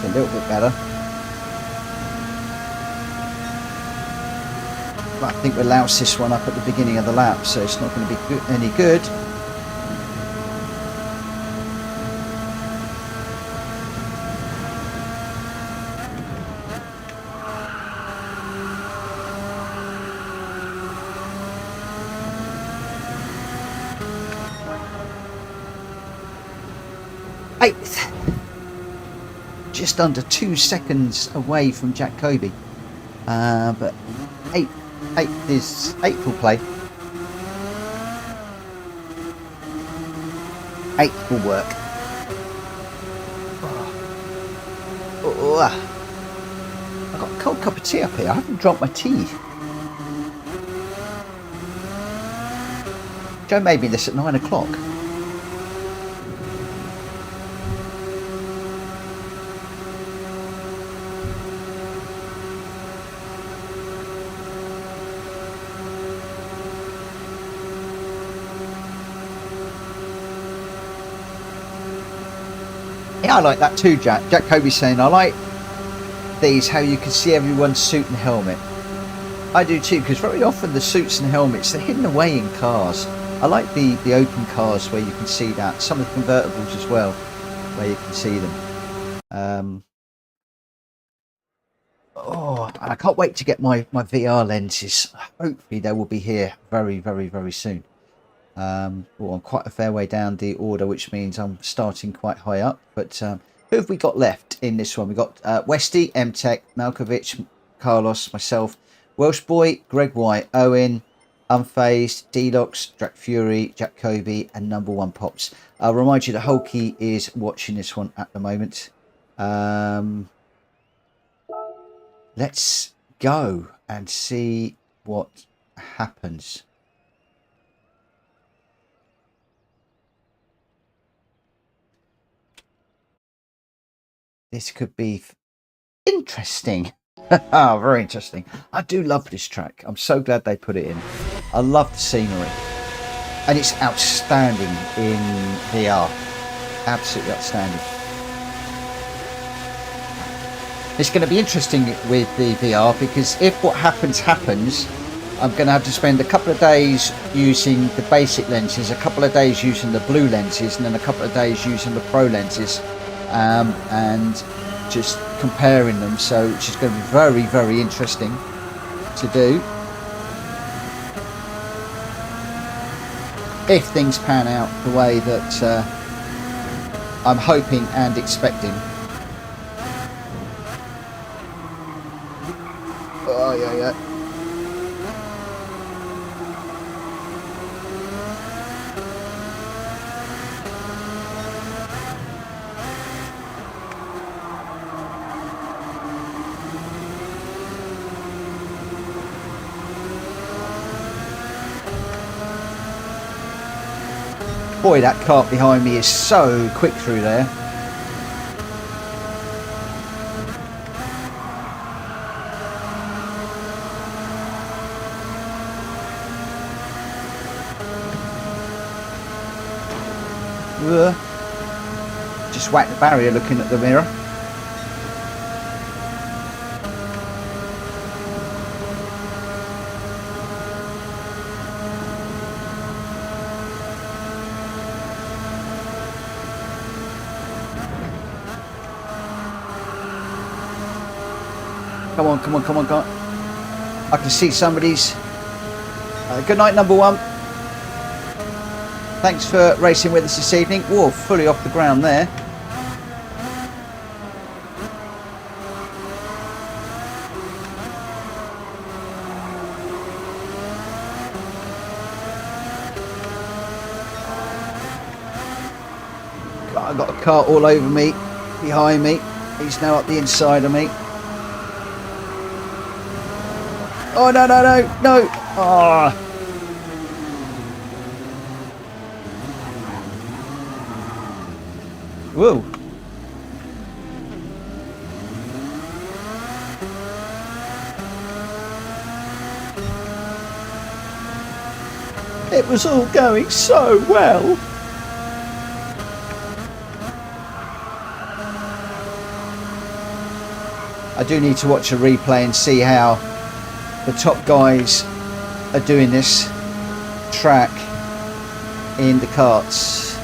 A little bit better, but I think we loused this one up at the beginning of the lap, so it's not going to be any good. Eighth. Just under 2 seconds away from Jack Kobe, but eighth will play. Eighth will work. I've got a cold cup of tea up here. I haven't drunk my tea. Joe made me this at 9 o'clock. Yeah, I like that too, Jack. Jack Kobe's saying, I like these, how you can see everyone's suit and helmet. I do too, because very often the suits and helmets, they're hidden away in cars. I like the open cars where you can see that. Some of the convertibles as well, where you can see them. Oh, and I can't wait to get my VR lenses. Hopefully they will be here very, very, very soon. I'm quite a fair way down the order, which means I'm starting quite high up. But who have we got left in this one? We've got Westy, M-Tech, Malkovich, Carlos, myself, Welsh Boy, Greg White, Owen, Unfazed, Deluxe, Drac Fury, Jack Kobe, and Number One Pops. I'll remind you that Hulky is watching this one at the moment. Let's go and see what happens. This could be interesting. Very interesting. I do love this track. I'm so glad they put it in. I love the scenery. And it's outstanding in VR. Absolutely outstanding. It's going to be interesting with the VR, because if what happens, I'm going to have to spend a couple of days using the basic lenses, a couple of days using the blue lenses, and then a couple of days using the pro lenses. And just comparing them, so which is going to be very, very interesting to do if things pan out the way that I'm hoping and expecting. Oh yeah. Boy, that cart behind me is so quick through there. Just whacked the barrier looking at the mirror. Come on, come on, come on, come on. I can see somebody's. Good night, number one. Thanks for racing with us this evening. Whoa, fully off the ground there. I've got a car all over me, behind me. He's now up the inside of me. Oh, no, no, no, no. Oh. Whoa. It was all going so well. I do need to watch a replay and see how the top guys are doing this track in the karts.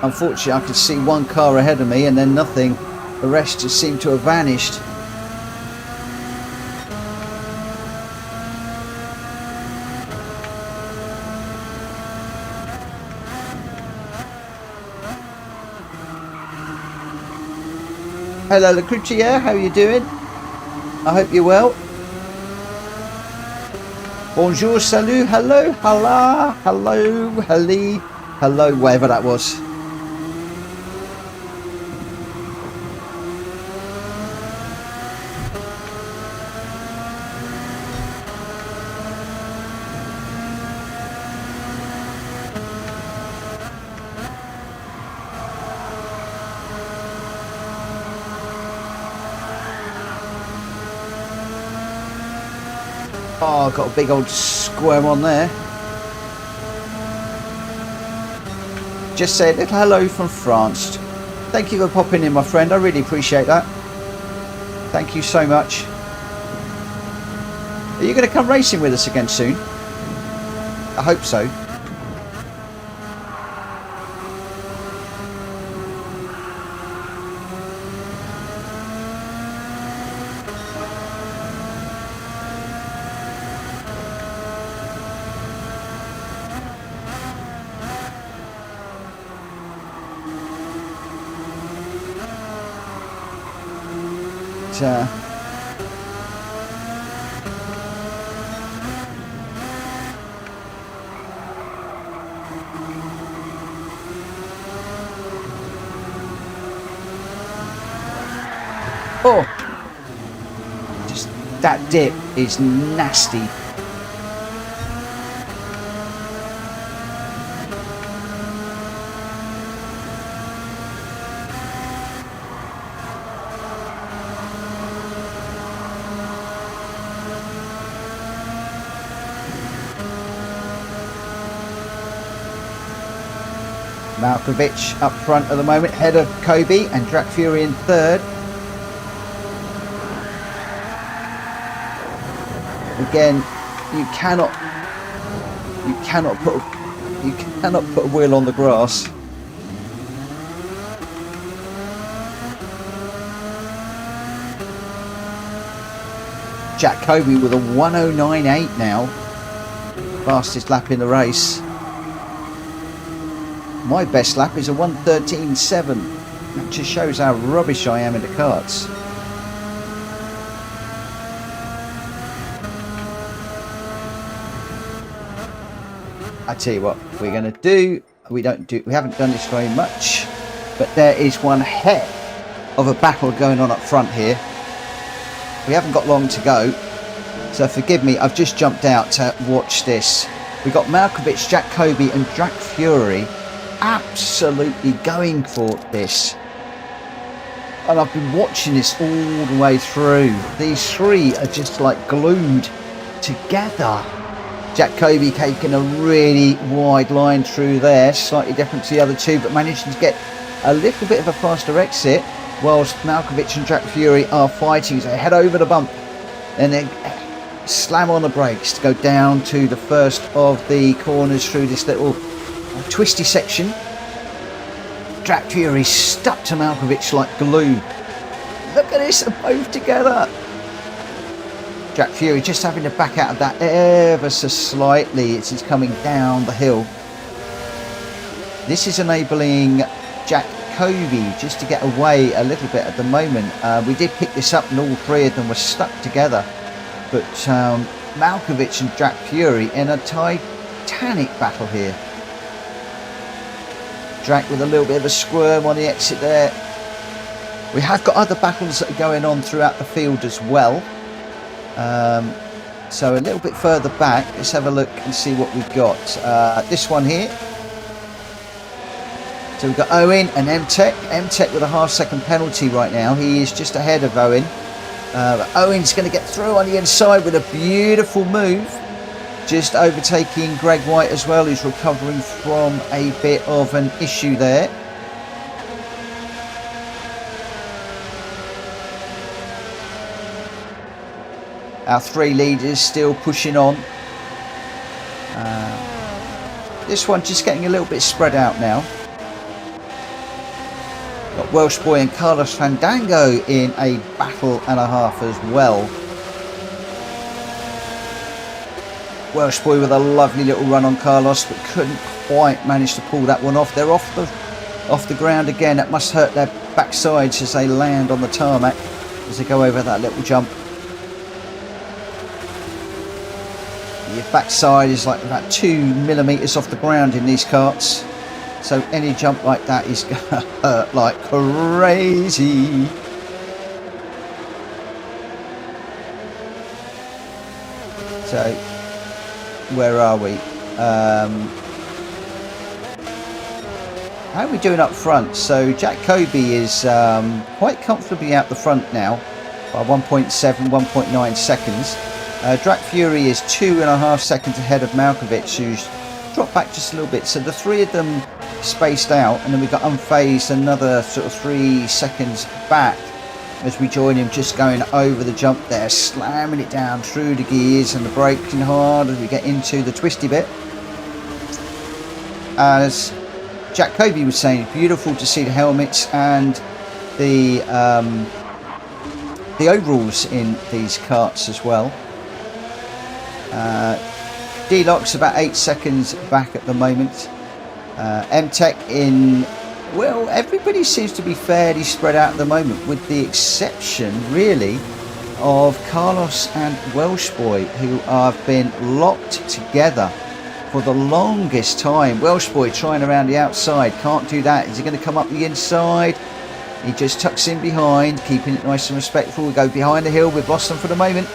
Unfortunately, I could see one car ahead of me and then nothing. The rest just seemed to have vanished. Hello, Gr.3, how are you doing? I hope you're well. Bonjour, salut, hello, hello, hello, hello, hello, whatever that was. Oh, got a big old squirm on there. Just said little hello from France. Thank you for popping in, my friend. I really appreciate that. Thank you so much. Are you going to come racing with us again soon? I hope so. Oh, just that dip is nasty. Malkovich up front at the moment, head of Kobe, and Drak Fury in third. Again, you cannot put a wheel on the grass. Jack Kobe with a 109.8 now, fastest lap in the race. My best lap is a 113.7. That just shows how rubbish I am in the karts. I tell you what we're going to do. We haven't done this very much, but there is one heck of a battle going on up front here. We haven't got long to go, so forgive me. I've just jumped out to watch this. We got Malkovich, Jack Kobe, and Drak Fury absolutely going for this, and I've been watching this all the way through. These three are just like glued together. Jack Kobe taking a really wide line through there, slightly different to the other two, but managing to get a little bit of a faster exit, whilst Malkovich and Drak Fury are fighting. So head over the bump and then slam on the brakes to go down to the first of the corners through this little twisty section. Jack Fury stuck to Malkovich like glue. Look at this, they're both together. Jack Fury just having to back out of that ever so slightly as he's coming down the hill. This is enabling Jack Kobe just to get away a little bit at the moment. We did pick this up and all three of them were stuck together. But Malkovich and Jack Fury in a titanic battle here. Jack with a little bit of a squirm on the exit there. We have got other battles that are going on throughout the field as well. So a little bit further back, let's have a look and see what we've got. This one here. So we've got Owen and M-Tech. M-Tech with a half-second penalty right now. He is just ahead of Owen. But Owen's going to get through on the inside with a beautiful move. Just overtaking Greg White as well, who's recovering from a bit of an issue there. Our three leaders still pushing on. This one just getting a little bit spread out now. Got Welsh Boy and Carlos Fandango in a battle and a half as well. Welsh Boy with a lovely little run on Carlos, but couldn't quite manage to pull that one off. They're off the ground again. That must hurt their backsides as they land on the tarmac as they go over that little jump. Your backside is like about 2 millimeters off the ground in these karts. So any jump like that is going to hurt like crazy. So, where are we? How are we doing up front? So Jack Kobe is quite comfortably out the front now by 1.7, 1.9 seconds. Jack Fury is 2.5 seconds ahead of Malkovich, who's dropped back just a little bit. So the three of them spaced out, and then we've got Unfazed another sort of 3 seconds back as we join him, just going over the jump there, slamming it down through the gears and the braking hard as we get into the twisty bit. As Jack Kobe was saying, beautiful to see the helmets and the overalls in these karts as well. D-Lock's about 8 seconds back at the moment. M-Tech in, well, everybody seems to be fairly spread out at the moment, with the exception really of Carlos and Welsh Boy, who have been locked together for the longest time. Welsh Boy trying around the outside, can't do that. Is he going to come up the inside? He just tucks in behind, keeping it nice and respectful. We go behind the hill, we've lost them for the moment.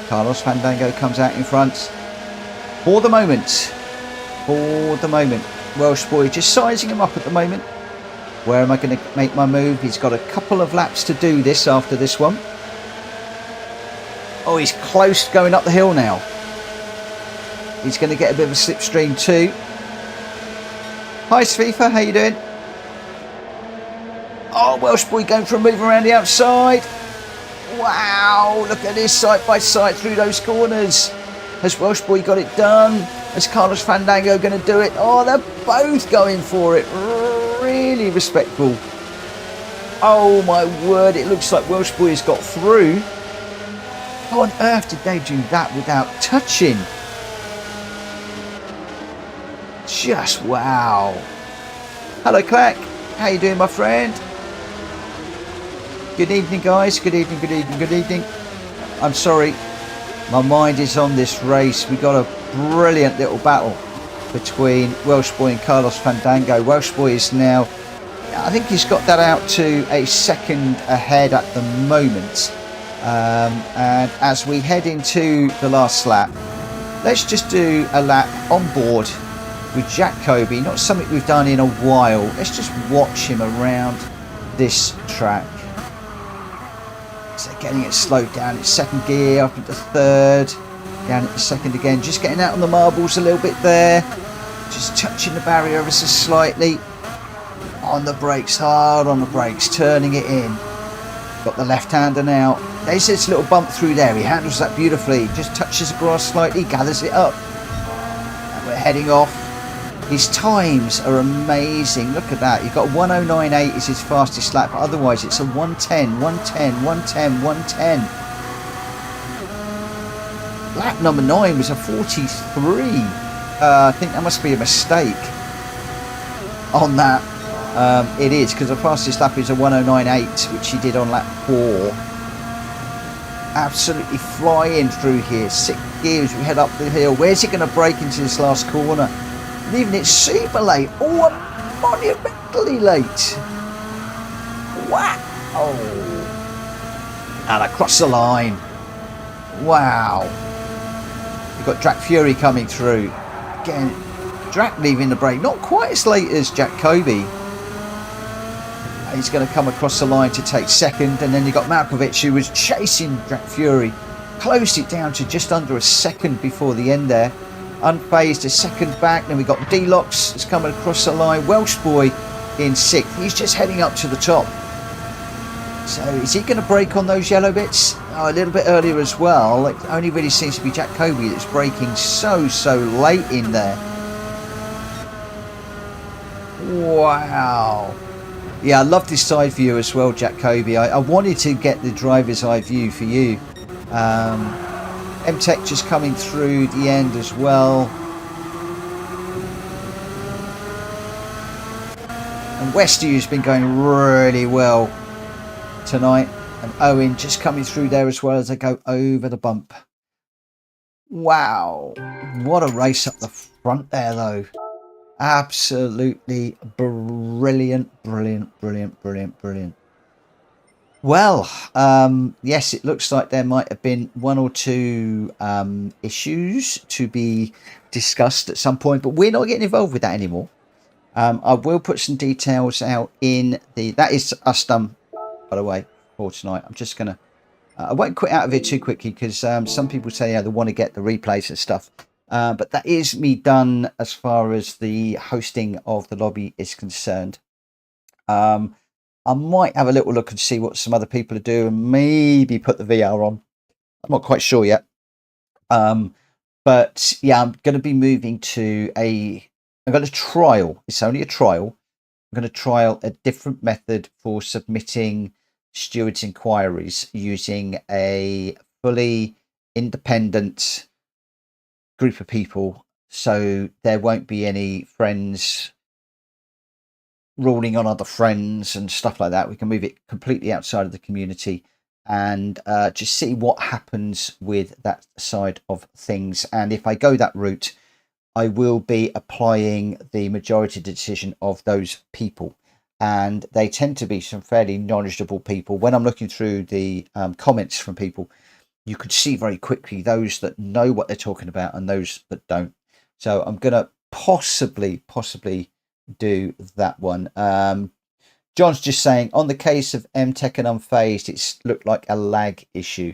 Carlos Fandango comes out in front for the moment. Welsh Boy just sizing him up at the moment. Where am I going to make my move? He's got a couple of laps to do this after this one. Oh, he's close going up the hill now. He's going to get a bit of a slipstream too. Hi Svifa, how you doing? Oh, Welsh Boy going for a move around the outside. Wow, look at this, side by side through those corners. Has Welsh Boy got it done? Is Carlos Fandango going to do it? Oh, they're both going for it. Really respectful. Oh my word, it looks like Welsh Boy has got through. How on earth did they do that without touching? Just wow. Hello Clack, how you doing my friend? Good evening guys, good evening, good evening, good evening. I'm sorry, my mind is on this race. We got a brilliant little battle between Welsh Boy and Carlos Fandango. Welsh Boy is now, I think he's got that out to a second ahead at the moment. And as we head into the last lap, let's just do a lap on board with Jack Kobe. Not something we've done in a while. Let's just watch him around this track. So getting it slowed down, it's second gear, up into third, down into second again, just getting out on the marbles a little bit there, just touching the barrier ever so slightly, on the brakes, hard on the brakes, turning it in. Got the left-hander now, There's this little bump through there. He handles that beautifully. Just touches the grass slightly, gathers it up. And we're heading off. His times are amazing. Look at that. You've got 109.8 is his fastest lap. Otherwise, it's a 110, 110, 110, 110. Lap number 9 was a 43. I think that must be a mistake on that. It is, because the fastest lap is a 109.8, which he did on lap 4. Absolutely flying through here. 6 gears, we head up the hill. Where's he going to brake into this last corner? Leaving it super late. Oh, monumentally late. Wow. And across the line. Wow. You've got Drac Fury coming through. Again, Drac leaving the brake. Not quite as late as Jack Kobe. He's going to come across the line to take second. And then you've got Malkovich, who was chasing Drac Fury. Closed it down to just under a second before the end there. Unfazed, a second back. Then we've got Deluxe that's coming across the line. Welsh Boy in 6th. He's just heading up to the top. So is he going to brake on those yellow bits? Oh, a little bit earlier as well. It only really seems to be Jack Kobe that's braking so late in there. Wow. Yeah, I love this side view as well, Jack Kobe. I wanted to get the driver's eye view for you. M-Tech just coming through the end as well. And Westyu's been going really well tonight. And Owen just coming through there as well as they go over the bump. Wow. What a race up the front there, though. Absolutely brilliant. Well, yes, it looks like there might have been 1 or 2 issues to be discussed at some point, but we're not getting involved with that anymore. I will put some details out in the... That is us done, by the way, for tonight. I'm just going to... I won't quit out of it too quickly because some people say they want to get the replays and stuff. But that is me done as far as the hosting of the lobby is concerned. I might have a little look and see what some other people are doing and maybe put the VR on. I'm not quite sure yet. But yeah, I'm going to be moving to I'm going to trial. It's only a trial. I'm going to trial a different method for submitting stewards' inquiries using a fully independent group of people. So there won't be any friends ruling on other friends and stuff like that. We can move it completely outside of the community and just see what happens with that side of things. And if I go that route, I will be applying the majority decision of those people. And they tend to be some fairly knowledgeable people. When I'm looking through the comments from people, you could see very quickly those that know what they're talking about and those that don't. So I'm going to possibly do that one. John's just saying, on the case of M-Tech and Unfazed, it's looked like a lag issue.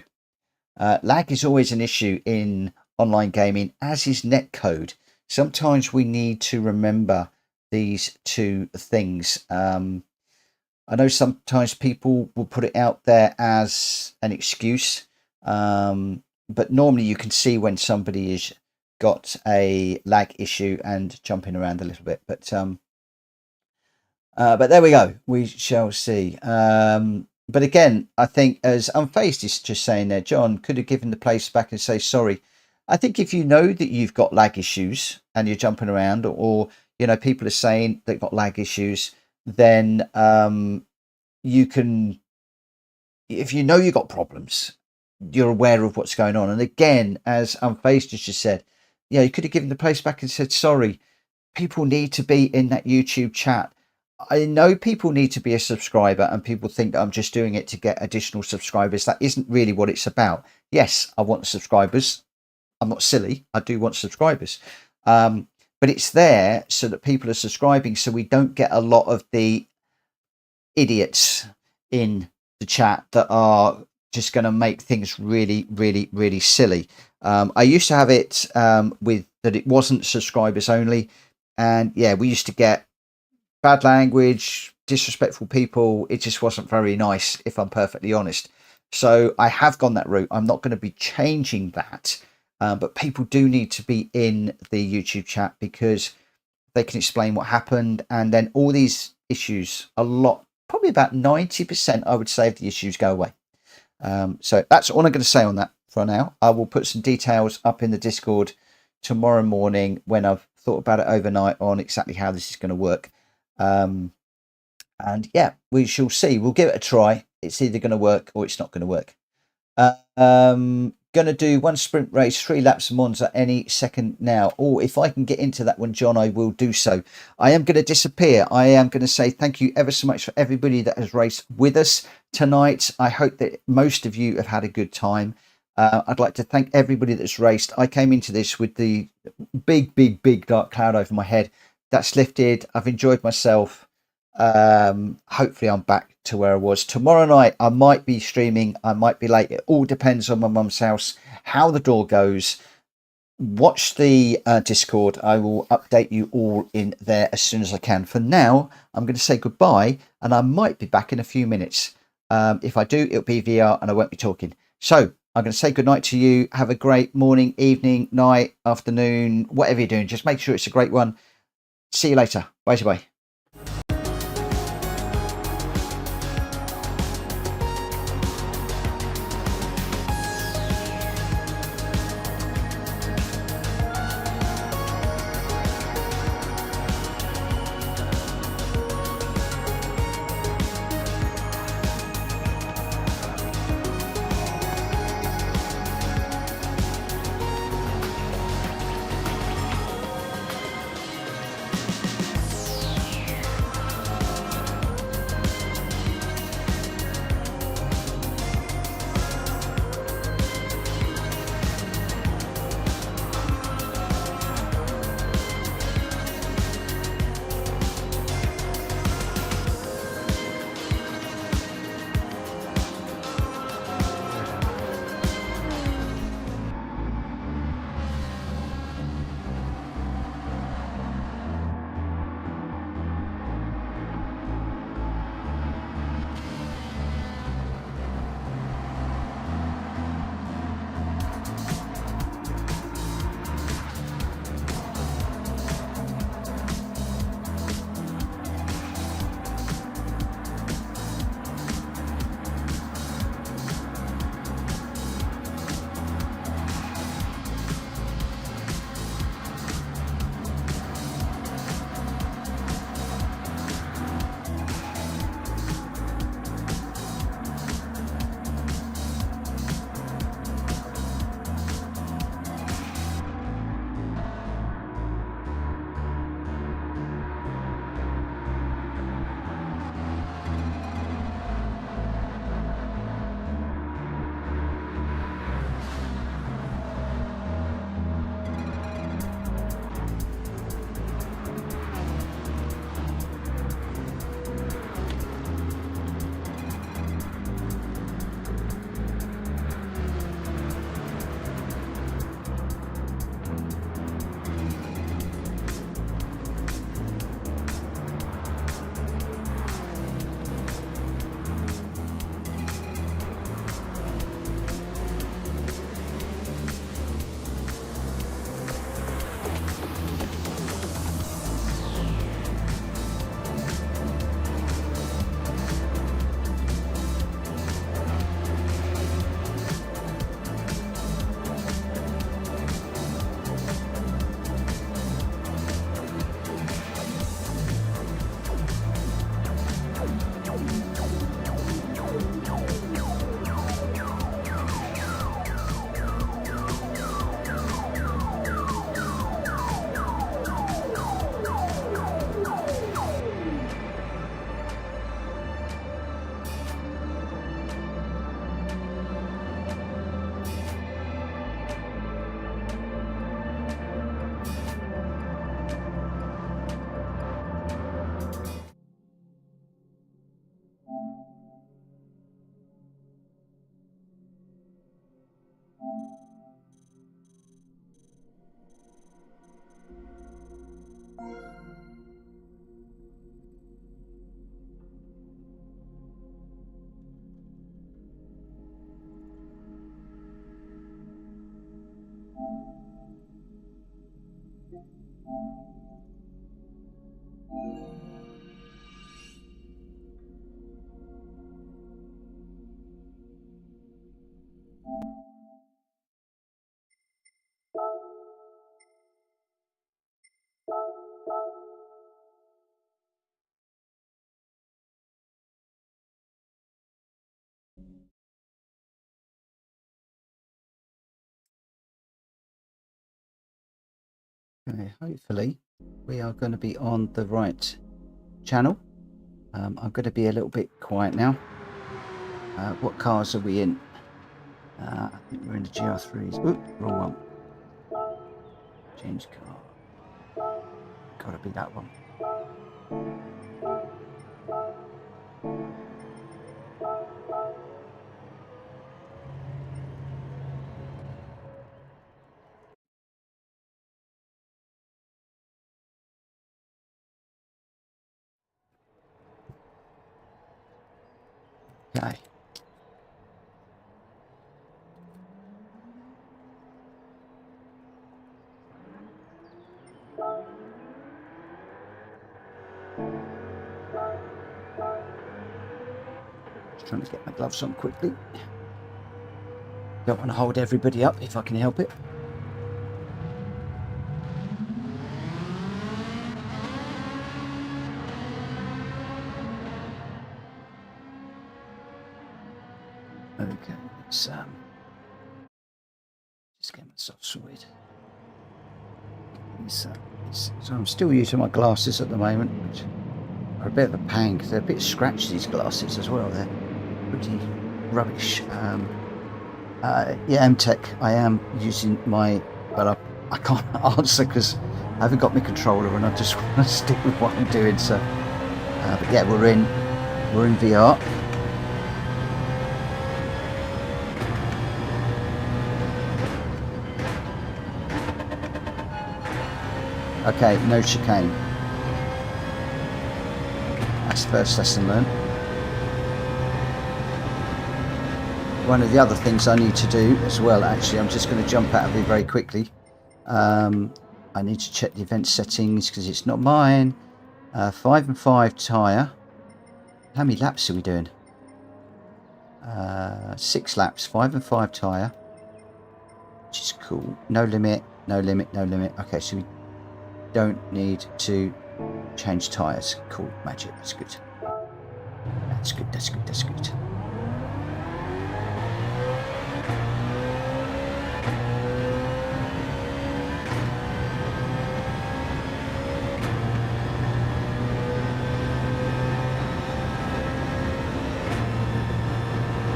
Lag is always an issue in online gaming, as is netcode. Sometimes we need to remember these two things. I know sometimes people will put it out there as an excuse, but normally you can see when somebody has got a lag issue and jumping around a little bit. But there we go. We shall see. But again, I think as Unfazed is just saying there, John could have given the place back and say sorry. I think if you know that you've got lag issues and you're jumping around, or you know people are saying they've got lag issues, then you can, if you know you've got problems, you're aware of what's going on. And again, as Unfazed just said, yeah, you could have given the place back and said sorry. People need to be in that YouTube chat. I know people need to be a subscriber, and people think that I'm just doing it to get additional subscribers. That isn't really what it's about. Yes, I want subscribers. I'm not silly. I do want subscribers. But it's there so that people are subscribing, so we don't get a lot of the idiots in the chat that are just going to make things really silly. I used to have it with that it wasn't subscribers only. And yeah, we used to get bad language, disrespectful people. It just wasn't very nice, if I'm perfectly honest. So I have gone that route. I'm not going to be changing that. But people do need to be in the YouTube chat because they can explain what happened. And then all these issues, probably about 90%, I would say, of the issues go away. So that's all I'm going to say on that for now. I will put some details up in the Discord tomorrow morning when I've thought about it overnight on exactly how this is going to work. And yeah, we shall see. We'll give it a try. It's either going to work or it's not going to work. Going to do one sprint race, 3 laps of Monza any second now. Or if I can get into that one, John, I will do so. I am going to disappear. I am going to say thank you ever so much for everybody that has raced with us tonight. I hope that most of you have had a good time. I'd like to thank everybody that's raced. I came into this with the big dark cloud over my head. That's lifted. I've enjoyed myself. Hopefully I'm back to where I was. Tomorrow night I might be streaming, I might be late. It all depends on my mum's house, how the door goes. Watch the Discord. I will update you all in there as soon as I can. For now, I'm going to say goodbye, and I might be back in a few minutes. If I do, it'll be VR and I won't be talking. So I'm going to say goodnight to you. Have a great morning, evening, night, afternoon, whatever you're doing. Just make sure it's a great one. See you later. Bye. Okay, hopefully we are going to be on the right channel. I'm going to be a little bit quiet now. What cars are we in? I think we're in the GR3s. Oop, wrong one. Change car. Gotta be that one. Okay. Just trying to get my gloves on quickly. Don't want to hold everybody up if I can help it. Okay, let's just get myself sorted. So I'm still using my glasses at the moment, which are a bit of a pain because they're a bit scratchy, these glasses as well. They're pretty rubbish. Yeah, MTech, I am using my, but I can't answer because I haven't got my controller and I just want to stick with what I'm doing. So, but yeah, we're in VR. Okay, no chicane. That's the first lesson learned. One of the other things I need to do as well, actually, I'm just going to jump out of it very quickly. I need to check the event settings because it's not mine. 5 and 5 tyre. How many laps are we doing? 6 laps, 5 and 5 tyre. Which is cool. No limit, no limit, no limit. Okay, so we don't need to change tyres. Cool, magic, that's good. That's good, that's good, that's good.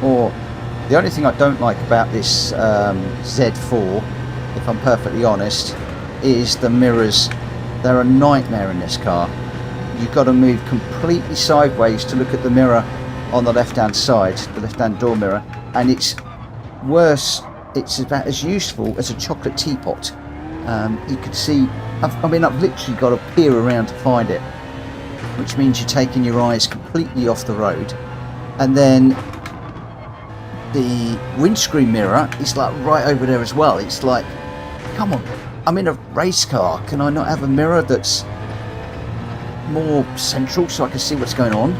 Or the only thing I don't like about this Z4, if I'm perfectly honest, is the mirrors. They're a nightmare in this car. You've got to move completely sideways to look at the mirror on the left hand side, the left hand door mirror, and it's worse. It's about as useful as a chocolate teapot. You can see, I've literally got to peer around to find it, which means you're taking your eyes completely off the road. And then the windscreen mirror is like right over there as well. It's like, come on, I'm in a race car. Can I not have a mirror that's more central so I can see what's going on?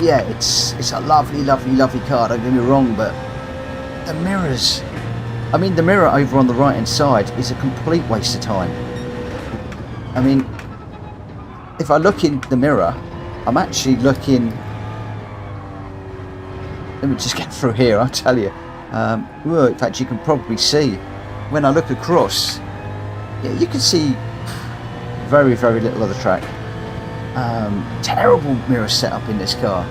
Yeah, it's a lovely, lovely, lovely car, don't get me wrong, but the mirrors, the mirror over on the right hand side is a complete waste of time. If I look in the mirror, I'm actually looking, let me just get through here, I'll tell you. Well, in fact, you can probably see when I look across, yeah, you can see very, very little of the track. Terrible mirror setup in this car.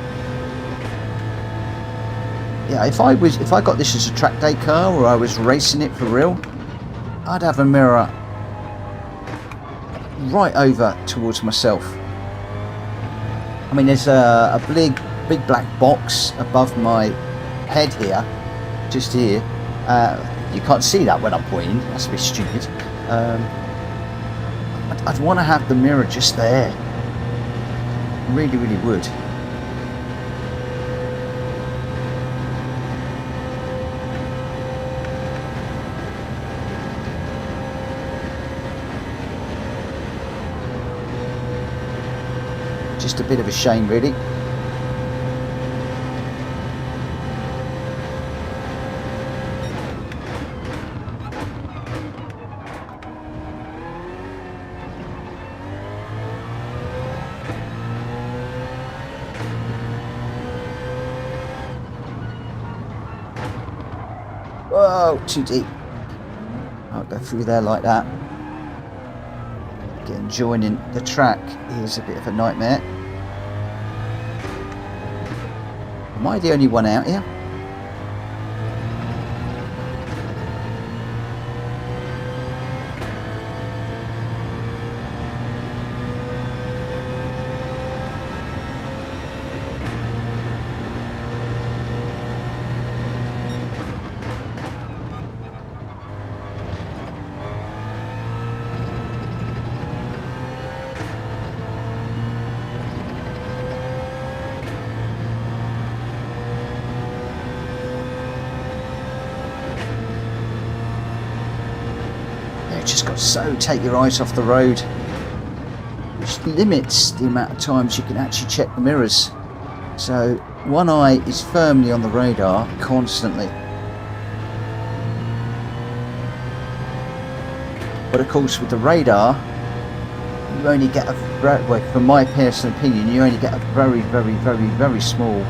Yeah, if I got this as a track day car or I was racing it for real, I'd have a mirror right over towards myself. There's a big black box above my head here, just here. You can't see that when I'm pointing. That's a bit stupid. I'd want to have the mirror just there. Really, really would. Just a bit of a shame, really. Whoa, too deep. Can't go through there like that. Again, joining the track is a bit of a nightmare. Am I the only one out here? Just got so take your eyes off the road, which limits the amount of times you can actually check the mirrors. So one eye is firmly on the radar constantly. But of course with the radar you only get well, from my personal opinion, you only get a very small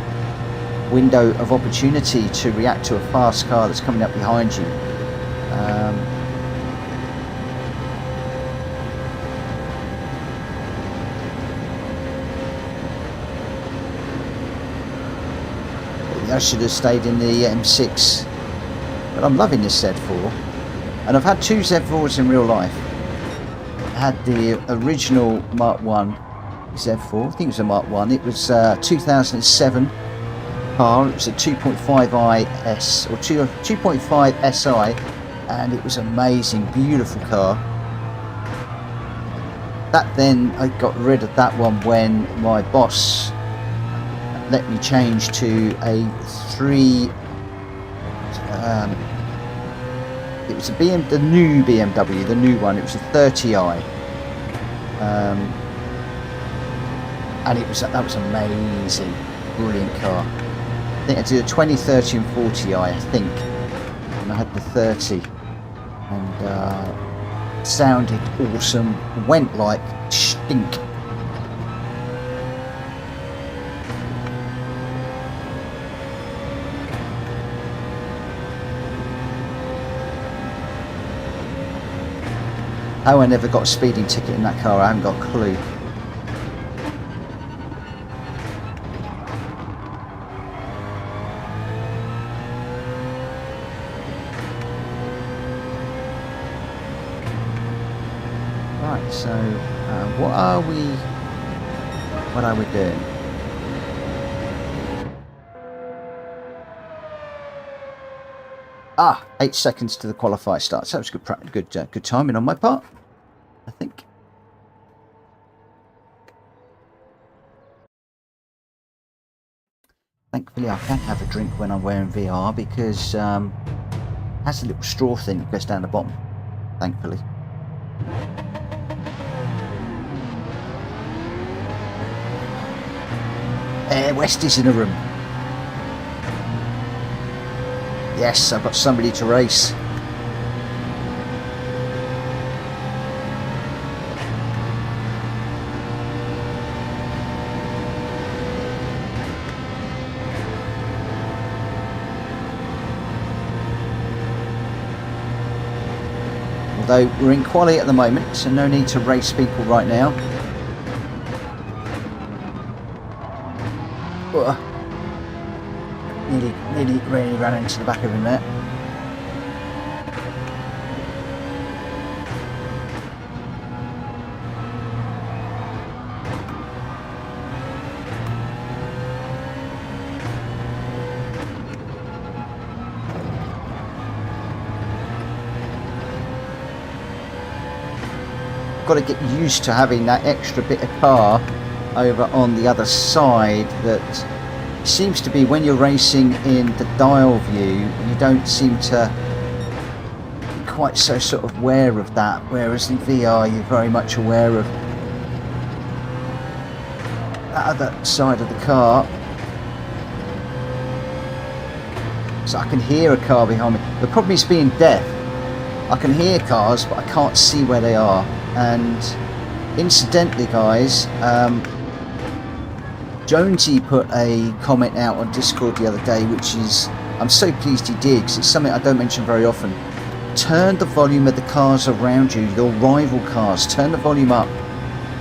window of opportunity to react to a fast car that's coming up behind you. I should have stayed in the M6, but I'm loving this Z4, and I've had two Z4s in real life. I had the original Mark 1 Z4, I think it was a Mark 1, it was 2007 car, it was a 2.5i S, or 2.5 SI, and it was amazing, beautiful car. That then, I got rid of that one when my boss let me change to a it was the new BMW, the new one. It was a 30i, and that was amazing, brilliant car. I think I did a 20, 30 and 40i, I think, and I had the 30, and sounded awesome, went like stink. How I never got a speeding ticket in that car, I haven't got a clue. Right, so what are we doing? Ah, 8 seconds to the qualifier start. So that was good timing on my part, I think. Thankfully, I can have a drink when I'm wearing VR because it has a little straw thing that goes down the bottom. Thankfully. West is in a room. Yes, I've got somebody to race. Although we're in quali at the moment, so no need to race people right now. Nearly really ran into the back of him there. Got to get used to having that extra bit of car over on the other side. That seems to be when you're racing in the dial view, you don't seem to be quite so sort of aware of that, whereas in VR you're very much aware of that other side of the car. So I can hear a car behind me. The problem is being deaf. I can hear cars, but I can't see where they are. And incidentally, guys, Jonesy put a comment out on Discord the other day, which is, I'm so pleased he did, because it's something I don't mention very often. turn the volume of the cars around you, your rival cars. Turn the volume up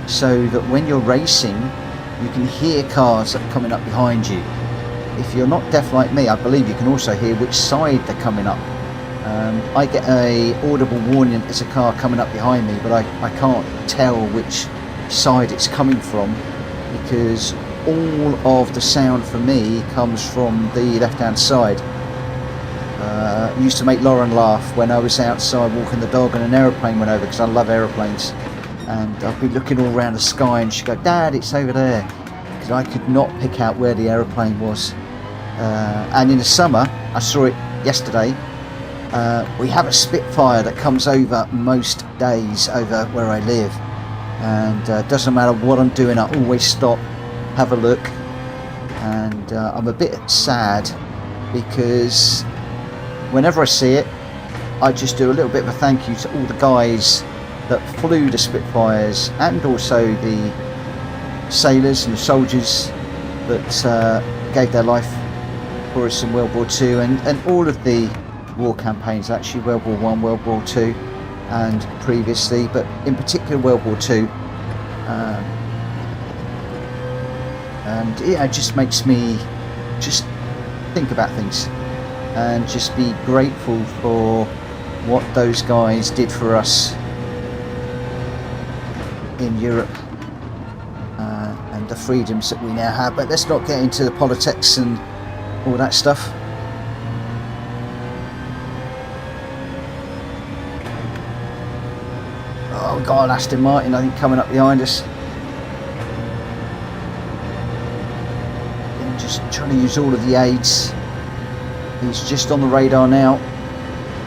so that when you're racing, you can hear cars that are coming up behind you. If you're not deaf like me, I believe you can also hear which side they're coming up. I get a audible warning there's a car coming up behind me, but I can't tell which side it's coming from, because all of the sound for me comes from the left hand side. Used to make Lauren laugh when I was outside walking the dog and an aeroplane went over, because I love aeroplanes, and I'd be looking all around the sky and she'd go, "Dad, it's over there," because I could not pick out where the aeroplane was. And in the summer, I saw it yesterday. We have a Spitfire that comes over most days over where I live, and doesn't matter what I'm doing, I always stop, have a look, and I'm a bit sad because whenever I see it, I just do a little bit of a thank you to all the guys that flew the Spitfires, and also the sailors and the soldiers that gave their life for us in World War II, and all of the war campaigns, actually, World War I, World War II, and previously, but in particular World War II. And yeah, it just makes me just think about things and just be grateful for what those guys did for us in Europe, and the freedoms that we now have. But let's not get into the politics and all that stuff. Oh, we've got an Aston Martin, I think, coming up behind us. And just trying to use all of the aids. He's just on the radar now.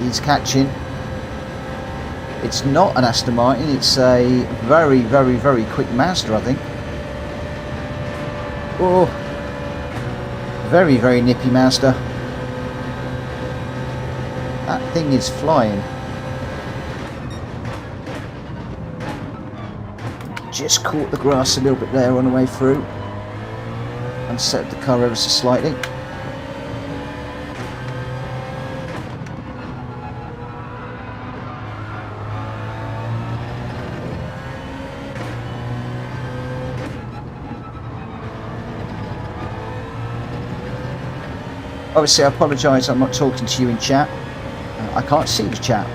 He's catching. It's not an Aston Martin, it's a very, very, very quick Mazda, I think. Oh, very, very nippy Mazda. That thing is flying. Just caught the grass a little bit there on the way through and set the car ever so slightly. Obviously, I apologise, I'm not talking to you in chat. I can't see the chat.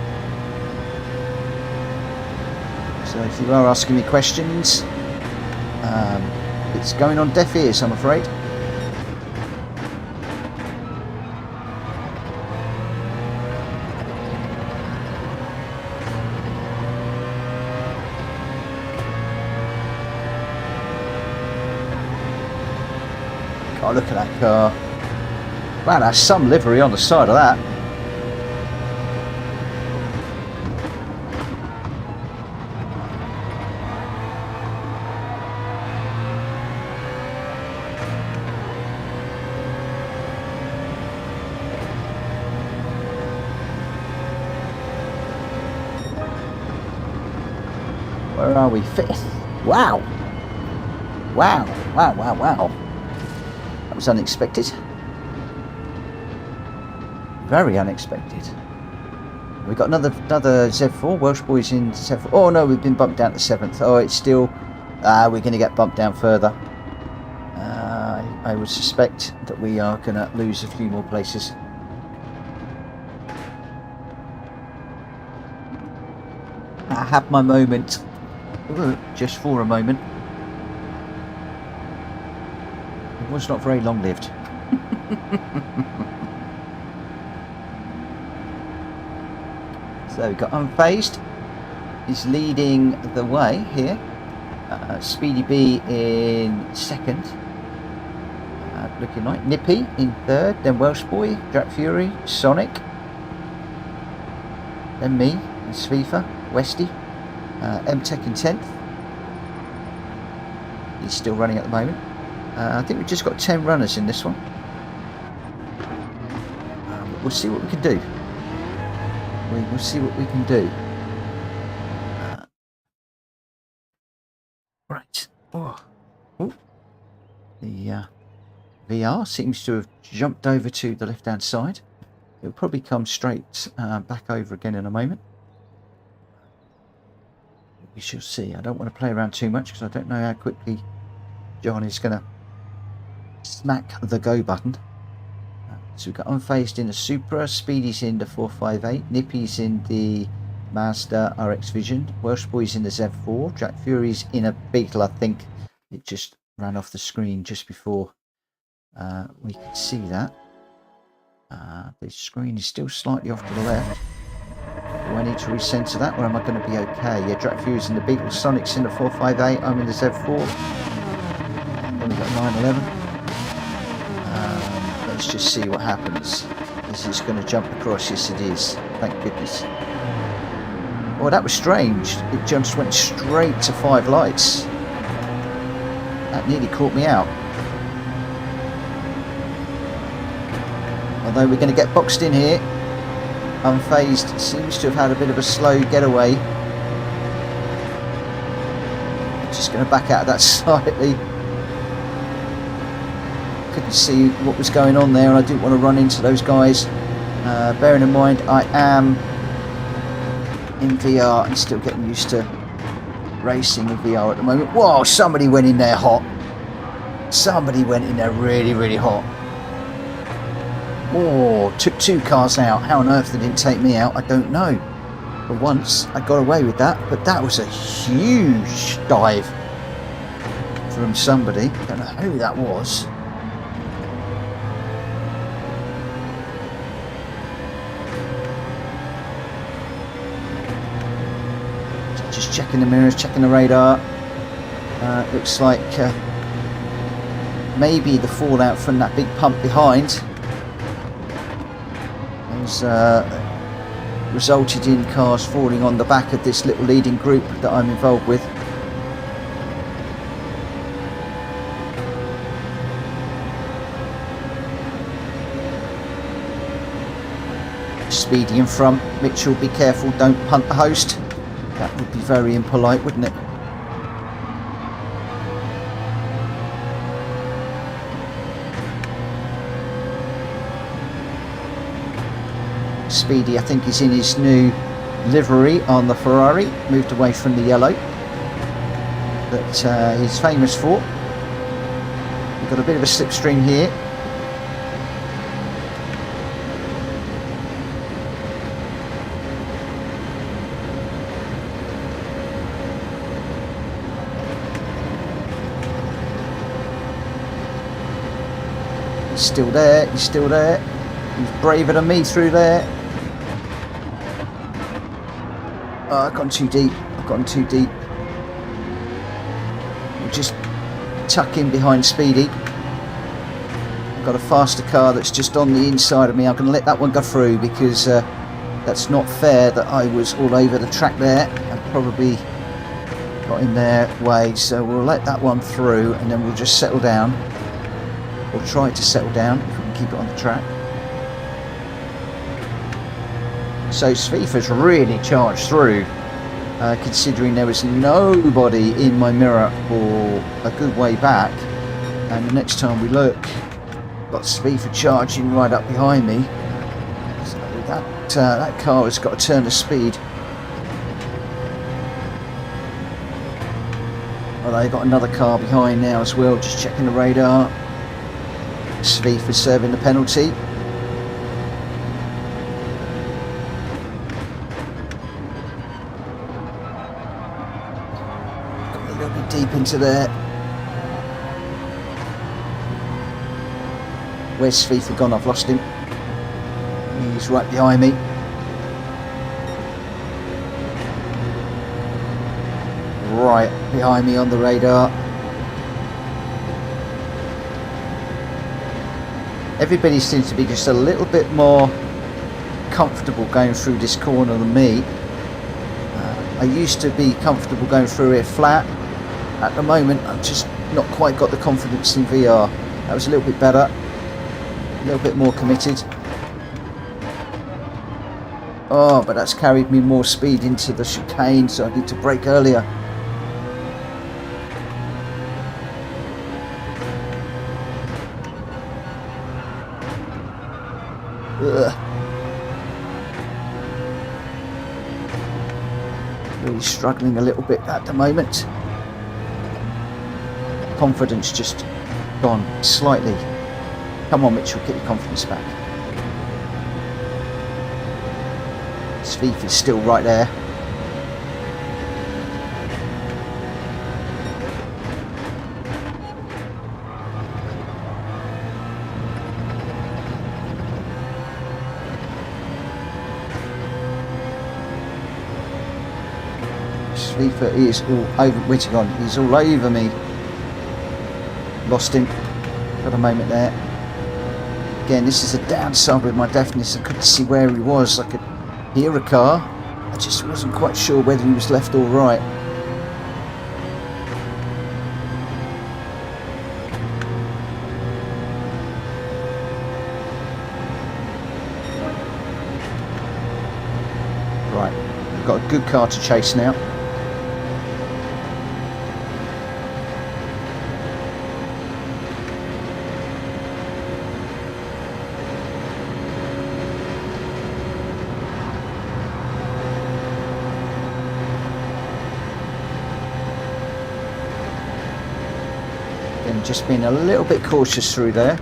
So if you are asking me questions, it's going on deaf ears, I'm afraid. Oh, look at that car. Wow, that's some livery on the side of that. Where are we? Fifth. Wow. Wow, wow, wow, wow. That was unexpected. Very unexpected. We've got another Z4, Welsh boys in Z4. Oh no, we've been bumped down to 7th. Oh, it's still... we're going to get bumped down further. I would suspect that we are going to lose a few more places. I had my moment. Just for a moment. It was not very long-lived. So we've got Unfazed. He's leading the way here. Speedy B in 2nd. Looking like Nippy in 3rd. Then Welsh Boy, Jack Fury, Sonic. Then me and Svifa, Westy. M-Tech in 10th. He's still running at the moment. I think we've just got 10 runners in this one. We'll see what we can do. We will see what we can do. Right. Oh. Ooh. The VR seems to have jumped over to the left-hand side. It'll probably come straight back over again in a moment. We shall see. I don't want to play around too much because I don't know how quickly John is going to smack the go button. So we've got Unfazed in the Supra, Speedy's in the 458, Nippy's in the Mazda RX Vision, Welsh Boy's in the Z4, Jack Fury's in a Beetle. I think it just ran off the screen just before we could see that. The screen is still slightly off to the left. Do I need to recenter that, or am I going to be okay? Yeah, Jack Fury's in the Beetle, Sonic's in the 458, I'm in the Z4. Then we've got 911. Let's just see what happens. Is this going to jump across? Yes, it is. Thank goodness. Oh, that was strange. It just went straight to 5 lights. That nearly caught me out. Although we're going to get boxed in here. Unfazed seems to have had a bit of a slow getaway. Just going to back out of that slightly. Couldn't see what was going on there, and I didn't want to run into those guys. Bearing in mind I am in VR and still getting used to racing in VR at the moment. Whoa, somebody went in there hot. Somebody went in there really, really hot. Oh, took 2 cars out. How on earth they didn't take me out, I don't know. For once, I got away with that, but that was a huge dive from somebody. Don't know who that was. Just checking the mirrors, checking the radar. Looks like maybe the fallout from that big pump behind has resulted in cars falling on the back of this little leading group that I'm involved with. Speedy in front. Mitchell, be careful, don't punt the host. That would be very impolite, wouldn't it? Speedy, I think, is in his new livery on the Ferrari, moved away from the yellow that he's famous for. We've got a bit of a slipstream here. He's still there, he's still there. He's braver than me through there. Oh, I've gone too deep. I've gone too deep. We'll just tuck in behind Speedy. I've got a faster car that's just on the inside of me. I'm going to let that one go through because that's not fair that I was all over the track there and probably got in their way. So we'll let that one through and then we'll just settle down. Or try to settle down if we can keep it on the track. So Svifa's really charged through, considering there was nobody in my mirror for a good way back, and the next time we look, got Svifa charging right up behind me. So that car has got to turn the speed. Well, they've got another car behind now as well, just checking the radar. Svifa's serving the penalty. Deep into there. Where's Svifa gone? I've lost him. He's right behind me. Right behind me on the radar. Everybody seems to be just a little bit more comfortable going through this corner than me. I used to be comfortable going through it flat. At the moment, I've just not quite got the confidence in VR. That was a little bit better, a little bit more committed. Oh, but that's carried me more speed into the chicane, so I need to brake earlier. Ugh. Really struggling a little bit at the moment. Confidence just gone slightly. Come on, Mitchell, get your confidence back. Sveef is still right there. Sveef is all over Whittagon. He's all over me. Lost him. Got a moment there. Again, this is a downside with my deafness. I couldn't see where he was. I could hear a car. I just wasn't quite sure whether he was left or right. Right, we've got a good car to chase now. Just being a little bit cautious through there.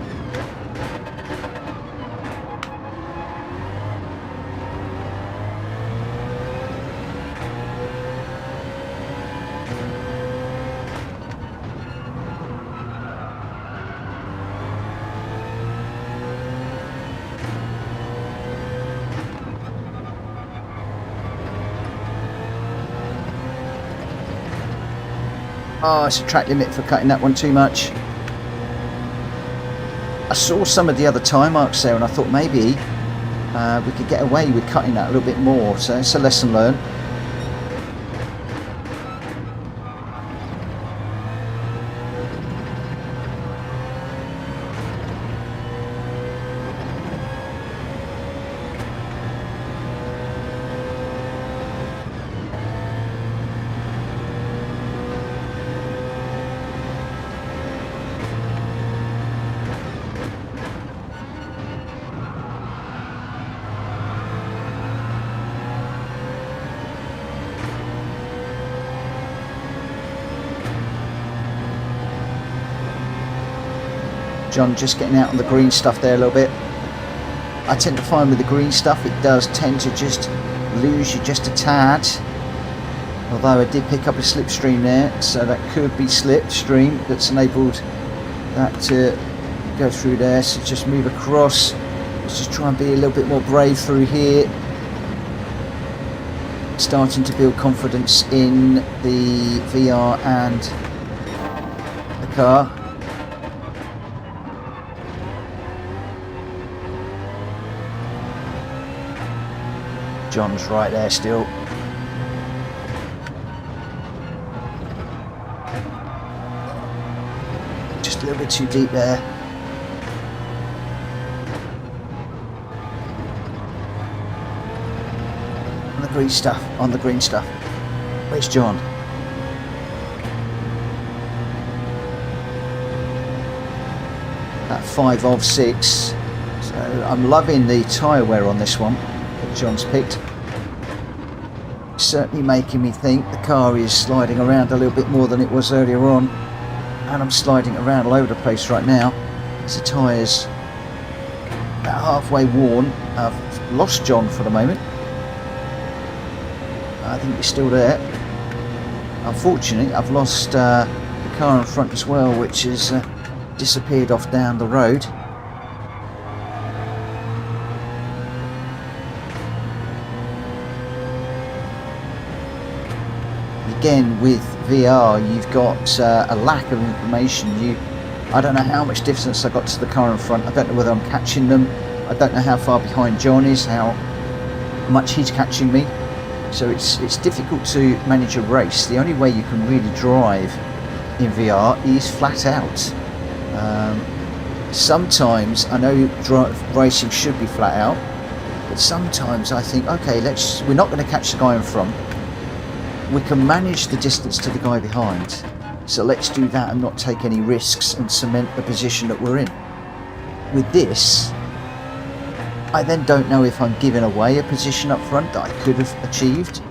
Oh, it's a track limit for cutting that one too much. I saw some of the other time marks there and I thought maybe we could get away with cutting that a little bit more, so it's a lesson learned. John just getting out on the green stuff there a little bit. I tend to find with the green stuff it does tend to just lose you just a tad. Although I did pick up a slipstream there, so that could be slipstream that's enabled that to go through there. So just move across. Let's just try and be a little bit more brave through here. Starting to build confidence in the VR and the car. John's right there still. Just a little bit too deep there. On the green stuff, on the green stuff. Where's John? At 5 of 6. So I'm loving the tyre wear on this one that John's picked. Certainly making me think the car is sliding around a little bit more than it was earlier on, and I'm sliding around all over the place right now. The tyres about halfway worn. I've lost John for the moment. I think he's still there. Unfortunately, I've lost the car in front as well, which has disappeared off down the road. Again, with VR, you've got a lack of information. I don't know how much distance I got to the car in front. I don't know whether I'm catching them. I don't know how far behind John is, how much he's catching me. So it's difficult to manage a race. The only way you can really drive in VR is flat out. Sometimes I know racing should be flat out, but sometimes I think, okay, we're not going to catch the guy in front. We can manage the distance to the guy behind, so let's do that and not take any risks and cement the position that we're in. With this, I then don't know if I'm giving away a position up front that I could have achieved.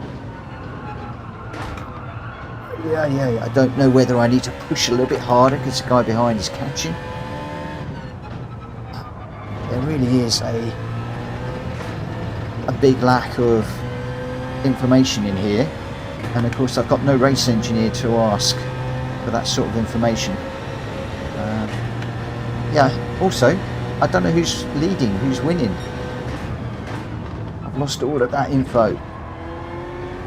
Yeah. I don't know whether I need to push a little bit harder because the guy behind is catching. There really is a big lack of information in here, and of course I've got no race engineer to ask for that sort of information. Yeah, also I don't know who's leading, who's winning. I've lost all of that info,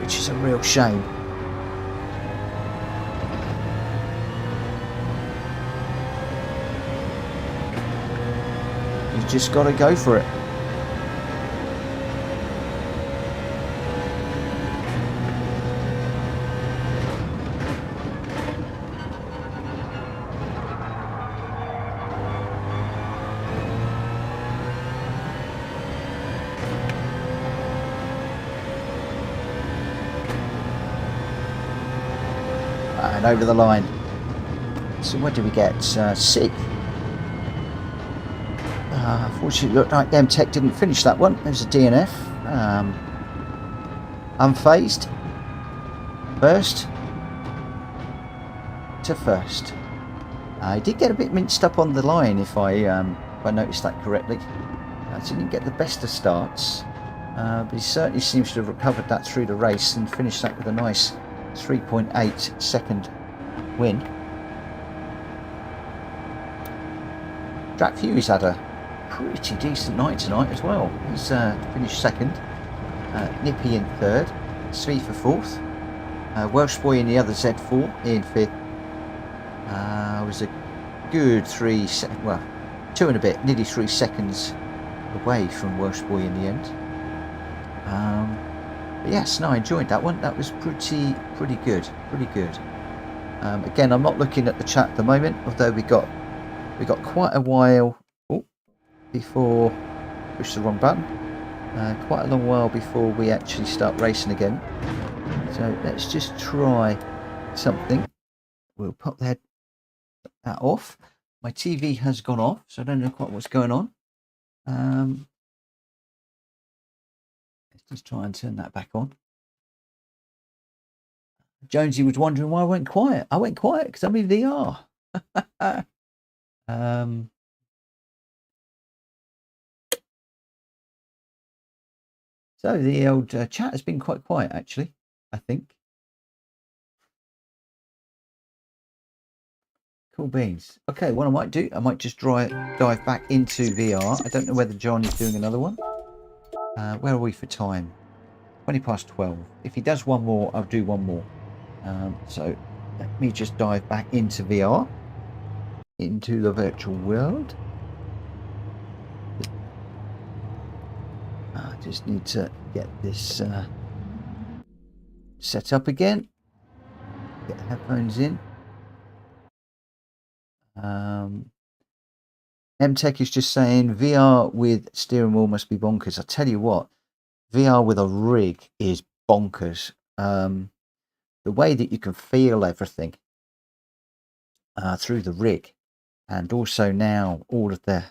which is a real shame. You just got to go for it. And over the line. So what do we get? Sixth. Unfortunately, it looked like M-Tech didn't finish that one. There's a DNF. Unfazed. First to first. I did get a bit minced up on the line, if I noticed that correctly. I didn't get the best of starts, but he certainly seems to have recovered that through the race and finished that with a nice 3.8 second win. Drakfew's had a pretty decent night tonight as well. He's finished second, Nippy in third, Svee for fourth, Welsh Boy in the other Z4 in fifth. Was a good 2 and a bit, nearly 3 seconds away from Welsh Boy in the end. But yes, no, I enjoyed that one. That was pretty good, Again, I'm not looking at the chat at the moment, although we got quite a while before, push the wrong button, quite a long while before we actually start racing again. So let's just try something. We'll pop that off. My TV has gone off, so I don't know quite what's going on. Let's just try and turn that back on. Jonesy was wondering why I went quiet. I went quiet because I'm in VR. So the old chat has been quite quiet, actually, I think. Cool beans. Okay, what I might do, I might just dive back into VR. I don't know whether John is doing another one. Where are we for time? 20 past 12. If he does one more, I'll do one more. So let me just dive back into VR, into the virtual world. I just need to get this set up again. Get the headphones in. M-Tech is just saying VR with steering wheel must be bonkers. I tell you what, VR with a rig is bonkers. The way that you can feel everything through the rig, and also now all of the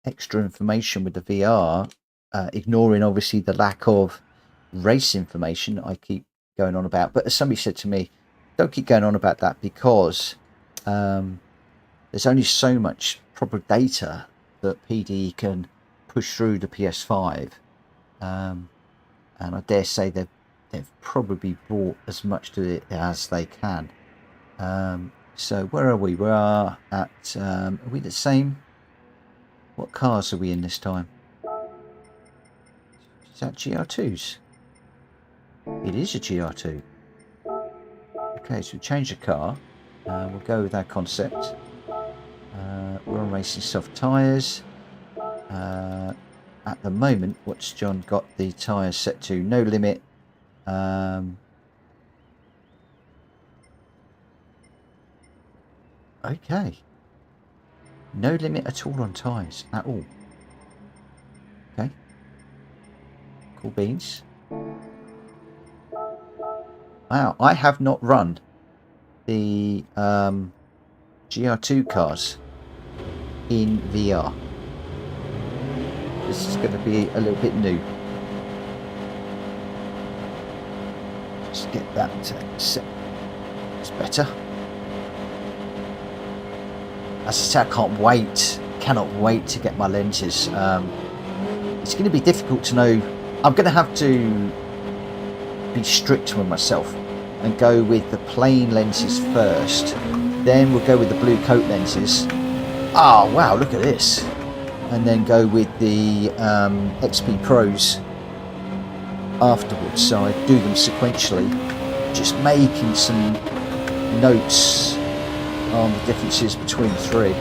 extra information with the VR, ignoring obviously the lack of race information that I keep going on about. But as somebody said to me, don't keep going on about that because there's only so much proper data that PD can push through the PS5, and I dare say they've probably brought as much to it as they can. So where are we? We are at, are we the same? What cars are we in this time? Is that GR2s? It is a GR2. Okay, so we change the car. We'll go with our concept. We're on racing soft tyres. At the moment, what's John got the tyres set to? No limit. Okay. No limit at all on tyres, at all. Okay. Cool beans. Wow, I have not run the GR2 cars in VR. This is going to be a little bit new. Just get that That's better. As I say, I cannot wait to get my lenses. It's going to be difficult to know. I'm going to have to be strict with myself and go with the plain lenses first. Then we'll go with the blue coat lenses. Oh wow, look at this. And then go with the XP Pros afterwards. So I do them sequentially, just making some notes on the differences between the three.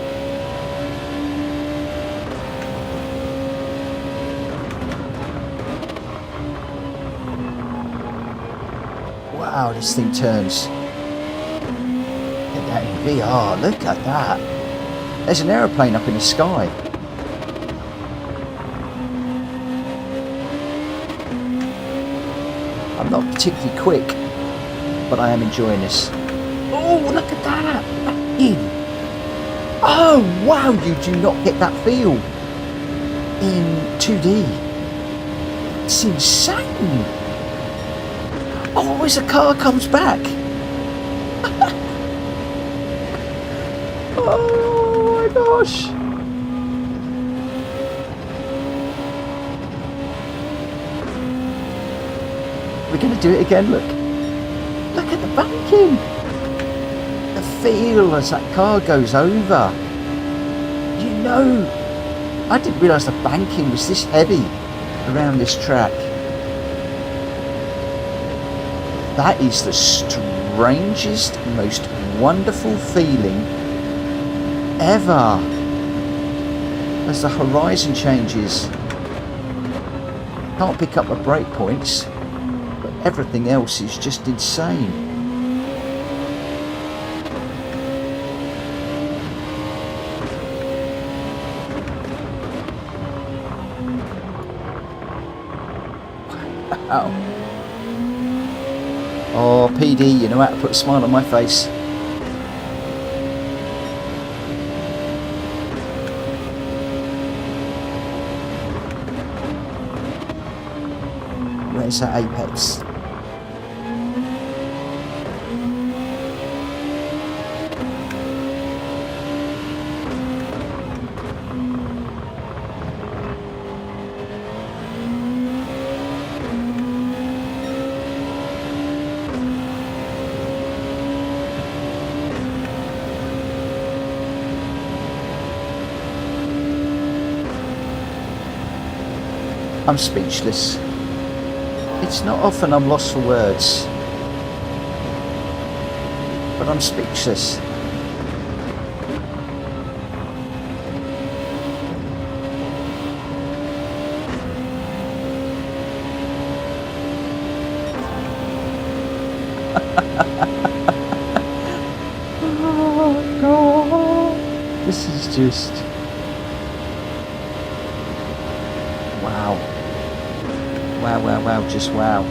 Wow, this thing turns. Look at that in VR, look at that. There's an aeroplane up in the sky. I'm not particularly quick, but I am enjoying this. Oh, look at that! Oh, wow, you do not get that feel in 2D. It's insane. Oh, as the car comes back. Oh my gosh. We're going to do it again, look. Look at the banking. The feel as that car goes over. You know, I didn't realise the banking was this heavy around this track. That is the strangest, most wonderful feeling ever. As the horizon changes, can't pick up my brake points, but everything else is just insane. Wow. Oh, PD, you know how to put a smile on my face. Where's that apex? I'm speechless. It's not often I'm lost for words, but I'm speechless. Oh God, this is just wow. Wow, wow, wow, just wow.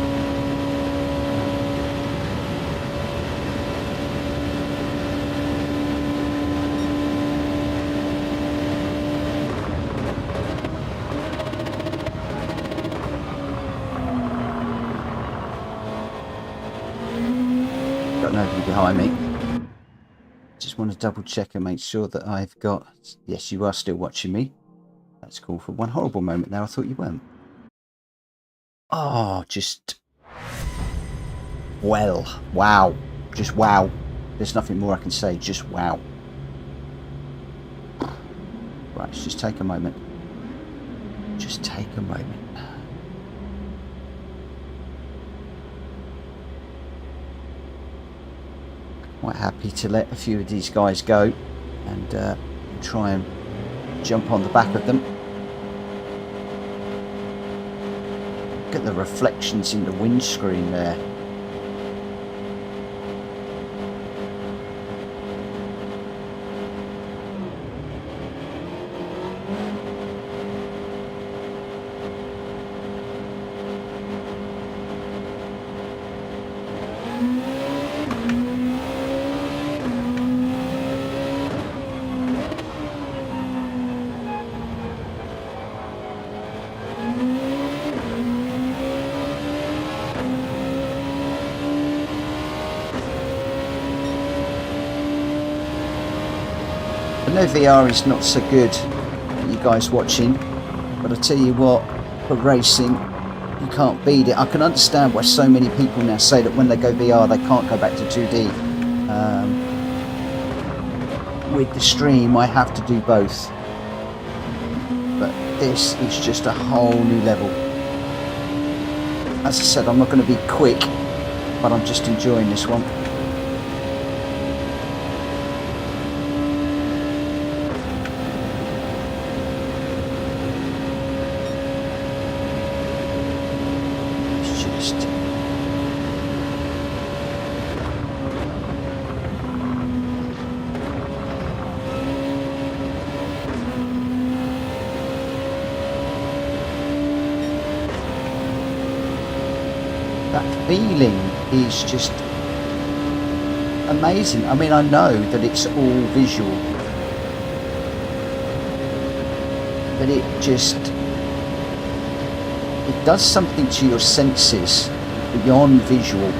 Got nobody behind me. Just want to double check and make sure that I've got... Yes, you are still watching me. That's cool. For one horrible moment there, I thought you weren't. Oh, just well, wow, just wow. There's nothing more I can say, just wow. Right, let's just take a moment. Just take a moment. Quite happy to let a few of these guys go and try and jump on the back of them. Look at the reflections in the windscreen there. know VR is not so good for you guys watching, but I tell you what, for racing, you can't beat it. I can understand why so many people now say that when they go VR they can't go back to 2D. With the stream I have to do both, but this is just a whole new level. As I said, I'm not going to be quick, but I'm just enjoying this one. Feeling is just amazing. I mean, I know that it's all visual, but it does something to your senses beyond visual.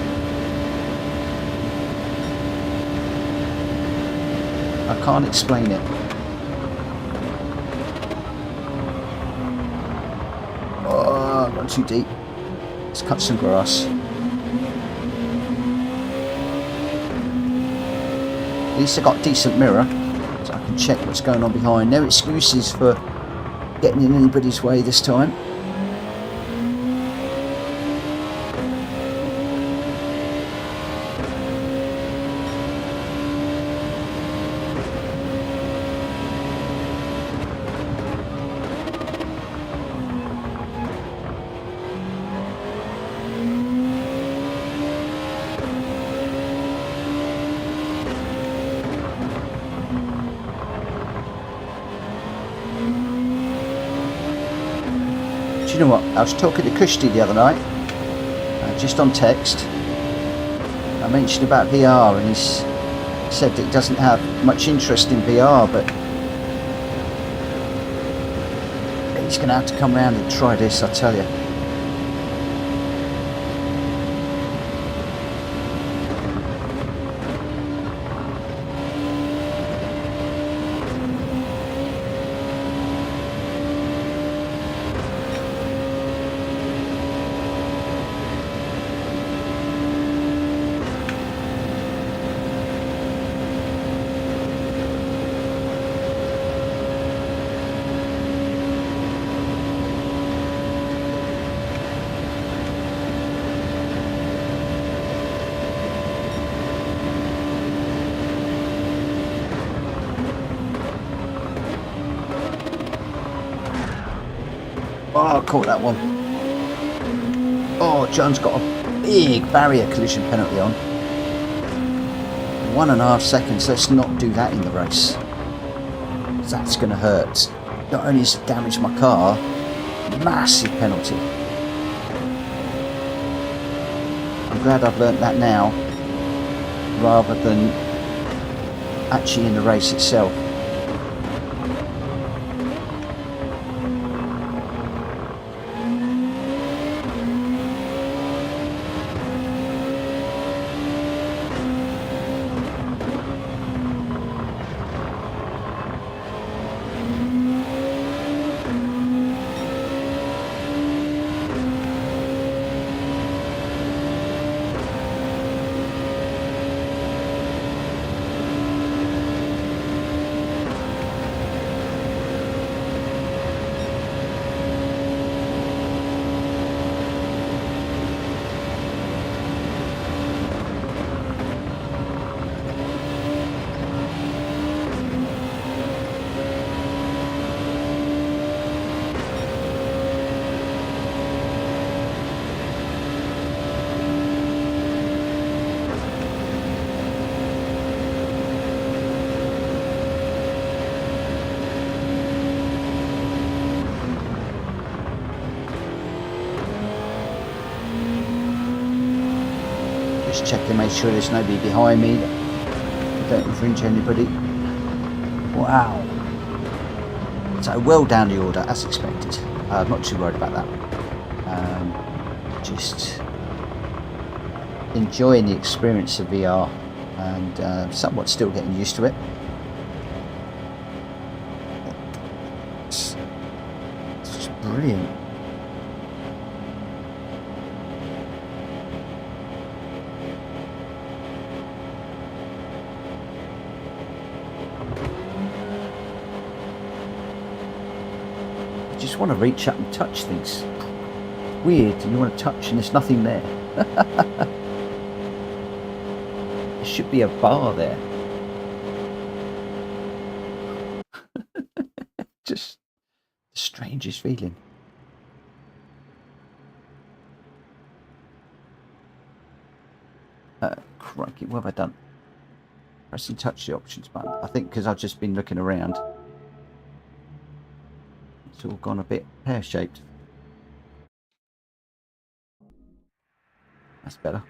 I can't explain it. Oh, not too deep. Let's cut some grass. At least I got a decent mirror, so I can check what's going on behind. No excuses for getting in anybody's way this time. You know what, I was talking to Kushti the other night, just on text. I mentioned about VR and he said that he doesn't have much interest in VR, but he's going to have to come round and try this, I tell you. Oh, I caught that one. Oh, John's got a big barrier collision penalty on. 1.5 seconds. Let's not do that in the race. That's going to hurt. Not only has it damaged my car, massive penalty. I'm glad I've learnt that now, rather than actually in the race itself. Check to make sure there's nobody behind me. Don't infringe anybody. Wow. So well down the order as expected. I'm not too worried about that. Just enjoying the experience of VR and somewhat still getting used to it. Brilliant. I just want to reach up and touch things. Weird, and you want to touch and there's nothing there. There should be a bar there. Just the strangest feeling. Crikey, what have I done? Press and touch the options button. I think because I've just been looking around. It's all gone a bit pear-shaped. That's better.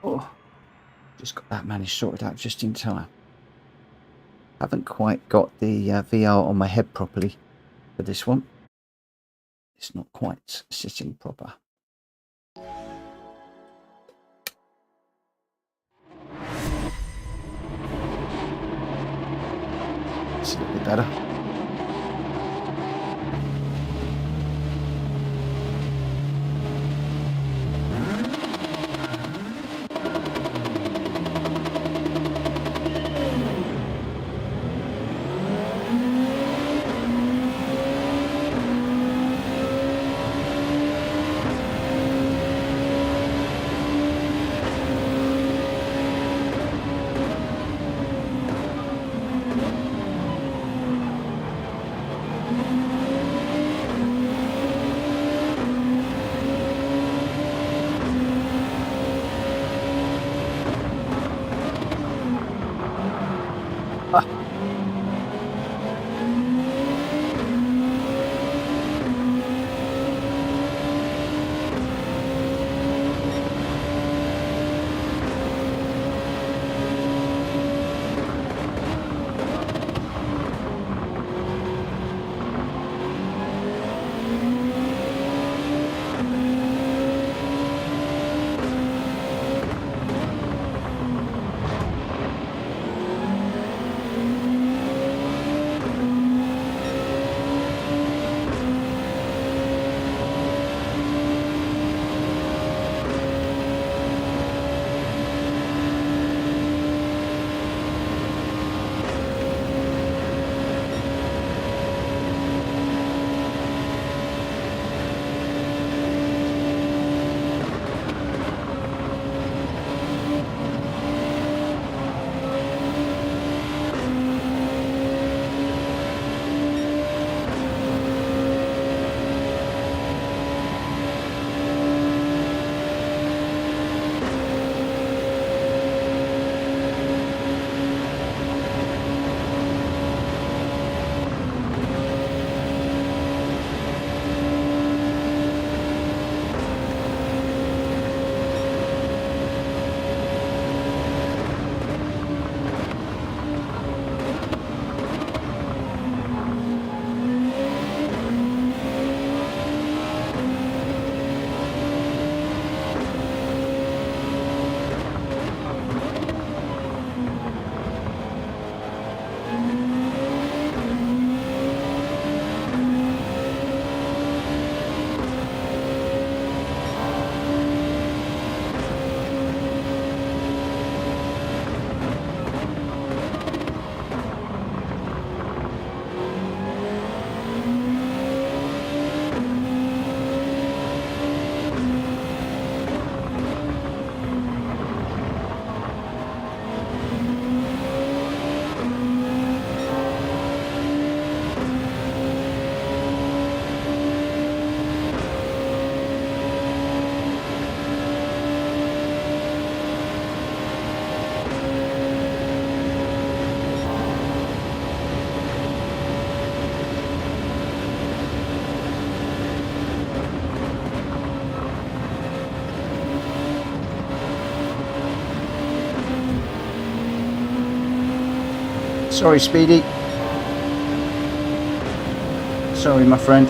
Oh, just got that managed sorted out just in time. Haven't quite got the VR on my head properly for this one. It's not quite sitting proper. It's a little bit better. Sorry, Speedy. Sorry, my friend.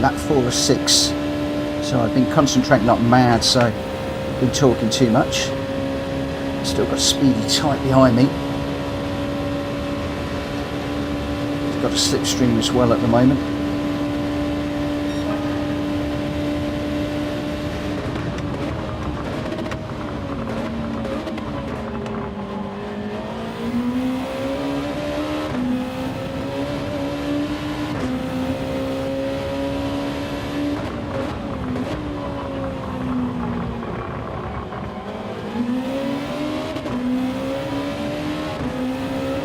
lap 4 or 6. So I've been concentrating like mad, so I've been talking too much. Still got Speedy tight behind me. He's got a slipstream as well at the moment.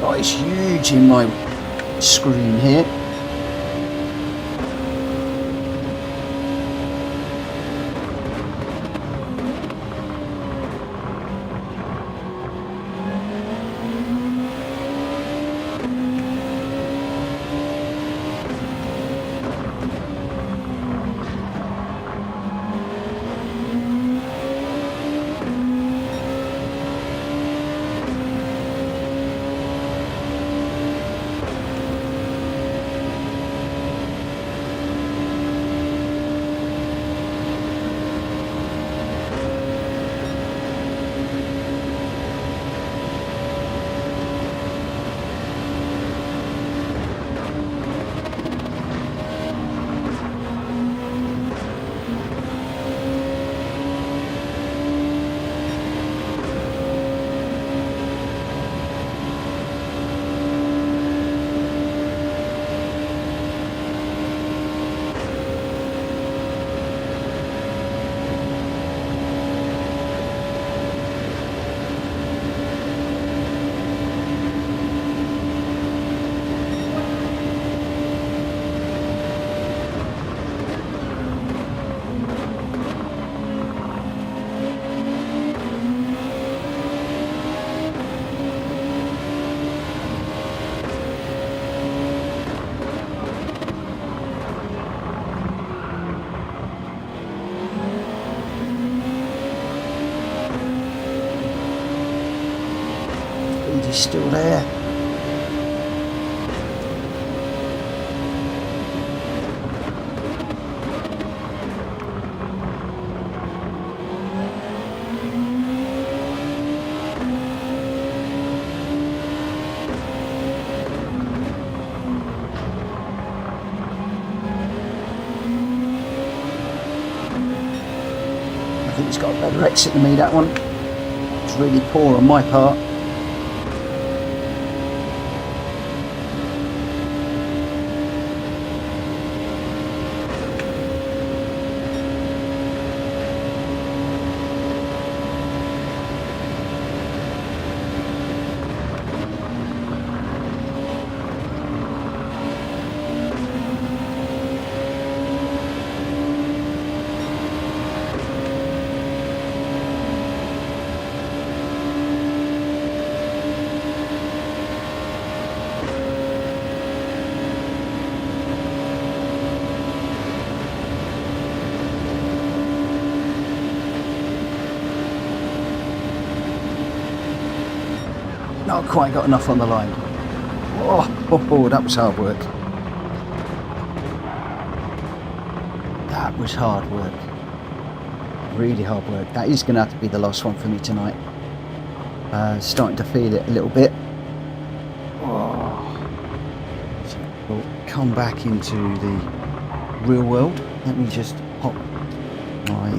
Oh, it's huge in my screen here. He's still there. I think he's got a better exit than me, that one. It's really poor on my part. Not quite got enough on the line. Oh, that was hard work. That was hard work. Really hard work. That is going to have to be the last one for me tonight. Starting to feel it a little bit. So we'll come back into the real world. Let me just pop my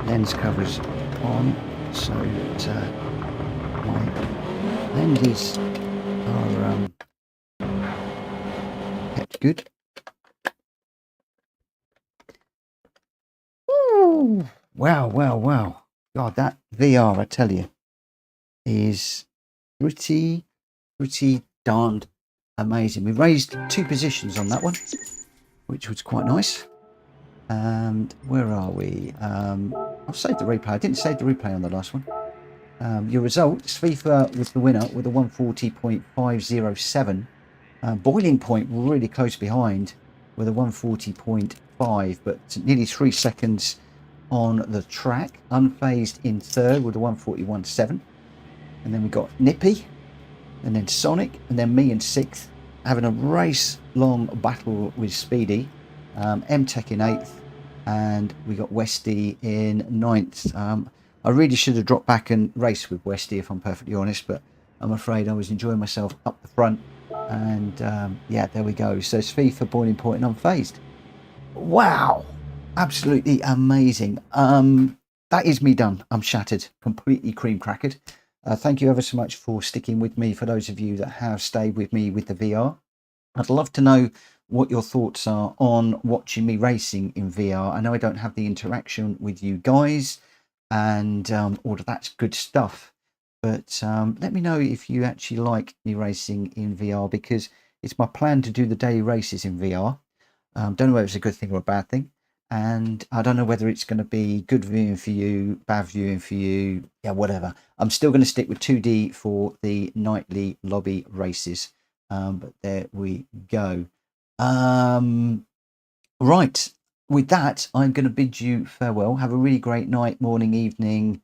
lens covers on so that my lenses are kept good. Ooh, wow. God, that VR, I tell you, is pretty darned amazing. We raised 2 positions on that one, which was quite nice. And where are we? I'll save the replay. I didn't save the replay on the last one. Your results, FIFA was the winner with a 140.507. Boiling Point really close behind with a 140.5, but nearly 3 seconds on the track. Unfazed in third with a 141.7. And then we got Nippy, and then Sonic, and then me in 6th, having a race-long battle with Speedy, M-Tech in 8th, and we got Westy in 9th. I really should have dropped back and raced with Westy, if I'm perfectly honest, but I'm afraid I was enjoying myself up the front. And yeah, there we go. So it's FIFA boiling point and unfazed. Wow, absolutely amazing. That is me done. I'm shattered, completely cream crackered. Thank you ever so much for sticking with me. For those of you that have stayed with me with the VR, I'd love to know what your thoughts are on watching me racing in VR. I know I don't have the interaction with you guys and all of that's good stuff, but let me know if you actually like me racing in VR, because it's my plan to do the daily races in VR. Don't know whether it's a good thing or a bad thing, and I don't know whether it's going to be good viewing for you, bad viewing for you, yeah, whatever. I'm still going to stick with 2D for the nightly lobby races, but there we go. Right, with that, I'm going to bid you farewell. Have a really great night, morning, evening,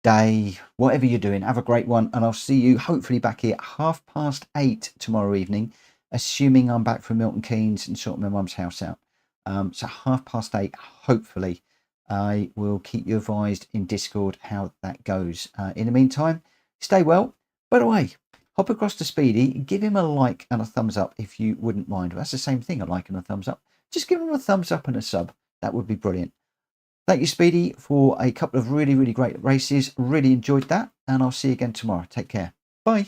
day, whatever you're doing. Have a great one, and I'll see you hopefully back here at 8:30 tomorrow evening, assuming I'm back from Milton Keynes and sorting my mum's house out. So 8:30, hopefully. I will keep you advised in Discord how that goes. In the meantime, stay well. By the way, hop across to Speedy, give him a like and a thumbs up if you wouldn't mind. That's the same thing, a like and a thumbs up. Just give him a thumbs up and a sub. That would be brilliant. Thank you, Speedy, for a couple of really, really great races. Really enjoyed that. And I'll see you again tomorrow. Take care. Bye.